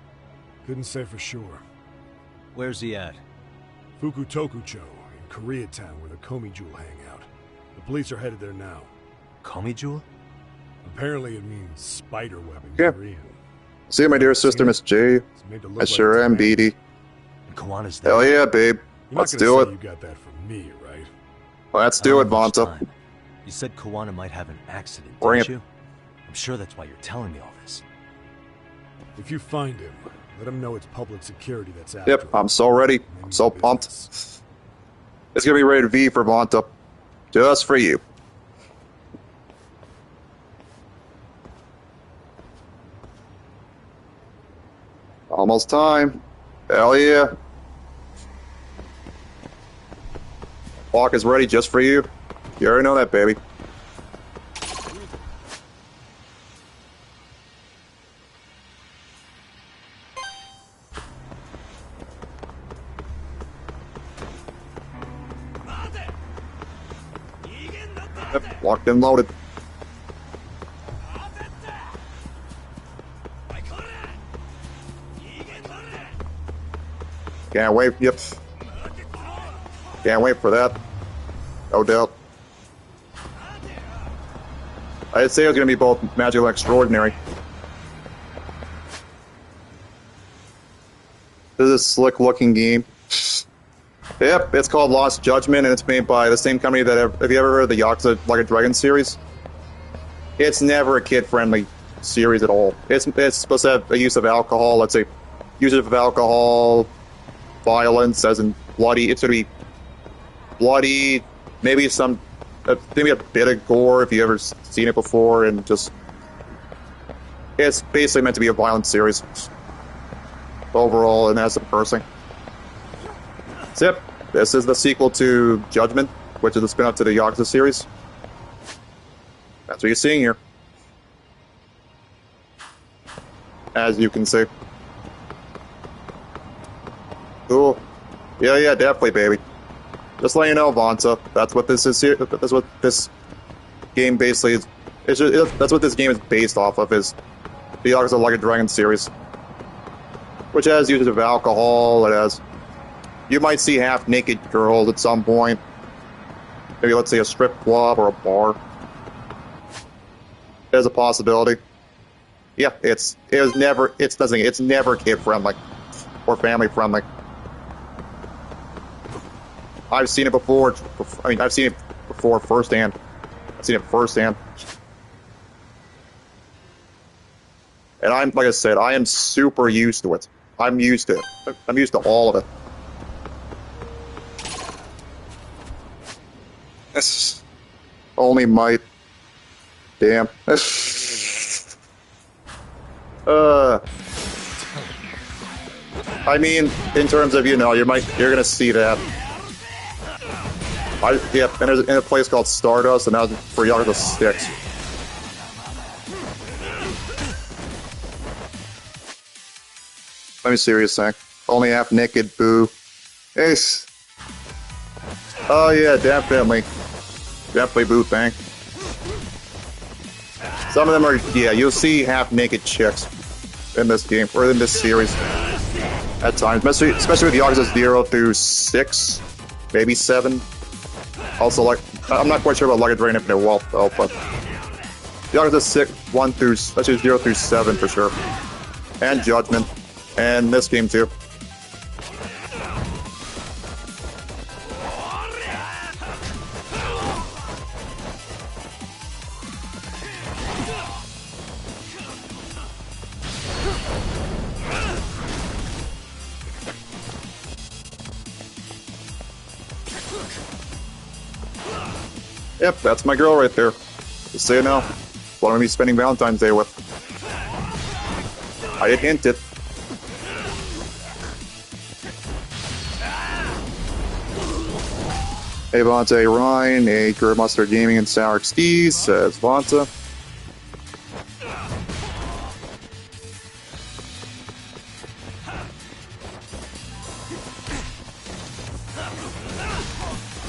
Couldn't say for sure. Where's he at? Fukutokucho, in Koreatown, where the Komi Jewel hang out. The police are headed there now. Komi Jewel? Apparently it means spider web in Yeah. Korean. See you, my dear sister, Miss J. I sure am, BD. Kawana's there. Hell yeah, babe. You're Let's not do gonna it. say you got that from me, right? Let's do it, Vanta. Time. You said Kawana might have an accident, Bring didn't it. you? I'm sure that's why you're telling me all this. If you find him, let him know it's public security that's after Yep, him. I'm so ready. I'm so pumped. It's gonna be rated V for Vanta. Just for you. Almost time. Hell yeah. Clock is ready just for you. You already know that, baby. Yep, locked and loaded. Can't wait. Yep. Can't wait for that. No doubt. I'd say it was going to be both magical and extraordinary. This is a slick-looking game. Yep, it's called Lost Judgment, and it's made by the same company that... Have you ever heard of the Yakuza Like a Dragon series? It's never a kid-friendly series at all. It's supposed to have a use of alcohol, let's say, use of alcohol, violence, as in bloody. It's going to be bloody, maybe maybe a bit of gore if you've ever seen it before, and just... It's basically meant to be a violent series. Overall, and has some cursing. So, yep, this is the sequel to Judgment, which is the spin-off to the Yakuza series. That's what you're seeing here. As you can see. Cool. Yeah, definitely, baby. Just let you know, Vanta. That's what this is here. That's what this game basically is. That's what this game is based off of, is the Yakuza Like a Dragon series. Which has uses of alcohol, it has... You might see half-naked girls at some point. Maybe, let's say, a strip club or a bar. There's a possibility. Yeah, it's never kid-friendly or family-friendly. I've seen it before. I've seen it before firsthand. I've seen it firsthand. And like I said, I am super used to it. I'm used to it. I'm used to all of it. Only might. Damn. I mean, in terms of, you're gonna see that. Yep, and there's in a place called Stardust, and that was for Yakuza 6. Let me see what you're saying. Only half naked, boo. Ace. Oh yeah, definitely. Definitely boo thing. Some of them are, yeah, you'll see half naked chicks in this game, or in this series. At times, especially with Yakuza 0 through 6, maybe 7. Also, I'm not quite sure about Like a Dragon Infinite Wealth though, but Yakuza 6, 1 through, especially 0 through 7 for sure. And Judgment. And this game too. Yep, that's my girl right there. Just so you know. What I'm going to be spending Valentine's Day with. I did hint it. Hey Vanta, Ryan, Acre Mustard Gaming and Sour XD, says Vanta.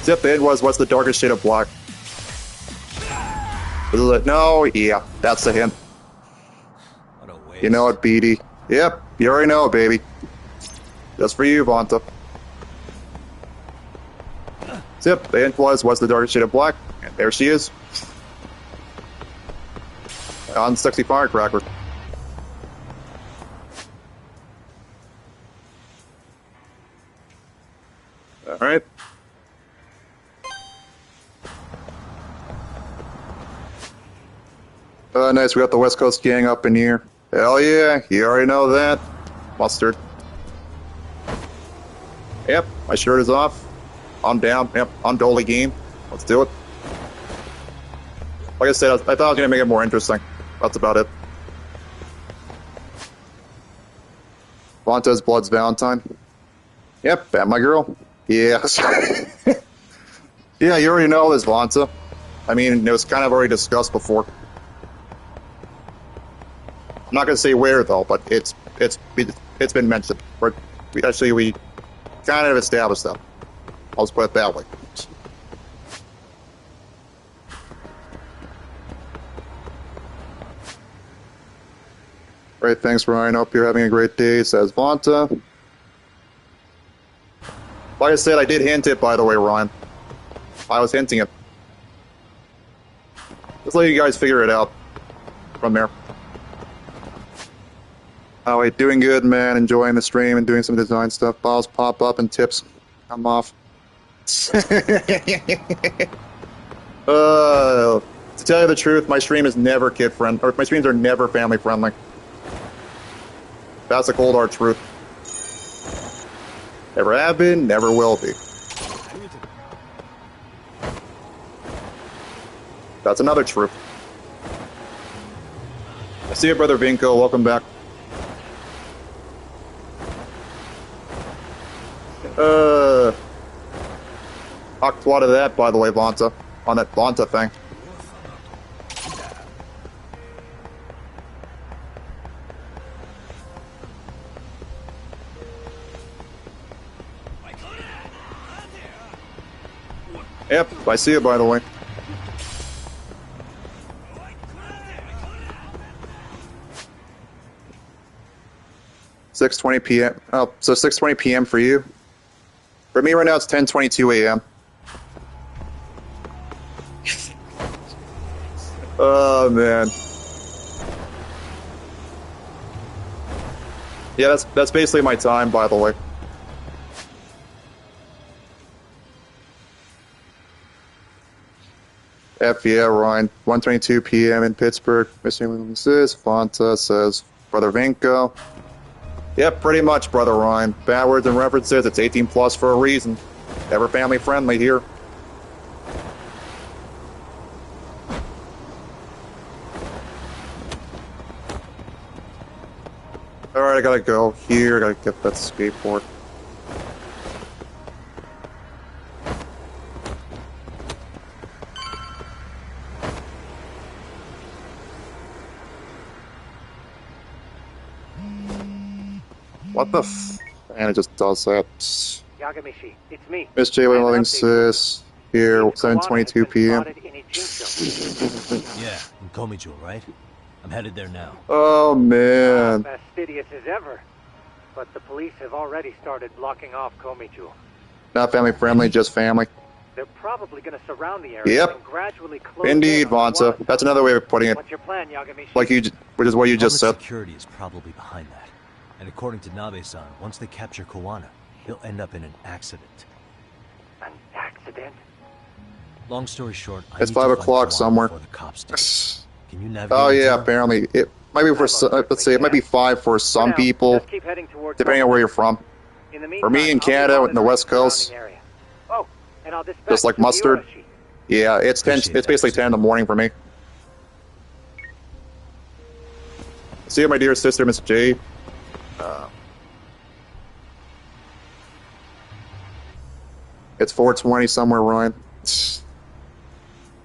Yep, the end was, what's the darkest shade of black? No, yeah, that's the hint. What a waste. You know it, BD. Yep, you already know it, baby. Just for you, Vonta. Zip, the hint was, what's the darkest shade of black? And there she is. Unsexy firecracker. Alright. Nice, we got the West Coast gang up in here. Hell yeah, you already know that. Mustard. Yep, my shirt is off. I'm down. Yep, I'm totally game. Let's do it. Like I said, I thought I was going to make it more interesting. That's about it. Vonta's Blood's Valentine. Yep, and my girl. Yes. Yeah, you already know this, Vonta. I mean, it was kind of already discussed before. I'm not going to say where, though, but it's been mentioned. We kind of established that. I'll just put it that way. Great, thanks, Ryan. Hope you're having a great day, says Vonta. Like I said, I did hint it, by the way, Ryan. I was hinting it. Just let you guys figure it out from there. Oh, wait, doing good, man. Enjoying the stream and doing some design stuff. Balls pop up and tips come off. To tell you the truth, my stream is never kid-friendly, or my streams are never family-friendly. That's the cold hard truth. Never have been, never will be. That's another truth. I see you, Brother Vinko. Welcome back. Talked a lot of that, by the way, Vonta. On that Vonta thing. Yep, I see it, by the way. $6:20 p.m. Oh, so 6:20 p.m. for you. For me right now, it's 10:22 a.m. Oh man. Yeah, that's basically my time, by the way. F yeah, Ryan. 1:22 p.m. in Pittsburgh. Missing says Vonta says Brother Vinko. Yep, pretty much, Brother Ryan. Bad words and references. It's 18 plus for a reason. Ever family friendly here. Alright, I gotta go here. I gotta get that skateboard. What the f... And it just does that. Yagamishi, it's me. Miss J. Loving sis. Here, 7:22 p.m. Yeah, in Komijo, right? I'm headed there now. Oh, man. Fastidious as ever. But the police have already started blocking off Komijo. Not family friendly, just family. They're probably going to surround the area and gradually close. Indeed, Vonta. That's another way of putting it. What's your plan, Yagamishi? Like you, which is what you just said. Security is probably behind that. And according to Nabe-san, once they capture Koana, he'll end up in an accident. An accident? Long story short, it's 5 o'clock somewhere. The cops do. Can you navigate? Oh yeah, apparently it might be for let's say it might be 5 for some people, depending on where you're from. For me in Canada, in the West Coast, just like mustard. Yeah, it's 10. It's basically 10 in the morning for me. See you, my dear sister, Miss J. It's 4:20 somewhere, Ryan.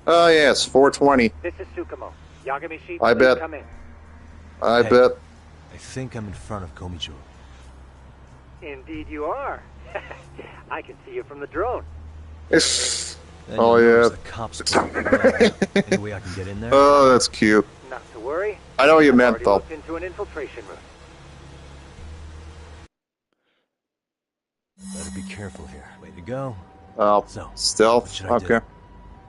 Oh yes, 4:20. This is Tsukumo. Yagamishi, I bet. Come in. I bet. I think I'm in front of Komijo. Indeed you are. I can see you from the drone. Then Oh, you'll yeah. notice the cops pull up. Any way I can get in there? Oh, that's cute. Not to worry. I know what you I've meant, already though. looked into an infiltration route. Better be careful here. Way to go. Oh, So, stealth? should I do? Okay.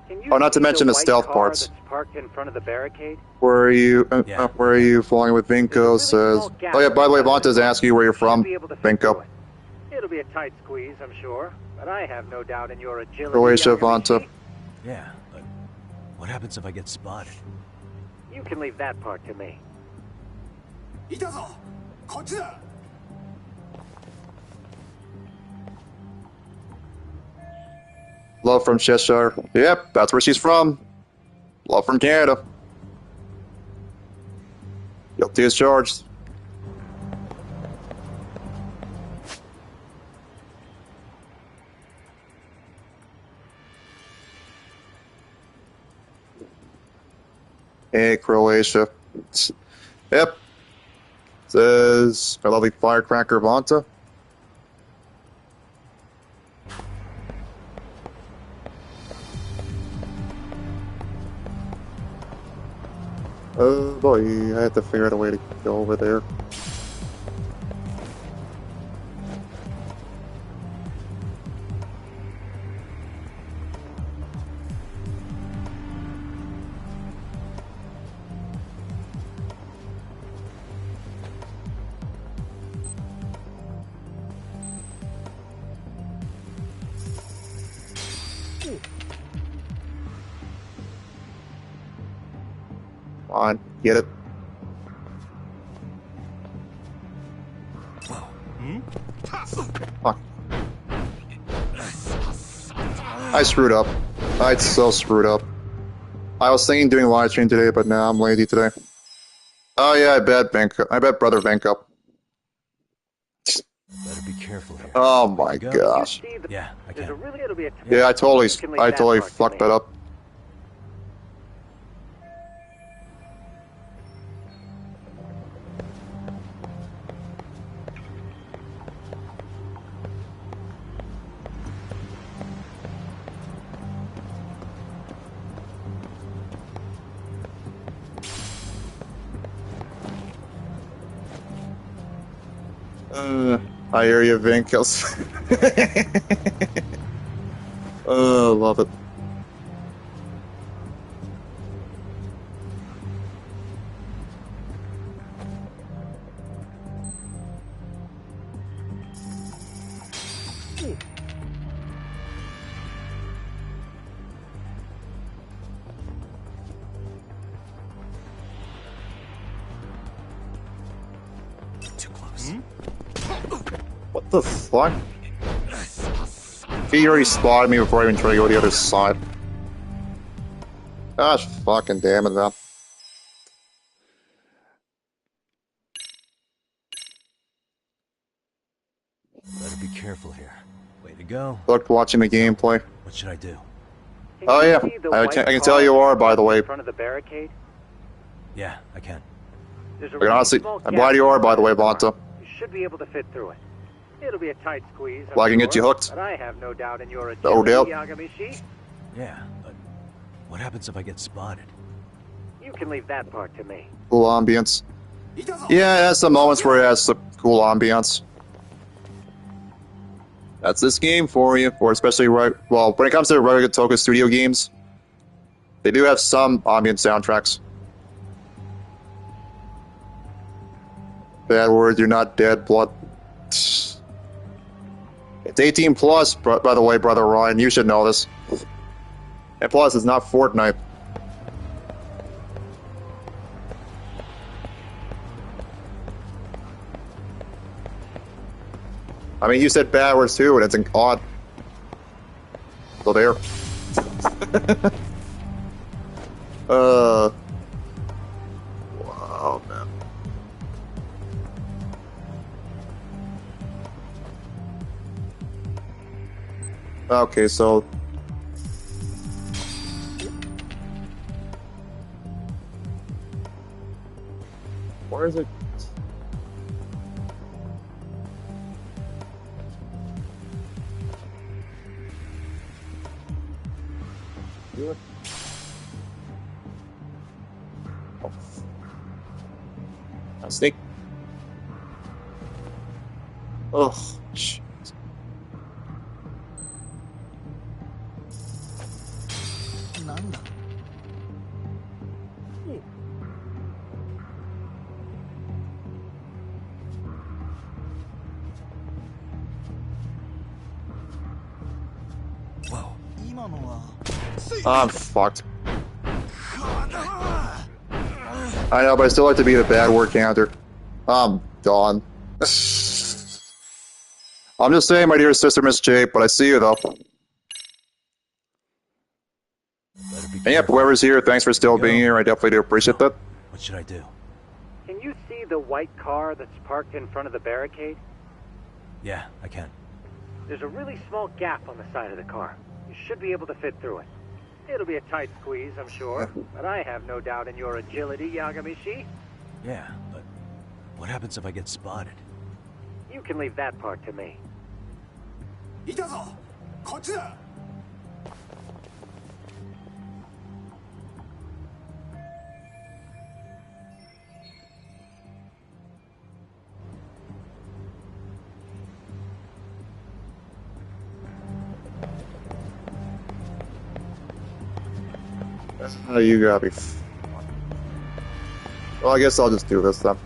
Can you Oh, not to see mention the white stealth car parts. that's parked in front of the barricade? Where are you? Yeah. Where are you? Flying with Vinko says. Oh yeah. By the way, Vonta's asking you where you're from. Be able to fit Vinko. through it. It'll be a tight squeeze, I'm sure, but I have no doubt in your agility. Croatia, Yagami. Vonta. Yeah, but what happens if I get spotted? You can leave that part to me. Love from Cheshire. Yep, that's where she's from. Love from Canada. Guilty as charged. Hey, Croatia. Yep. Says my lovely firecracker Vonta. Oh boy, I have to figure out a way to go over there. Come on, get it. Fuck. I screwed up. I so screwed up. I was thinking doing live stream today, but now I'm lazy today. Oh yeah, I bet brother Venko. Better be careful here. Oh my gosh. Yeah, I can. Yeah, I totally fucked that up. I hear you, Vinkels. Oh, love it. Too close. What the fuck? He already spotted me before I even tried to go to the other side. Gosh, fucking damn it, man. Better be careful here. Way to go. Look, watching the gameplay. What should I do? Oh yeah, I can tell you are, by the way. In front of the barricade? Yeah, I can. There's a Like, honestly, small I'm gap glad you are, in by the way, front of Vonta. You should be able to fit through it. It'll be a tight squeeze. Well, I can get you hooked. But I have no doubt in your No agility, doubt. Yagami-shi. Yeah, but what happens if I get spotted? You can leave that part to me. Cool ambience. Yeah, it has some moments where it has some cool ambience. That's this game for you, or especially when it comes to regular Toka Studio games, they do have some ambient soundtracks. Bad word, you're not dead, blood. It's 18 plus, by the way, brother Ryan. You should know this. And plus, it's not Fortnite. I mean, you said bad words too, and it's odd. So there. Wow, man. Okay, so. Where is it? Sneak. Oh, shit. I'm fucked. I know, but I still like to be the bad word counter. I'm done. I'm just saying, my dear sister, Miss J, but I see you, though. And yep, whoever's here, thanks for still being here. I definitely do appreciate that. What should I do? Can you see the white car that's parked in front of the barricade? Yeah, I can. There's a really small gap on the side of the car. You should be able to fit through it. It'll be a tight squeeze, I'm sure, but I have no doubt in your agility, Yagami-shi. Yeah, but what happens if I get spotted? You can leave that part to me. Oh, you gotta be. Well, I guess I'll just do this then.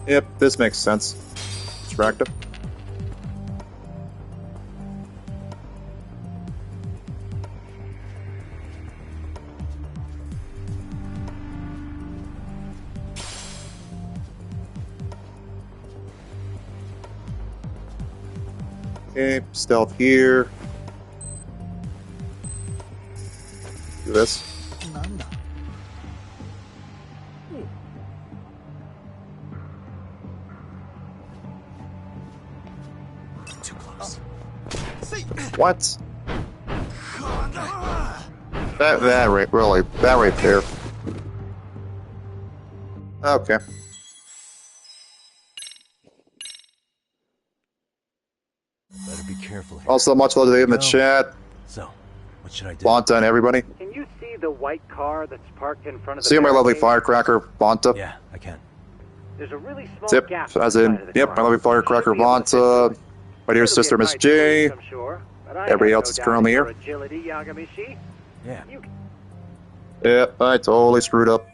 Yep, this makes sense. Distracted. Okay, stealth here. Do this. Too close. What? That right there. Okay. Better be careful here. Also, much love today in the chat. So, what should I do? Bonta and everybody. Can you see the white car that's parked in front of the See my lovely barricade? firecracker, Bonta. Yeah, I can. There's a really small Zip, gap as on the in, side of the yep, car. my lovely firecracker, You should be able to fit through Bonta. it. My dear It'll be sister, a Miss tight J. squeeze, I'm sure, but I Everybody have else no is doubt currently in your here. agility, Yagami-shi. Yeah. Yep, I totally screwed up.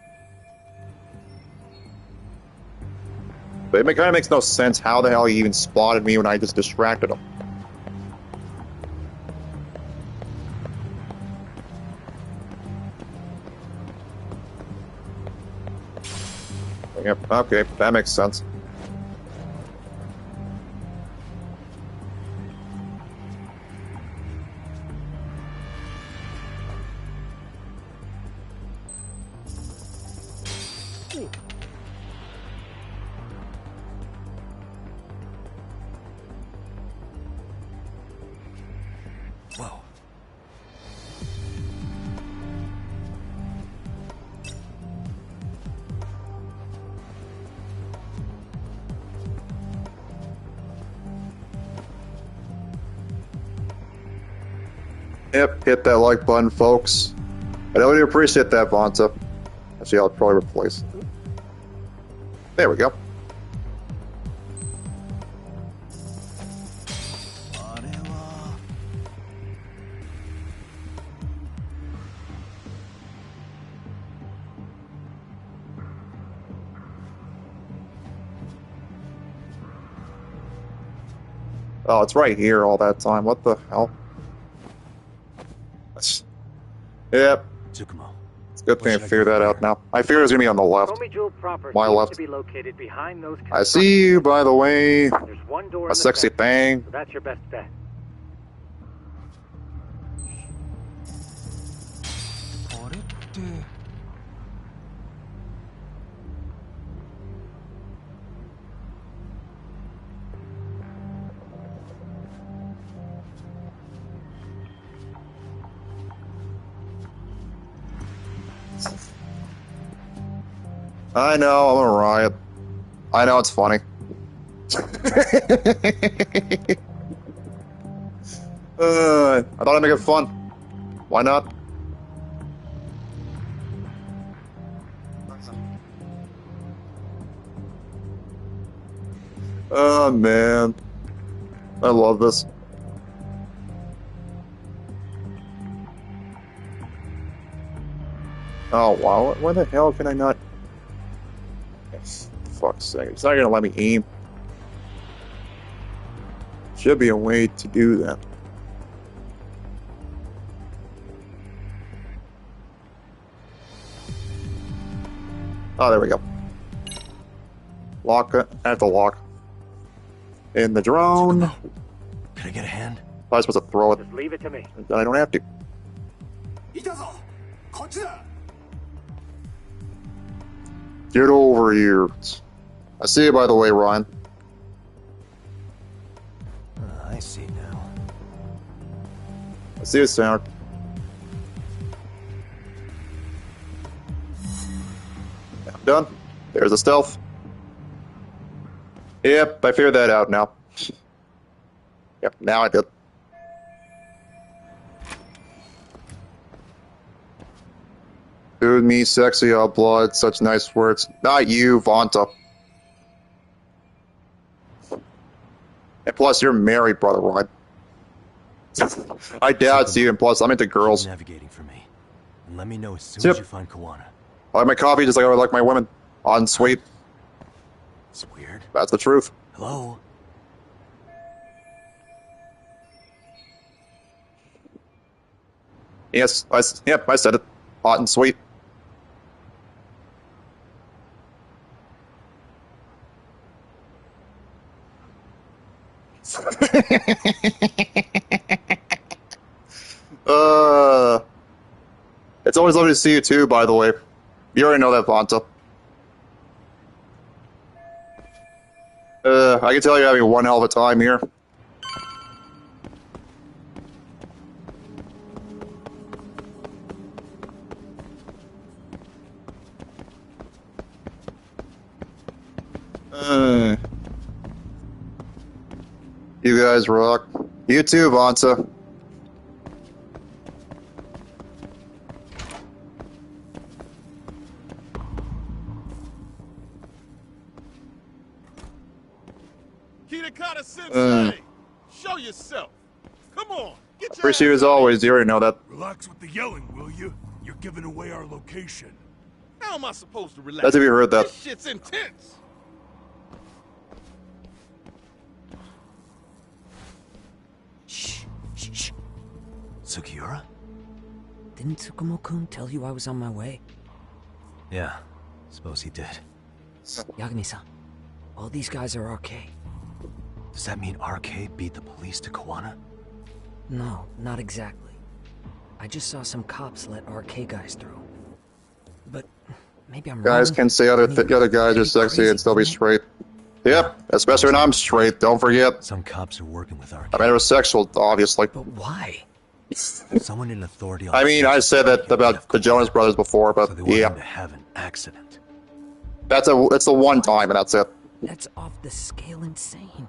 But it kind of makes no sense how the hell he even spotted me when I just distracted him. Yep, okay, that makes sense. Whoa. Yep, hit that like button, folks. I really appreciate that, Vonta. Actually, I'll probably replace it. There we go. Oh, it's right here all that time. What the hell? Yep. Tsukumo. It's a good thing I figured that out now. I figured it was going to be on the left. Komi Jewel proper My seems left. to be located behind those I see you, by the way. There's one door A in the sexy center, thing. so that's your best bet. I know, I'm a riot. I know it's funny. I thought I'd make it fun. Why not? Oh man, I love this. Oh wow, why the hell can I not? Fuck's sake, it's not gonna let me aim. Should be a way to do that. Oh, there we go. Lock it. I have to lock. In the drone. Can I get a hand? I was supposed to throw it. Just leave it to me. Then I don't have to. Get over here. I see you, by the way, Ryan. I see now. I see you, Sound. I'm done. There's the stealth. Yep, I figured that out now. Yep, now I did. Dude, me, sexy, all blood, such nice words. Not you, Vanta. And plus, you're married, brother Ryan. I doubt you, and plus, I'm into girls. Navigating for me. And let me know as soon as you find Kawana. I like my coffee just like I like my women. On sweet. It's weird. That's the truth. Hello? Yes, I said it. Hot and sweet. It's always lovely to see you too, by the way. You already know that, Vanta. I can tell you're having one hell of a time here. You guys rock. You too, Vanta. Kitakata Sensei! Show yourself! Come on! Get your Appreciate you as always, you already know that. Relax with the yelling, will you? You're giving away our location. How am I supposed to relax? That's if you heard that. This shit's intense! Shh. Sugiura? Didn't Tsukumo-kun tell you I was on my way? Yeah, suppose he did. Yagami-san, all these guys are RK. Does that mean RK beat the police to Kawana? No, not exactly. I just saw some cops let RK guys through. But maybe I'm Guys wrong. can say other guys are sexy and still be straight. Yep, especially when I'm straight, don't forget. Some cops are working with RK. I'm heterosexual, obviously. But why? Someone in authority on I mean, I said that about the Jonas Brothers before, but so they want yeah. him to have an accident. That's the one time, and that's it. That's off the scale insane.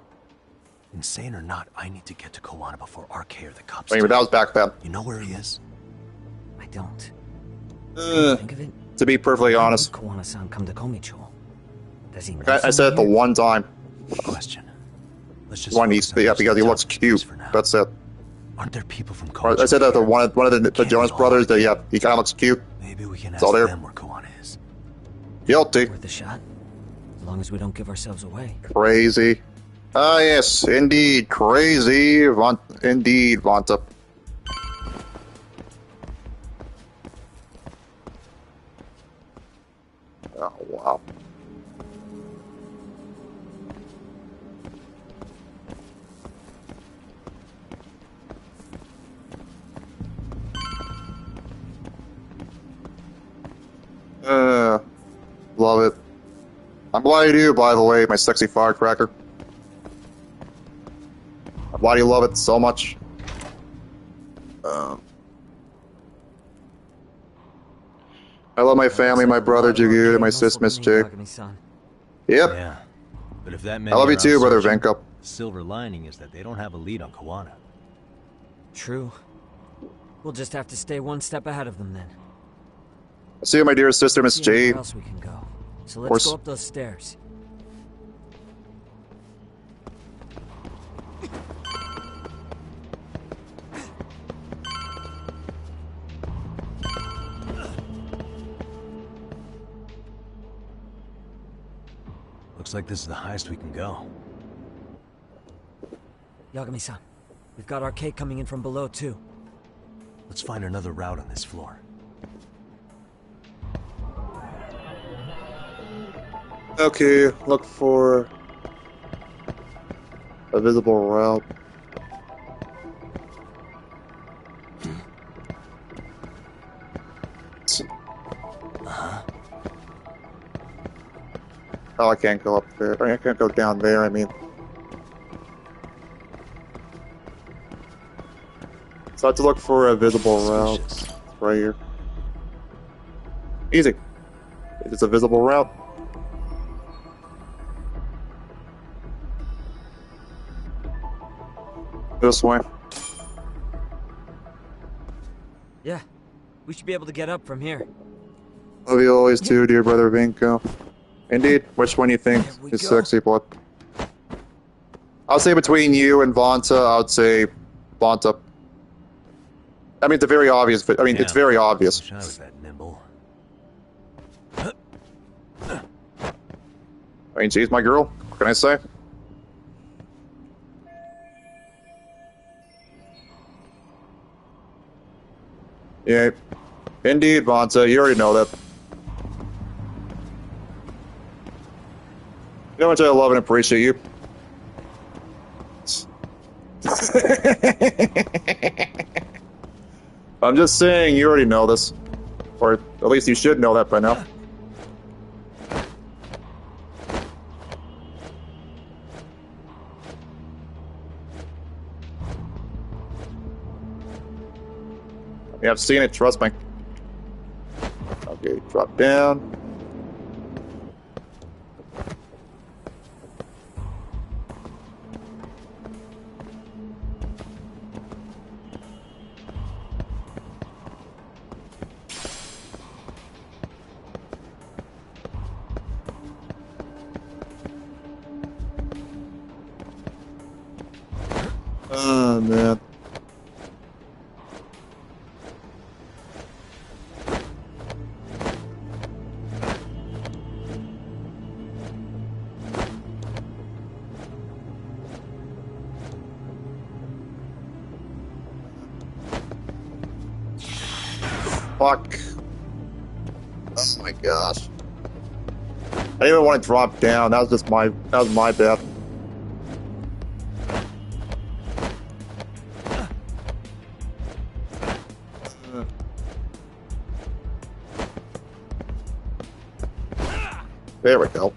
Insane or not, I need to get to Kawana before RK or the cops. I mean, but that was back then. You know where he is? I don't. Think of it. To be perfectly honest, Kawana-san come to Komicho. Does he know I said it the one time. Question. Let's just One he's yeah, because he looks cute. That's it. Aren't there people from Or I said that the one of the Jonas Brothers. That yeah, he kind of looks cute. Maybe we can It's all ask there. them where Kawana is. Guilty. Worth a shot. As long as we don't give ourselves away. Crazy. Ah, yes, indeed, crazy. Indeed, Vanta. Oh, wow. Love it. I'm glad you do, by the way, my sexy firecracker. Why do you love it so much? I love my family, my brother Jagoot, and my sis Miss J. Yep. Yeah. But if that I love you too, brother Venko. The silver lining is that they don't have a lead on Kawana. True. We'll just have to stay one step ahead of them then. See you, my dear sister Miss J. Where else we can go? So let's go up those stairs. Looks like this is the highest we can go. Yagami-san, we've got arcade coming in from below too. Let's find another route on this floor. Okay, look for a visible route. Oh, I can't go up there. I can't go down there, I mean. So I have to look for a visible route right here. Easy. It's a visible route. This way. Yeah, we should be able to get up from here. Love you always too, dear brother Vinko. Indeed. Which one do you think is sexy, blood? I'll say between you and Vanta, I would say Vanta. I mean, it's very obvious. I mean, it's very obvious. I was that nimble. I mean, she's my girl. What can I say? Yeah. Indeed, Vanta. You already know that. You know how much I love and appreciate you. I'm just saying, you already know this. Or at least you should know that by now. Yeah, I've seen it, trust me. Okay, drop down. Oh, man. Fuck. Oh my gosh. I didn't even want to drop down. That was my bad. There we go.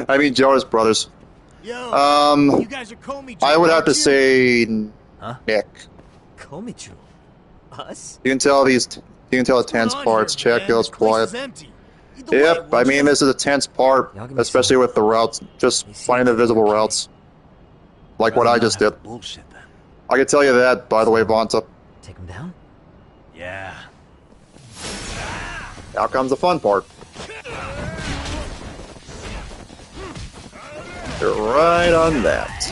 I mean, Jonas Brothers. Yo, you guys are Komichu, I would have to aren't say Nick. Komichu? Us? You can tell the tense parts. Check goes quiet. Yep, I mean, this is a tense part, especially with the routes, just finding the visible routes. Like what I just did. I can tell you that, by the way, Vanta. Take him down? Yeah. Now comes the fun part. You're right on that.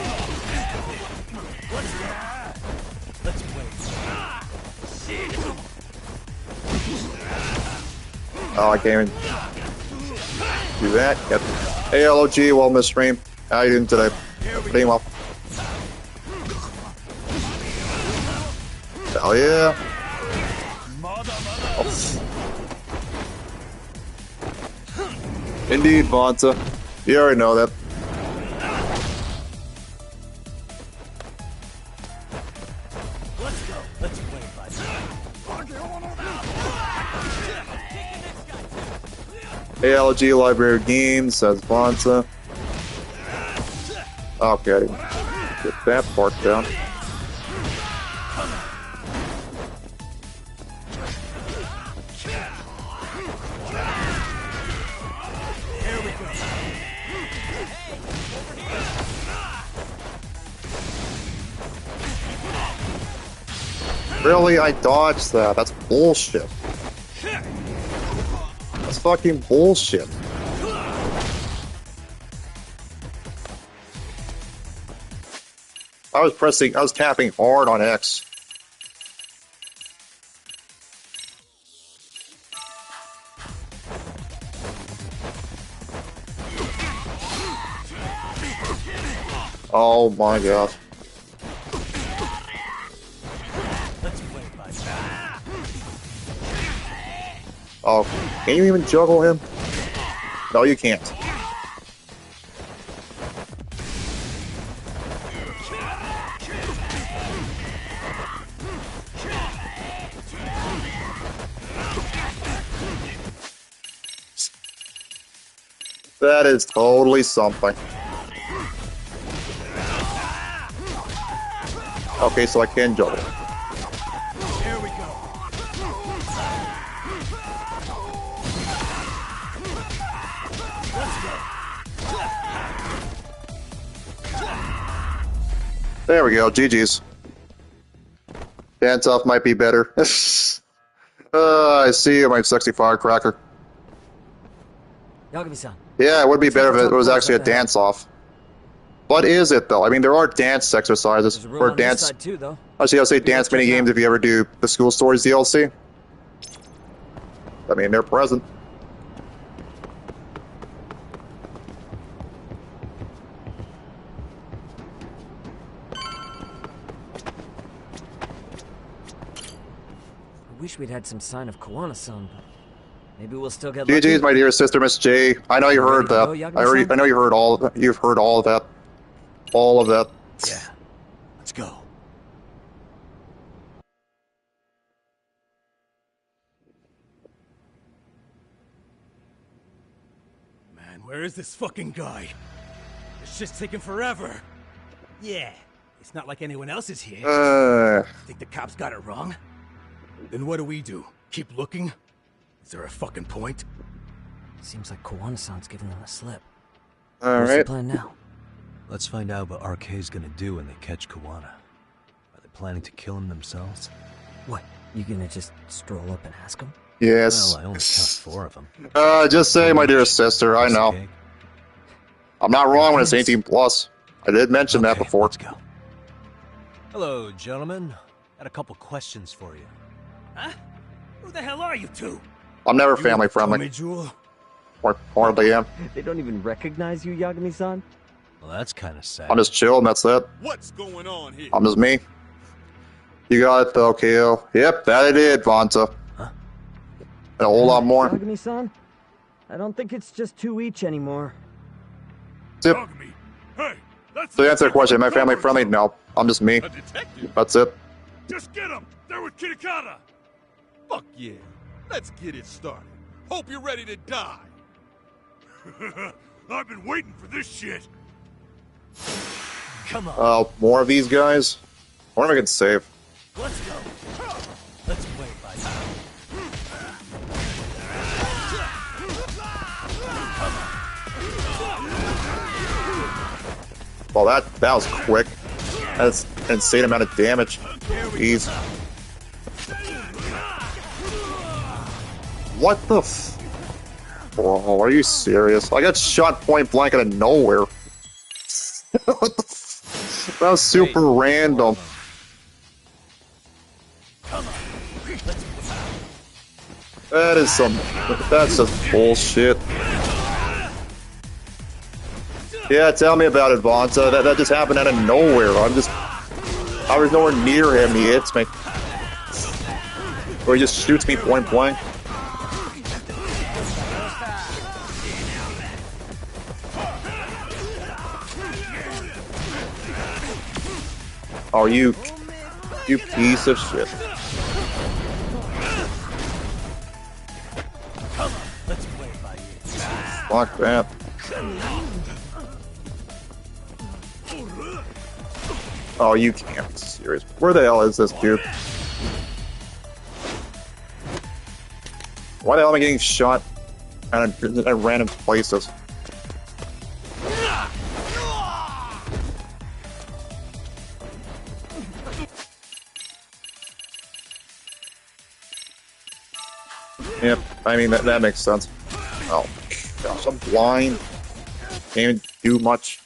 Oh, I can't even do that. Yep. Hey, LOG, welcome to the stream. How are you doing today? Doing well. Hell yeah. Oh. Indeed, Vanta. You already know that. Let's go. Let's play, buddy. ALG Library of Games, says Bonza. Okay, get that part down. Really? I dodged that. That's bullshit. That's fucking bullshit. I was tapping hard on X. Oh my god. Oh, can you even juggle him? No, you can't. That is totally something. Okay, so I can juggle. Here we go. There we go, GG's. Dance off might be better. I see you, my sexy firecracker. Yagami-san. Yeah, it would be better if it was actually a dance off. What is it though? I mean, there are dance exercises or dance. Too, though. Actually, I'll say dance mini games if you ever do the School Stories DLC. I mean, they're present. I wish we'd had some sign of Koana-san, but maybe we'll still get GG's, lucky. my dear sister, Miss J. I know you heard that. I know you heard all. You've heard all of that. All of that. Yeah. Let's go. Man, where is this fucking guy? This shit's taking forever. Yeah, it's not like anyone else is here. Think the cops got it wrong? Then what do? Keep looking? Is there a fucking point? Seems like Koana-san's giving them a slip. All What's the right. plan now? Let's find out what RK's gonna do when they catch Koana. Are they planning to kill him themselves? What? You gonna just stroll up and ask him? Yes. Well, I only count 4 of them. Just say, my dear sister. I know. I'm not wrong when it's 18 plus. I did mention that before. Let's go. Hello, gentlemen. Got a couple questions for you. Huh? Who the hell are you two? I'm never family friendly. Tommy Jewel? Or hardly am. They don't even recognize you, Yagami-san? Well, that's kind of sad. I'm just chilling. That's it. What's going on here? I'm just me. You got it though, KO. Yep, that I did, Vonta. Huh? And a whole lot more. Yagami-san? I don't think it's just 2 each anymore. Zip. Hey, that's To answer the question, am I family friendly? No, I'm just me. a detective. That's it. Just get him! They're with Kitakata! Fuck yeah. Let's get it started. Hope you're ready to die. I've been waiting for this shit. Come on. Oh, more of these guys? I wonder if I can save. Let's go. Let's play by ear. Well, that was quick. That's an insane amount of damage. Jeez. What the f... Bro, are you serious? I got shot point blank out of nowhere. What the f... That was super random. That is some... That's just bullshit. Yeah, tell me about it, Vonta. That just happened out of nowhere. I was nowhere near him, he hits me. Or he just shoots me point blank. Oh, you piece of shit. Let's play by ear. Fuck that. Oh, you can't be serious. Where the hell is this dude? Why the hell am I getting shot at random places? Yep, I mean, that makes sense. Oh, gosh, I'm blind. Can't even do much.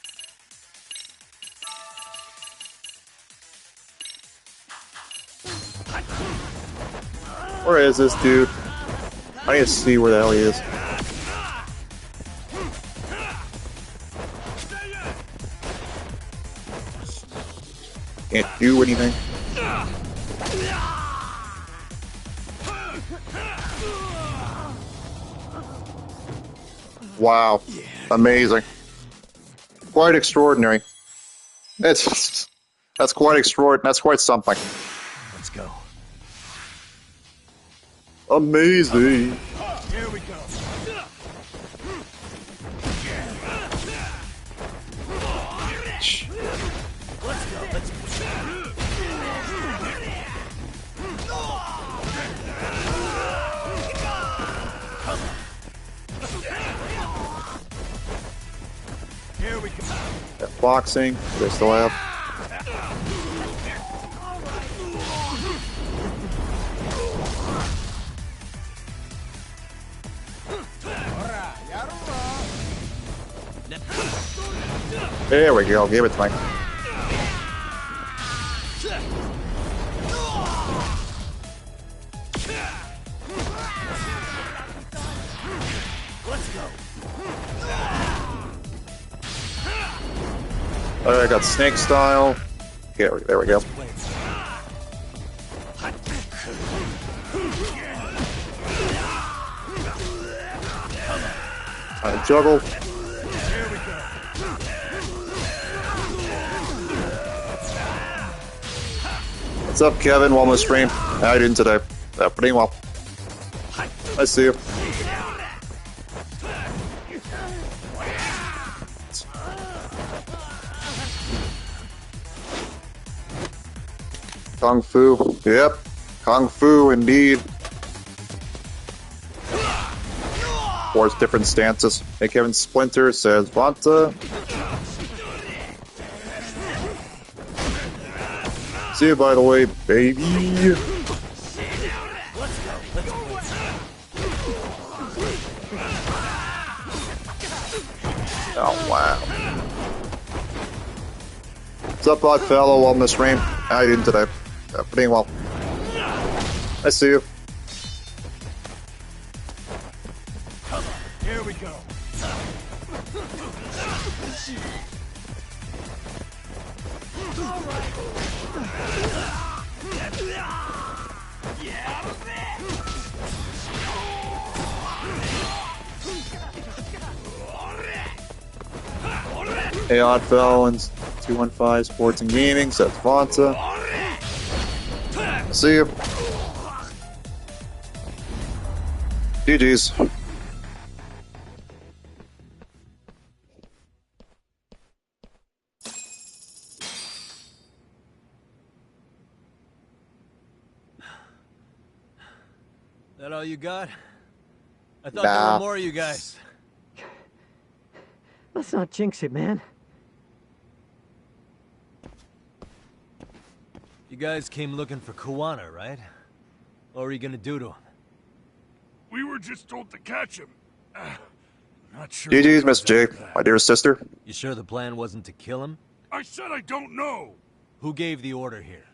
Where is this dude? I need to see where the hell he is. Can't do anything. Wow. Amazing. Quite extraordinary. That's quite extraordinary. That's quite something. Let's go. Amazing. Here we go. Let's go. Let's Here we go. Boxing. They still have. There we go. Give it to me. Let's go. I got snake style. Yeah, there we go. Trying to juggle. What's up, Kevin? Welcome to the stream. How you doing today? Pretty well. I see you. Kung Fu. Yep. Kung Fu, indeed. Four different stances. Hey, Kevin Splinter says, Vanta. See you, by the way, baby. Oh, wow. What's up, odd fellow? Welcome to the stream. How you doing today? Pretty well. I see you. Here we go. Hey, odd fellow and 215 Sports and Gaming. That's Vanta. See you. GG's. That all you got? I thought there were more of you guys. Let's not jinx it, man. You guys came looking for Kuwana, right? What were you gonna do to him? We were just told to catch him. Not sure. GG's, Miss J, my dear sister. You sure the plan wasn't to kill him? I said I don't know. Who gave the order here?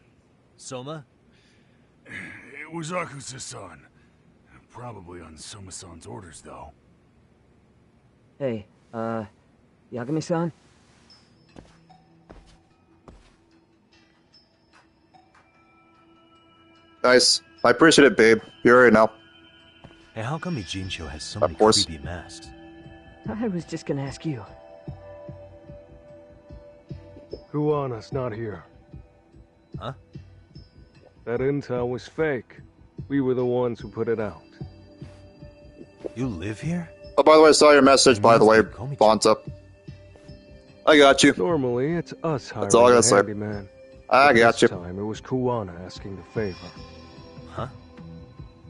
Soma? It was Akusa-san. Probably on Soma-san's orders, though. Hey, Yagami-san? Nice. I appreciate it, babe. You already know. Hey, how come Ijincho has so many creepy masks? I was just gonna ask you. Kuwana's not here. Huh? That intel was fake. We were the ones who put it out. You live here? Oh, by the way, I saw your message, by the way, Bonta. I got you. Normally, it's us hiring That's all I gotta say. handyman. I But got this you. time, it was Kuwana asking the favor. Huh?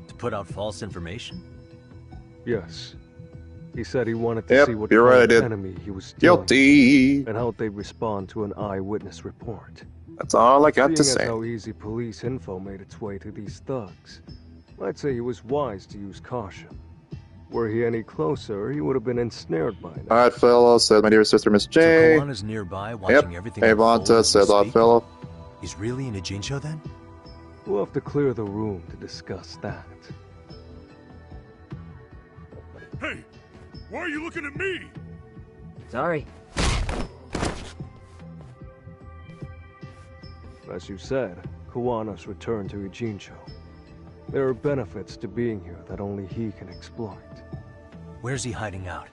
To put out false information? Yes. He said he wanted to Yep, see what you're right, I kind of did. enemy he was Guilty. dealing with, and how they'd respond to an eyewitness report. That's all I got to Seeing as say. how easy police info made its way to these thugs, I'd say he was wise to use caution. Were he any closer, he would have been ensnared by now. Alright, fellow, said my dear sister, Miss So J. Kawana's nearby, watching Yep. everything Hey, unfold Bonta, as we said odd speak? fellow. He's really in a Jincho then? We'll have to clear the room to discuss that. Hey, why are you looking at me? Sorry. As you said, Kuwana's returned to Ijincho. There are benefits to being here that only he can exploit. Where's he hiding out?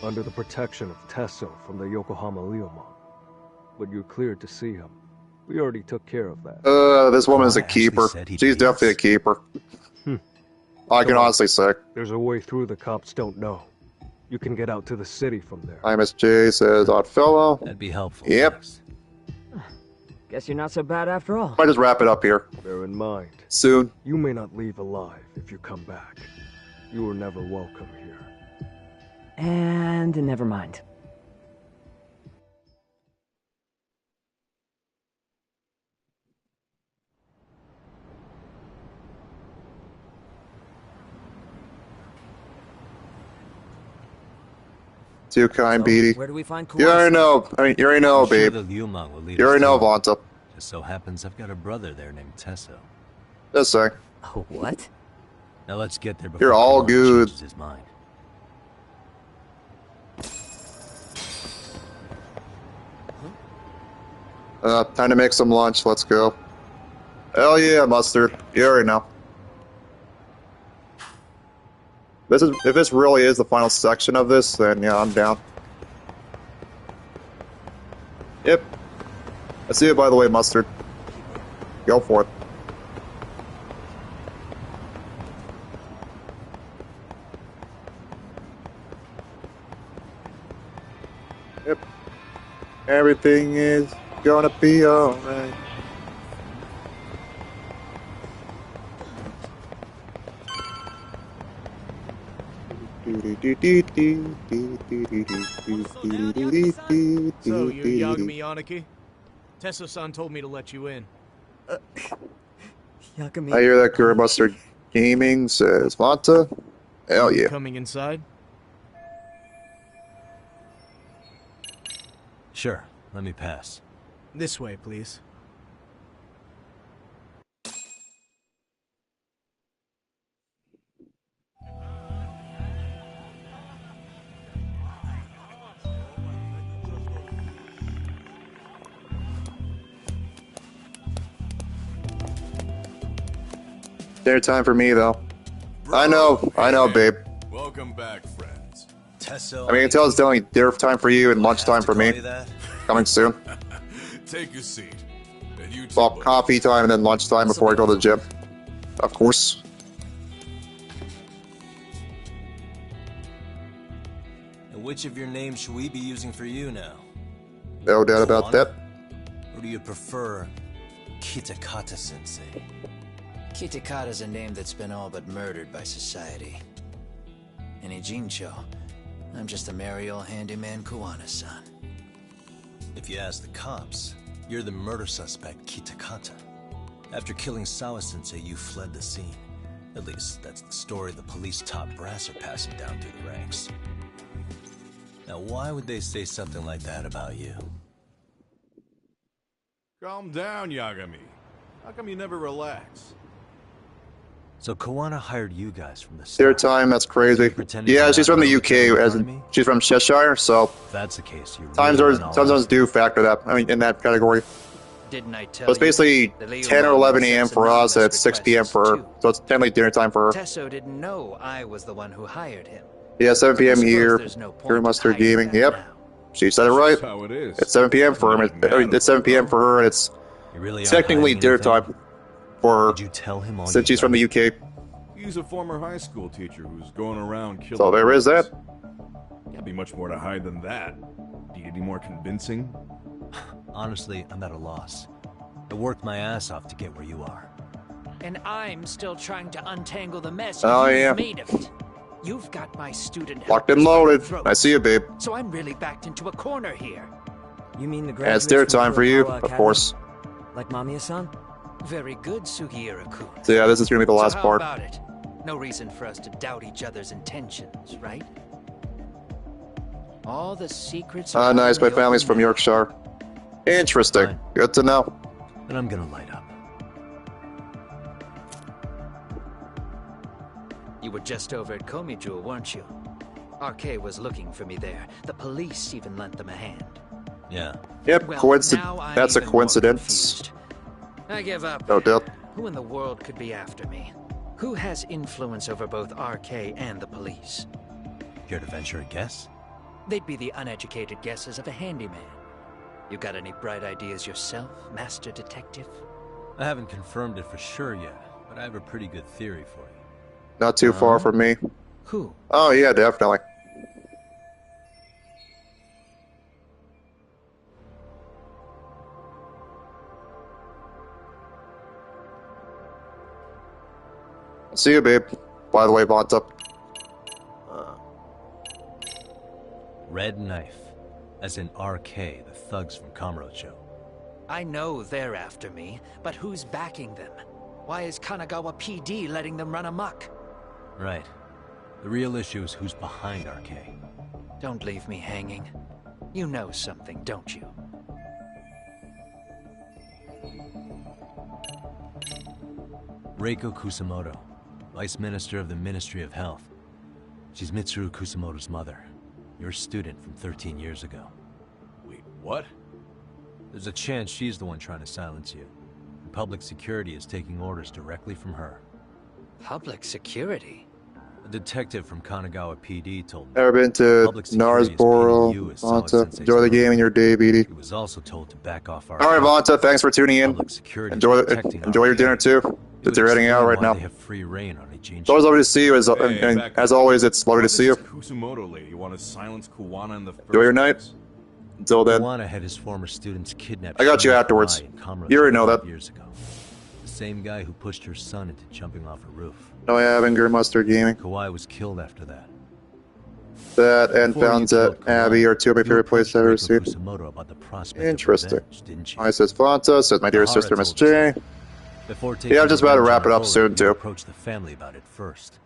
Under the protection of Tesso from the Yokohama Ryoma. But you're cleared to see him. We already took care of that. This woman's a keeper. She's definitely a keeper. I can honestly say. There's a way through the cops don't know. You can get out to the city from there. Hi, Miss J, says odd fellow. That'd be helpful. Yep. Guess you're not so bad after all. Might just wrap it up here. Bear in mind, soon. You may not leave alive if you come back. You were never welcome here. And never mind. Too kind, Beatty. Where do we find You already know. I mean, you already know, I'm sure babe. the Liumang will lead You already us know, to it. Vonta. Just so happens I've got a brother there named Tesso. Just saying. Oh, what? Now let's get there before You're all Kuwana good. changes his mind. Time to make some lunch. Let's go. Hell yeah, mustard. You already know. If this really is the final section of this, then yeah, I'm down. Yep. I see it, by the way, mustard. Go for it. Yep. Everything is gonna be alright. So you're Yagami Yanaki? Tesso-san told me to let you in. Yagami. I hear that Guru Mustard Gaming says Vonta. Hell yeah. Coming inside? Sure, let me pass. This way, please. Dinner time for me, though. I know, babe. Welcome back, friends. Tesso. I mean, you can tell it's definitely dinner time for you and lunchtime for me. Coming soon. Take your seat. And you Well, coffee time and then lunchtime before I go to the gym. Of course. And which of your names should we be using for you now? No doubt about that. Or do you prefer Kitakata-sensei? Kitakata's a name that's been all but murdered by society. In Ijincho, I'm just a merry old handyman Kuwana-san. If you ask the cops, you're the murder suspect Kitakata. After killing Sawa-sensei, you fled the scene. At least, that's the story the police top brass are passing down through the ranks. Now, why would they say something like that about you? Calm down, Yagami. How come you never relax? So Kuwana hired you guys from the Dinner time, that's crazy. Yeah, she's from the UK, as in, she's from Cheshire, so If that's the case, you sometimes do factor that. I mean, in that category. Didn't I tell So it's basically you? 10 or 11 a.m. for us, and it's 6 p.m. for her. So it's technically dinner time for her. Tesso didn't know I was the one who hired him. Yeah, 7 p.m. suppose here. there's no point Guru Mustard Gaming. Yep. She said it right. That's how it is. It's 7 p.m. for him. It's 7 p.m. for her, and it's You really are technically hiding dinner anything? time for her. Did you tell him all Since you she's from the UK. He's a former high school teacher who's going around killing... So there is that. Can't be much more to hide than that. Do you need any more convincing? Honestly, I'm at a loss. I worked my ass off to get where you are. And I'm still trying to untangle the mess Oh, you've yeah. made of it. You've got my student Locked and helpers by the loaded. throat. I see you, babe. So I'm really backed into a corner here. You mean the And graduates it's their from time for you, Kurokawa of Academy? course. Like Mamiya-san? Very good, Sugiura-kun. So yeah, this is gonna be the last so how part. about it? No reason for us to doubt each other's intentions, right? All the secrets are Nice. out My in the family's open from now. Yorkshire. Interesting. Fine. Good to know. Then I'm gonna light up. You were just over at Komiju, weren't you? RK was looking for me there. The police even lent them a hand. Yeah. Yep, Well, coincidence. now I'm That's a even more coincidence. confused. I give up. No doubt. Who in the world could be after me? Who has influence over both RK and the police? Care to venture a guess? They'd be the uneducated guesses of a handyman. You got any bright ideas yourself, Master Detective? I haven't confirmed it for sure yet, but I have a pretty good theory for you. Not too far from me. Who? Oh yeah, definitely. See you, babe. By the way, Vonta. Red Knife, as in RK, the thugs from Kamurocho. I know they're after me, but who's backing them? Why is Kanagawa PD letting them run amok? Right. The real issue is who's behind RK. Don't leave me hanging. You know something, don't you? Reiko Kusamoto, Vice Minister of the Ministry of Health. She's Mitsuru Kusamoto's mother, your student from 13 years ago. Wait, what? There's a chance she's the one trying to silence you. And public security is taking orders directly from her. Public security? A detective from Kanagawa PD told me. Ever been to Public security is Narsboro? paying you as Sawa Vonta, Sensei's enjoy the game in your day, BD. He was also told to back off our... Alright, Vonta, thanks for tuning in. Enjoy your dinner too. Since you're heading out right now. They have free reign on It's always lovely to see you, and as always, it's lovely to see you. Kusumoto lady want to silence Kuwana in the first Enjoy your night. Until then, Kuwana had his former students kidnapped. I got you afterwards. You already know that. Years ago. The same guy who pushed her son into jumping off a roof. No, I haven't. Grim Mustard Gaming. Kawhi was killed after that. That and Founds at Abbey are two of my favorite places I've ever seen. Kusamoto about the prospect Interesting. of revenge, didn't you? I says Fonta, says my dear Tahara sister, Miss told us J. Before taking Yeah, I'm just about to revenge wrap on it up her soon, you too. approached the family about it first.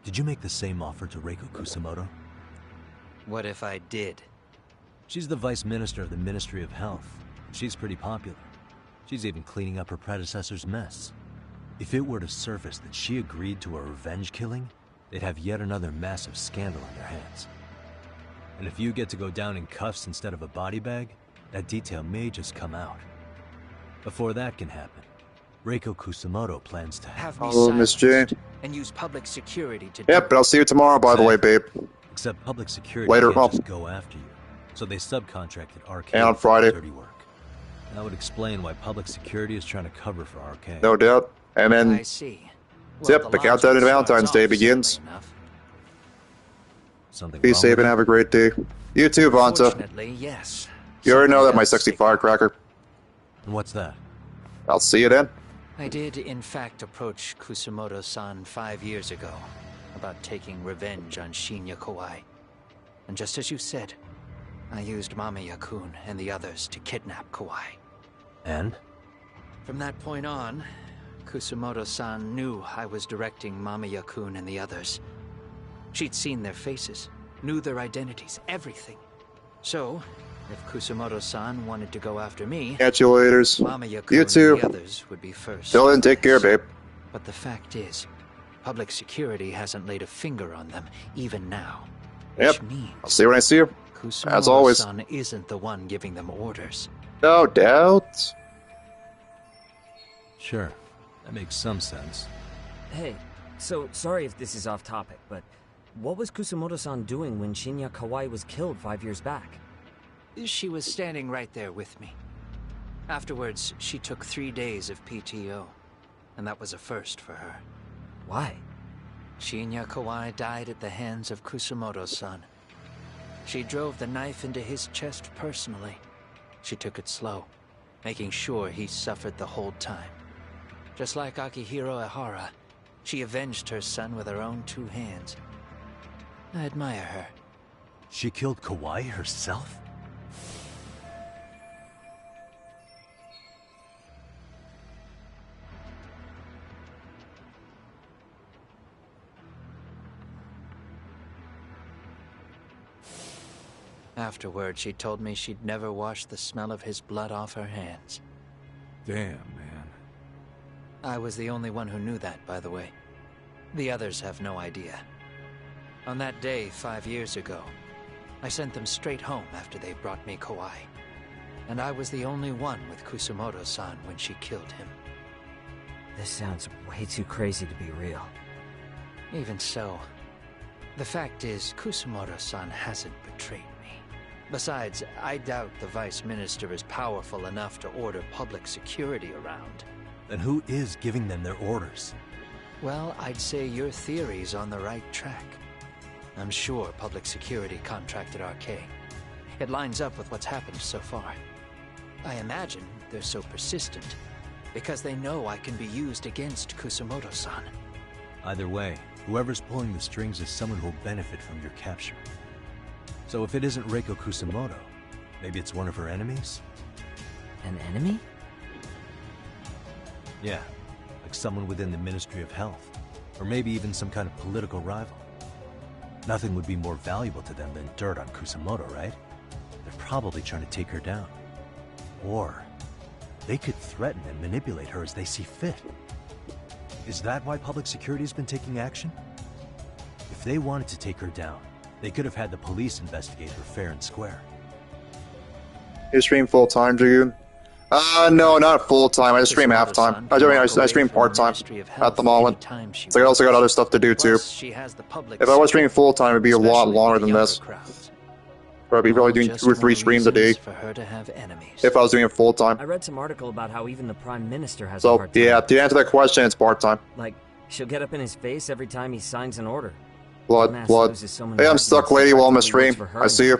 Did you make the same offer to Reiko Kusamoto? What if I did? She's the Vice Minister of the Ministry of Health. She's pretty popular. She's even cleaning up her predecessor's mess. If it were to surface that she agreed to a revenge killing, they'd have yet another massive scandal on their hands. And if you get to go down in cuffs instead of a body bag, that detail may just come out. Before that can happen, Reiko Kusamoto plans to Have me Hello, Miss J. silenced and use public security to Yep, but I'll see you tomorrow, by the way, babe. Except public security Later, can't well. just go after you. So they subcontracted RK And on for Friday. dirty work. That would explain why public security is trying to cover for RK. No doubt. And then, I see. yep, the countdown to Valentine's Day begins. Something Be wrong safe with and it? have a great day. You too, Vonta. Fortunately, yes. You already know that, Something my else sexy firecracker. And what's that? I'll see you then. I did, in fact, approach Kusamoto-san 5 years ago about taking revenge on Shinya Kawai. And just as you said, I used Mamiya-kun and the others to kidnap Kawai. And? From that point on, Kusamoto-san knew I was directing Mamiya-kun and the others. She'd seen their faces, knew their identities, everything. So, if Kusamoto-san wanted to go after me, Catch you later. Mamiya-kun You and too. the others would be first. Till then, take care, babe. But the fact is, public security hasn't laid a finger on them, even now. Yep. Which means I'll see you when I see you. As always. Kusamoto-san isn't the one giving them orders. No doubt. Sure. That makes some sense. Hey, so sorry if this is off topic, but what was Kusamoto-san doing when Shinya Kawai was killed 5 years back? She was standing right there with me. Afterwards, she took 3 days of PTO, and that was a first for her. Why? Shinya Kawai died at the hands of Kusumoto-san. She drove the knife into his chest personally. She took it slow, making sure he suffered the whole time. Just like Akihiro Ehara, she avenged her son with her own 2 hands. I admire her. She killed Kawai herself? Afterward, she told me she'd never wash the smell of his blood off her hands. Damn, man. I was the only one who knew that, by the way. The others have no idea. On that day 5 years ago, I sent them straight home after they brought me Kawai. And I was the only one with Kusumoto-san when she killed him. This sounds way too crazy to be real. Even so, the fact is, Kusumoto-san hasn't betrayed me. Besides, I doubt the Vice Minister is powerful enough to order public security around. Then who is giving them their orders? Well, I'd say your theory's on the right track. I'm sure public security contracted RK. It lines up with what's happened so far. I imagine they're so persistent because they know I can be used against Kusumoto-san. Either way, whoever's pulling the strings is someone who'll benefit from your capture. So if it isn't Reiko Kusumoto, maybe it's one of her enemies? An enemy? Yeah, like someone within the Ministry of Health. Or maybe even some kind of political rival. Nothing would be more valuable to them than dirt on Kusumoto, right? They're probably trying to take her down. Or they could threaten and manipulate her as they see fit. Is that why public security's been taking action? If they wanted to take her down, they could have had the police investigate her fair and square. You stream full-time, Dragoon? No, not full-time. I just stream half-time. I stream part-time at the moment. So I also got other stuff to do, too. If I was streaming full-time, it'd be a lot longer than this. I'd be probably doing 2 or 3 streams a day. If I was doing it full-time. I read some article about how even the Prime Minister has a hard time. Yeah, to answer that question, it's part-time. Like, she'll get up in his face every time he signs an order. Blood. Hey, I'm stuck, lady, while I'm stream. I see you.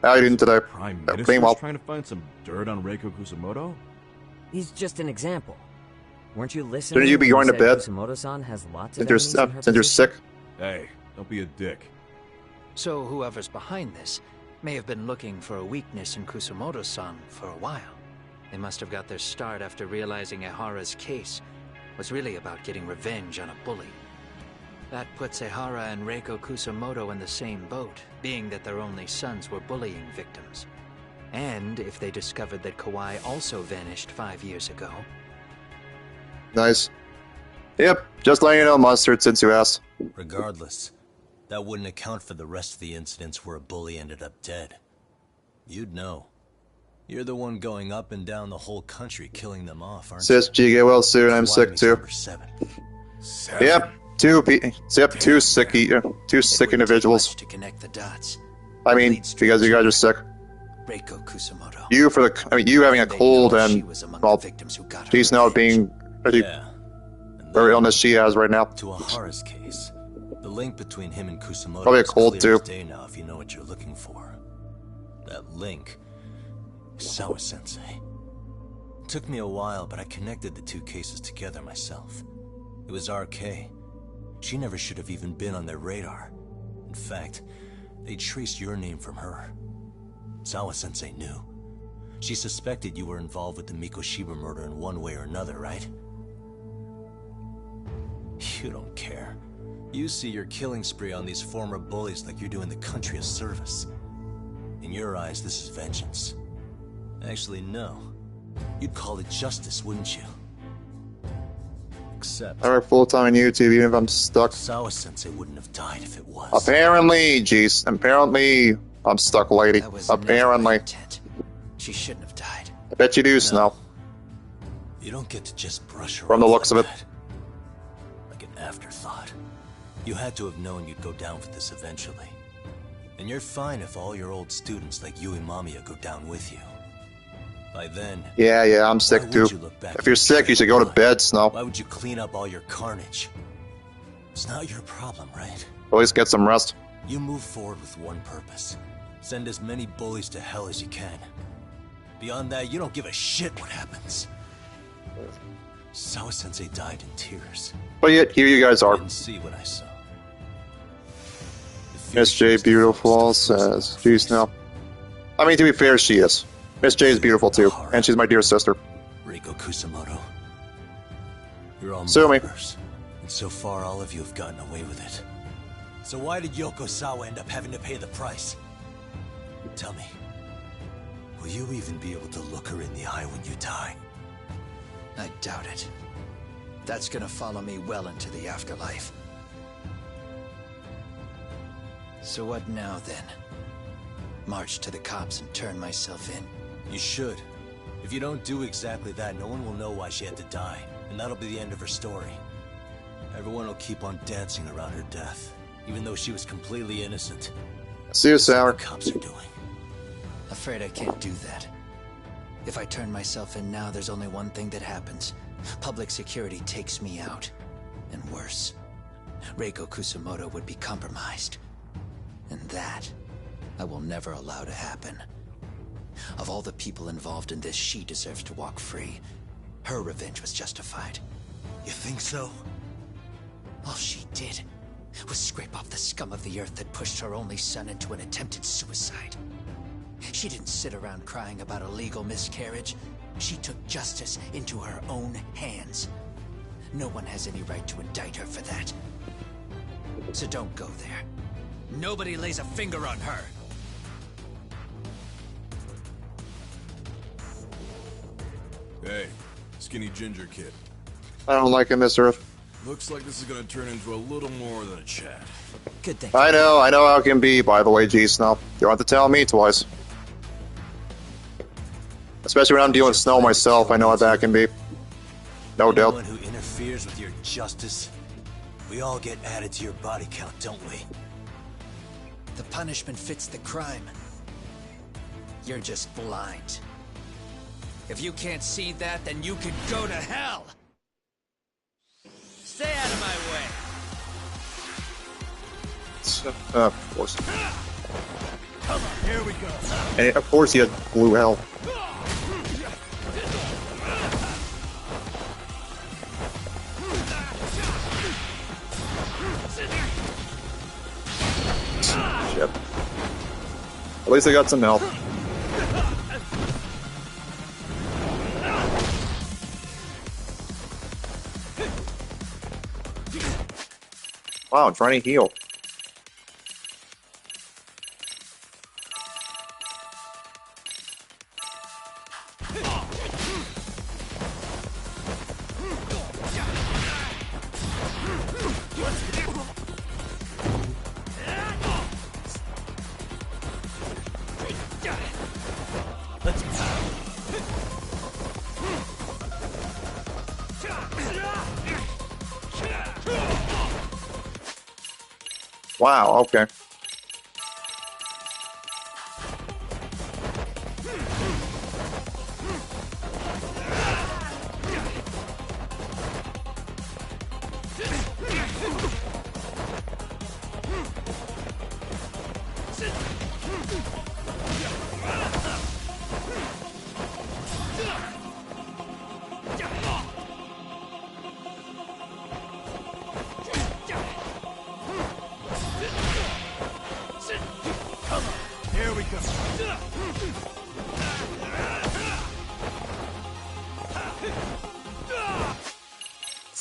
How are you doing today? Prime Minister's trying to find some dirt on Reiko Kusumoto? He's just an example. Weren't you listening? Shouldn't you be going to bed? Kusumoto-san has lots of since you're sick. Hey, don't be a dick. So whoever's behind this may have been looking for a weakness in Kusumoto-san for a while. They must have got their start after realizing Ehara's case was really about getting revenge on a bully. That puts Ehara and Reiko Kusumoto in the same boat, being that their only sons were bullying victims. And if they discovered that Kawai also vanished 5 years ago. Nice. Yep, just letting you know, Mustard, since you asked. Regardless, that wouldn't account for the rest of the incidents where a bully ended up dead. You'd know. You're the one going up and down the whole country killing them off, aren't you? Sis, G, get well soon, I'm sick too. Yep. Two sick individuals. To connect the dots. I mean, because you guys are sick. Reiko Kusumoto. You having a cold and, well, she's now being very illness she has right now. To Ehara's case, the link between him and Kusumoto probably a cold is clear too. as day now if you know what you're looking for. That link is Sawa-sensei. It took me a while, but I connected the 2 cases together myself. It was RK. She never should have even been on their radar. In fact, they traced your name from her. Sawa-sensei knew. She suspected you were involved with the Mikoshiba murder in one way or another, right? You don't care. You see your killing spree on these former bullies like you're doing the country a service. In your eyes, this is vengeance. Actually, no. You'd call it justice, wouldn't you? Except I work full-time on YouTube even if I'm stuck. Sawa-sensei wouldn't have died if it was. Apparently, jeez. Apparently, I'm stuck, lady. Apparently. She shouldn't have died. I bet you do, Snow. You don't get to just brush her From the off looks of like it. that. Like an afterthought. You had to have known you'd go down for this eventually. And you're fine if all your old students like you and Mamiya go down with you. By then... Yeah, I'm sick too. If you're sick, you should go to bed, Snow. Why would you clean up all your carnage? It's not your problem, right? At least get some rest. You move forward with one purpose. Send as many bullies to hell as you can. Beyond that, you don't give a shit what happens. Sawa-sensei died in tears. But yet, here you guys are. I didn't see what I saw. Miss J Beautiful says, geez, no. I mean, to be fair, she is. Miss J is beautiful too, and she's my dear sister. Reiko Kusamoto. You're all Sue me. murderers, and so far all of you have gotten away with it. So why did Yoko Sawa end up having to pay the price? Tell me, will you even be able to look her in the eye when you die? I doubt it. That's gonna follow me well into the afterlife. So what now, then? March to the cops and turn myself in? You should. If you don't do exactly that, no one will know why she had to die, and that'll be the end of her story. Everyone will keep on dancing around her death, even though she was completely innocent. See you, Sour. Cops are doing. Afraid I can't do that. If I turn myself in now, there's only one thing that happens. Public security takes me out. And worse, Reiko Kusamoto would be compromised. And that, I will never allow to happen. Of all the people involved in this, she deserves to walk free. Her revenge was justified. You think so? All she did was scrape off the scum of the earth that pushed her only son into an attempted suicide. She didn't sit around crying about a legal miscarriage. She took justice into her own hands. No one has any right to indict her for that. So don't go there. Nobody lays a finger on her. Hey, skinny ginger kid. I don't like him, Miss Earth. Looks like this is gonna turn into a little more than a chat. Good thing. I know how it can be, by the way, G-Snow. You don't have to tell me twice. Especially when I'm dealing with snow myself, I know how that can be. No doubt. Anyone who interferes with your justice, we all get added to your body count, don't we? The punishment fits the crime. You're just blind. If you can't see that, then you can go to hell! Stay out of my way! Of course. Come on, here we go. And of course he had blue hell. Shit. At least I got some help. Wow, I'm trying to heal. Wow, okay. Here we go.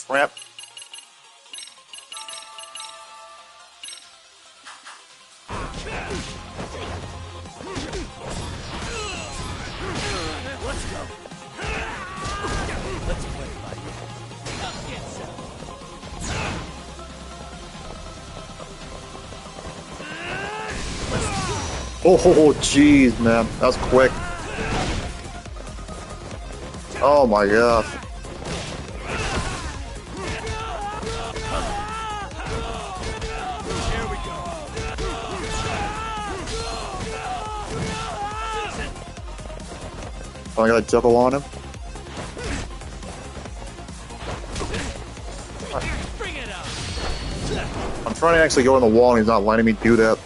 Crap. Let's go. Let's play, buddy. Come get some. Oh, jeez, man. That was quick. Oh my god. Oh, I gotta double on him. Bring it up. trying to actually go in the wall and he's not letting me do that.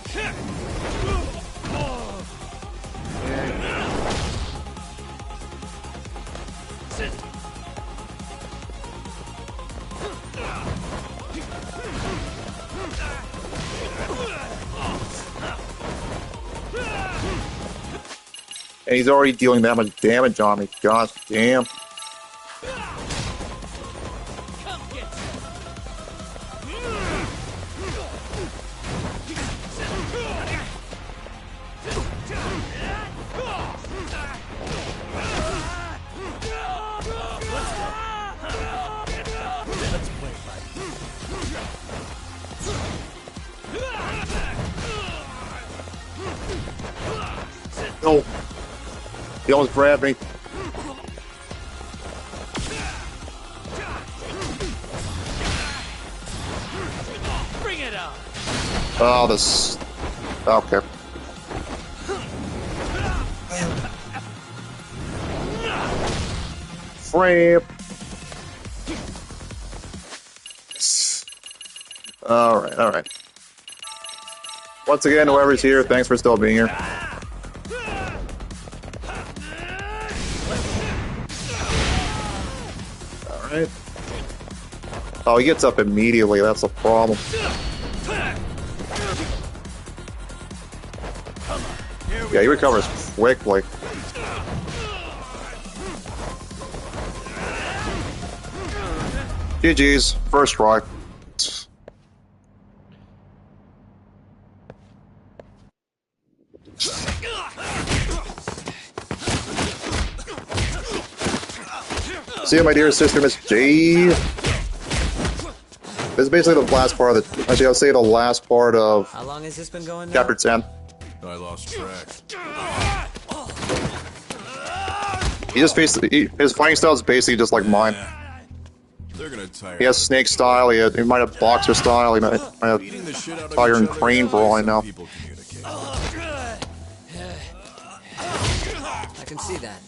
And he's already dealing that much damage on me. God damn. No. He almost grabbed me. Bring it on. Oh, this. Okay. Frame. Alright, alright. Once again, whoever's here, thanks for still being here. Alright. Oh, he gets up immediately, that's the problem. Yeah, he recovers quickly. GG's, first try. See you, my dear sister, Miss J. This is basically the last part of the. Actually, I'll say the last part of. How long has this been going now? Chapter 10. I lost track. He just basically his fighting style is basically just like mine. They're gonna tire. He has snake style. He might have boxer style. He might have tiger and crane for all I know. I can see that.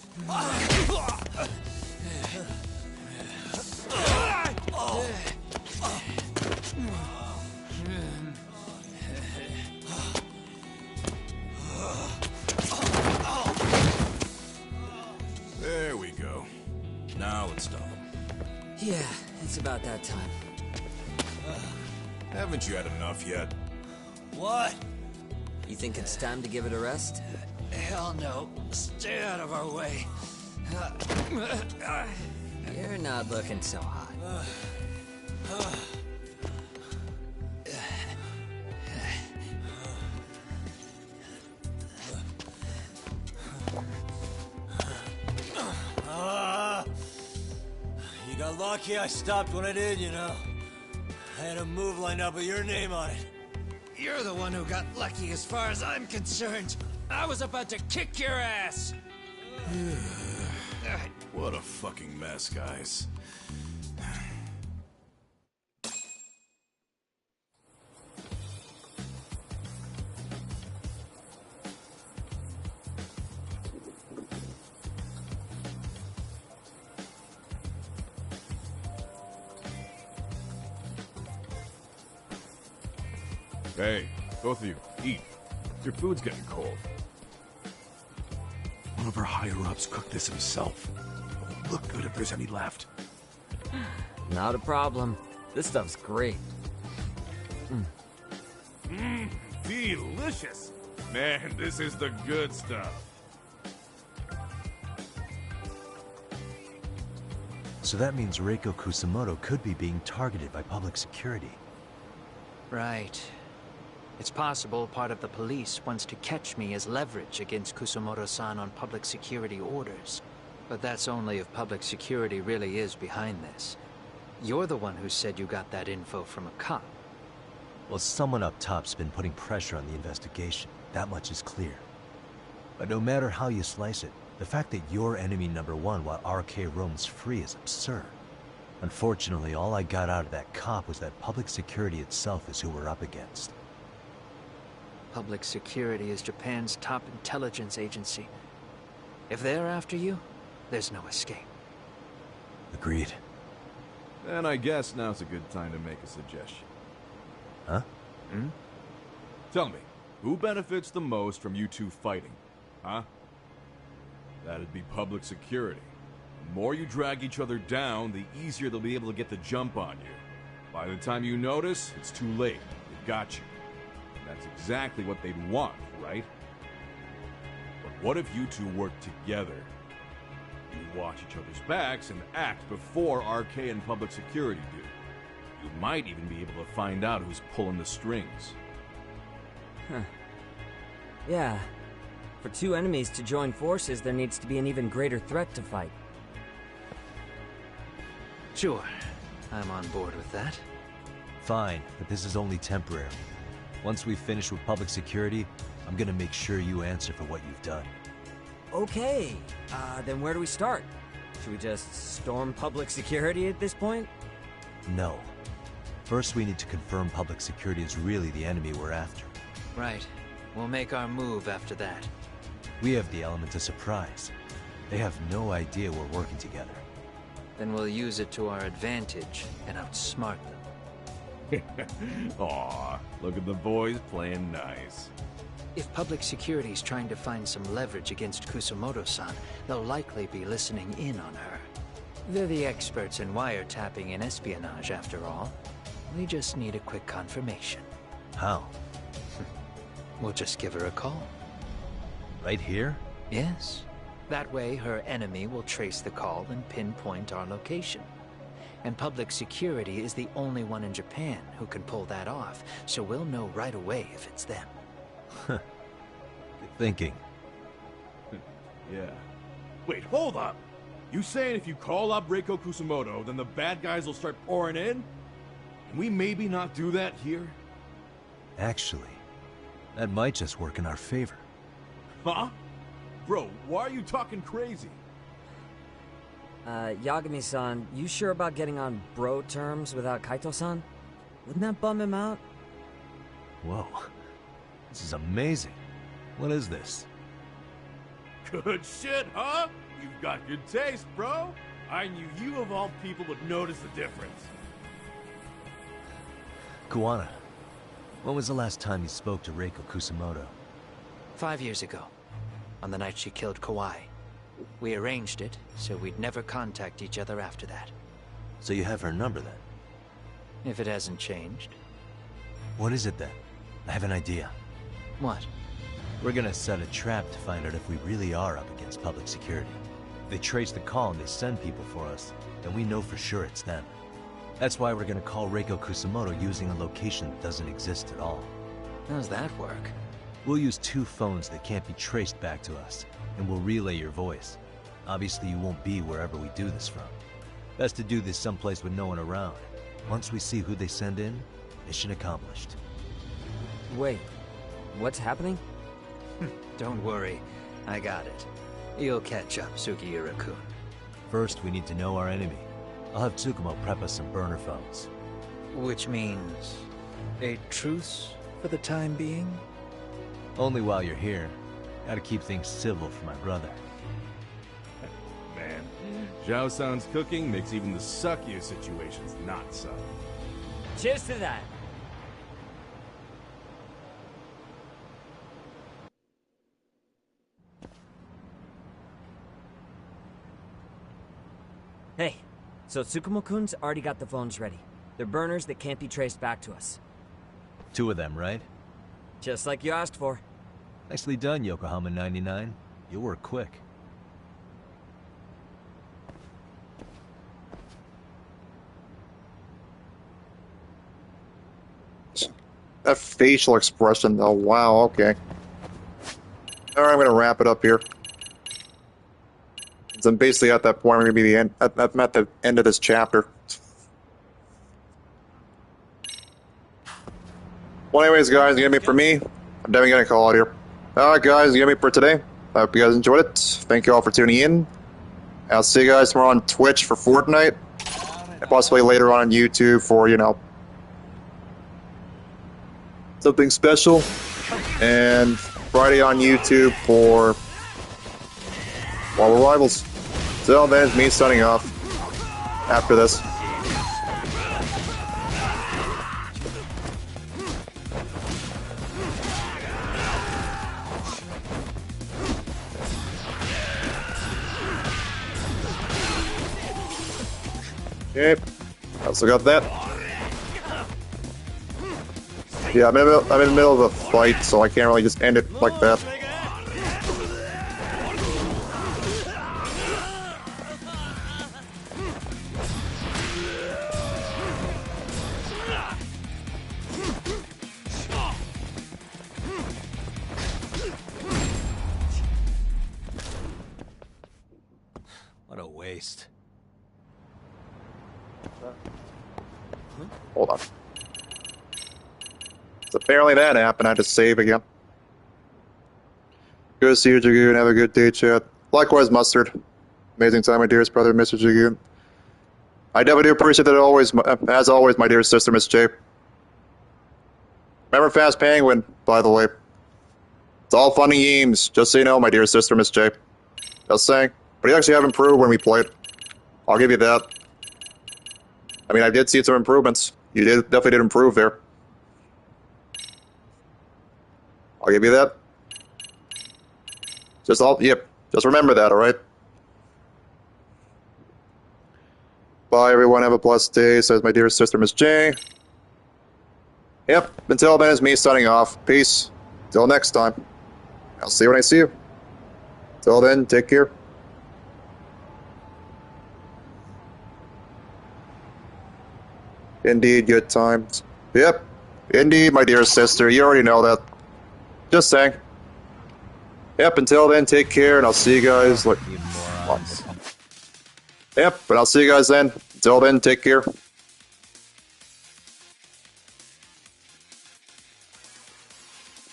There we go. Now let's stop him. Yeah, it's about that time. Haven't you had enough yet? What? You think it's time to give it a rest? Hell no. Stay out of our way. You're not looking so hot. You got lucky I stopped when I did, you know. I had a move lined up with your name on it. You're the one who got lucky as far as I'm concerned. I was about to kick your ass. What a fucking mess, guys. Hey, both of you, eat. Your food's getting cold. One of our higher-ups cooked this himself. It won't look good if there's any left. Not a problem. This stuff's great. Delicious. Man, this is the good stuff. So that means Reiko Kusamoto could be being targeted by public security. Right. It's possible part of the police wants to catch me as leverage against Kusamoto-san on public security orders. But that's only if public security really is behind this. You're the one who said you got that info from a cop. Well, someone up top's been putting pressure on the investigation. That much is clear. But no matter how you slice it, the fact that you're enemy number one while RK roams free is absurd. Unfortunately, all I got out of that cop was that public security itself is who we're up against. Public security is Japan's top intelligence agency. If they're after you, there's no escape. Agreed. And I guess now's a good time to make a suggestion. Huh? Hmm? Tell me, who benefits the most from you two fighting? Huh? That'd be public security. The more you drag each other down, the easier they'll be able to get the jump on you. By the time you notice, it's too late. They've got you. That's exactly what they'd want, right? But what if you two work together? You watch each other's backs and act before RK and public security do. You might even be able to find out who's pulling the strings. Huh. Yeah. For two enemies to join forces, there needs to be an even greater threat to fight. Sure. I'm on board with that. Fine, but this is only temporary. Once we finish with public security, I'm gonna make sure you answer for what you've done. Okay, then where do we start? Should we just storm public security at this point? No. First, we need to confirm public security is really the enemy we're after. Right. We'll make our move after that. We have the element of surprise. They have no idea we're working together. Then we'll use it to our advantage and outsmart them. Aw, look at the boys playing nice. If public security's trying to find some leverage against Kusumoto-san, they'll likely be listening in on her. They're the experts in wiretapping and espionage, after all. We just need a quick confirmation. How? We'll just give her a call. Right here? Yes. That way, her enemy will trace the call and pinpoint our location. And public security is the only one in Japan who can pull that off, so we'll know right away if it's them. Good thinking. Yeah. Wait, hold up! You saying if you call up Reiko Kusumoto, then the bad guys will start pouring in? Can we maybe not do that here? Actually, that might just work in our favor. Huh? Bro, why are you talking crazy? Yagami-san, you sure about getting on bro terms without Kaito-san? Wouldn't that bum him out? Whoa. This is amazing. What is this? Good shit, huh? You've got good taste, bro. I knew you of all people would notice the difference. Kuwana, when was the last time you spoke to Reiko Kusumoto? 5 years ago, on the night she killed Kawai. We arranged it, so we'd never contact each other after that. So you have her number then? If it hasn't changed. What is it then? I have an idea. What? We're gonna set a trap to find out if we really are up against public security. If they trace the call and they send people for us, then we know for sure it's them. That's why we're gonna call Reiko Kusumoto using a location that doesn't exist at all. How's that work? We'll use 2 phones that can't be traced back to us, and we'll relay your voice. Obviously you won't be wherever we do this from. Best to do this someplace with no one around. Once we see who they send in, mission accomplished. Wait, what's happening? Don't worry, I got it. You'll catch up, Sugiura-kun. First, we need to know our enemy. I'll have Tsukumo prep us some burner phones. Which means a truce for the time being? Only while you're here. Gotta keep things civil for my brother. Man, Zhao-san's cooking makes even the suckiest situations not suck. Cheers to that! Hey, so Tsukumo-kun's already got the phones ready. They're burners that can't be traced back to us. 2 of them, right? Just like you asked for. Nicely done, Yokohama 99. You work quick. That facial expression, though. Wow, okay. Alright, I'm gonna wrap it up here. So I'm basically at that point, maybe the end. I'm at the end of this chapter. Well, anyways, guys, you get me for me. I'm definitely gonna call it here. Alright, guys, you get me for today. I hope you guys enjoyed it. Thank you all for tuning in. I'll see you guys tomorrow on Twitch for Fortnite. And possibly later on YouTube for, you know, something special. And Friday on YouTube for Marvel Rivals. So then it's me signing off after this. Okay. Also got that. Yeah, I'm in the middle of a fight, so I can't really just end it like that. What a waste. Hold on. So apparently that happened. I had to save again. Good to see you, Dragoon. Have a good day, chat. Likewise, Mustard. Amazing time, my dearest brother, Mr. Dragoon. I definitely do appreciate that always, as always, my dear sister, Miss J. Remember Fast Penguin, by the way. It's all fun and games, just so you know, my dear sister, Miss J. Just saying. But you actually have improved when we played. I'll give you that. I mean, I did see some improvements. You definitely did improve there. I'll give you that. Just remember that, alright? Bye, everyone. Have a blessed day, says my dear sister, Miss J. Yep, until then, it's me signing off. Peace. Till next time. I'll see you when I see you. Till then, take care. Indeed, good times. Yep, indeed, my dear sister. You already know that. Just saying. Yep, until then, take care, and I'll see you guys. Yep, but I'll see you guys then. Until then, take care.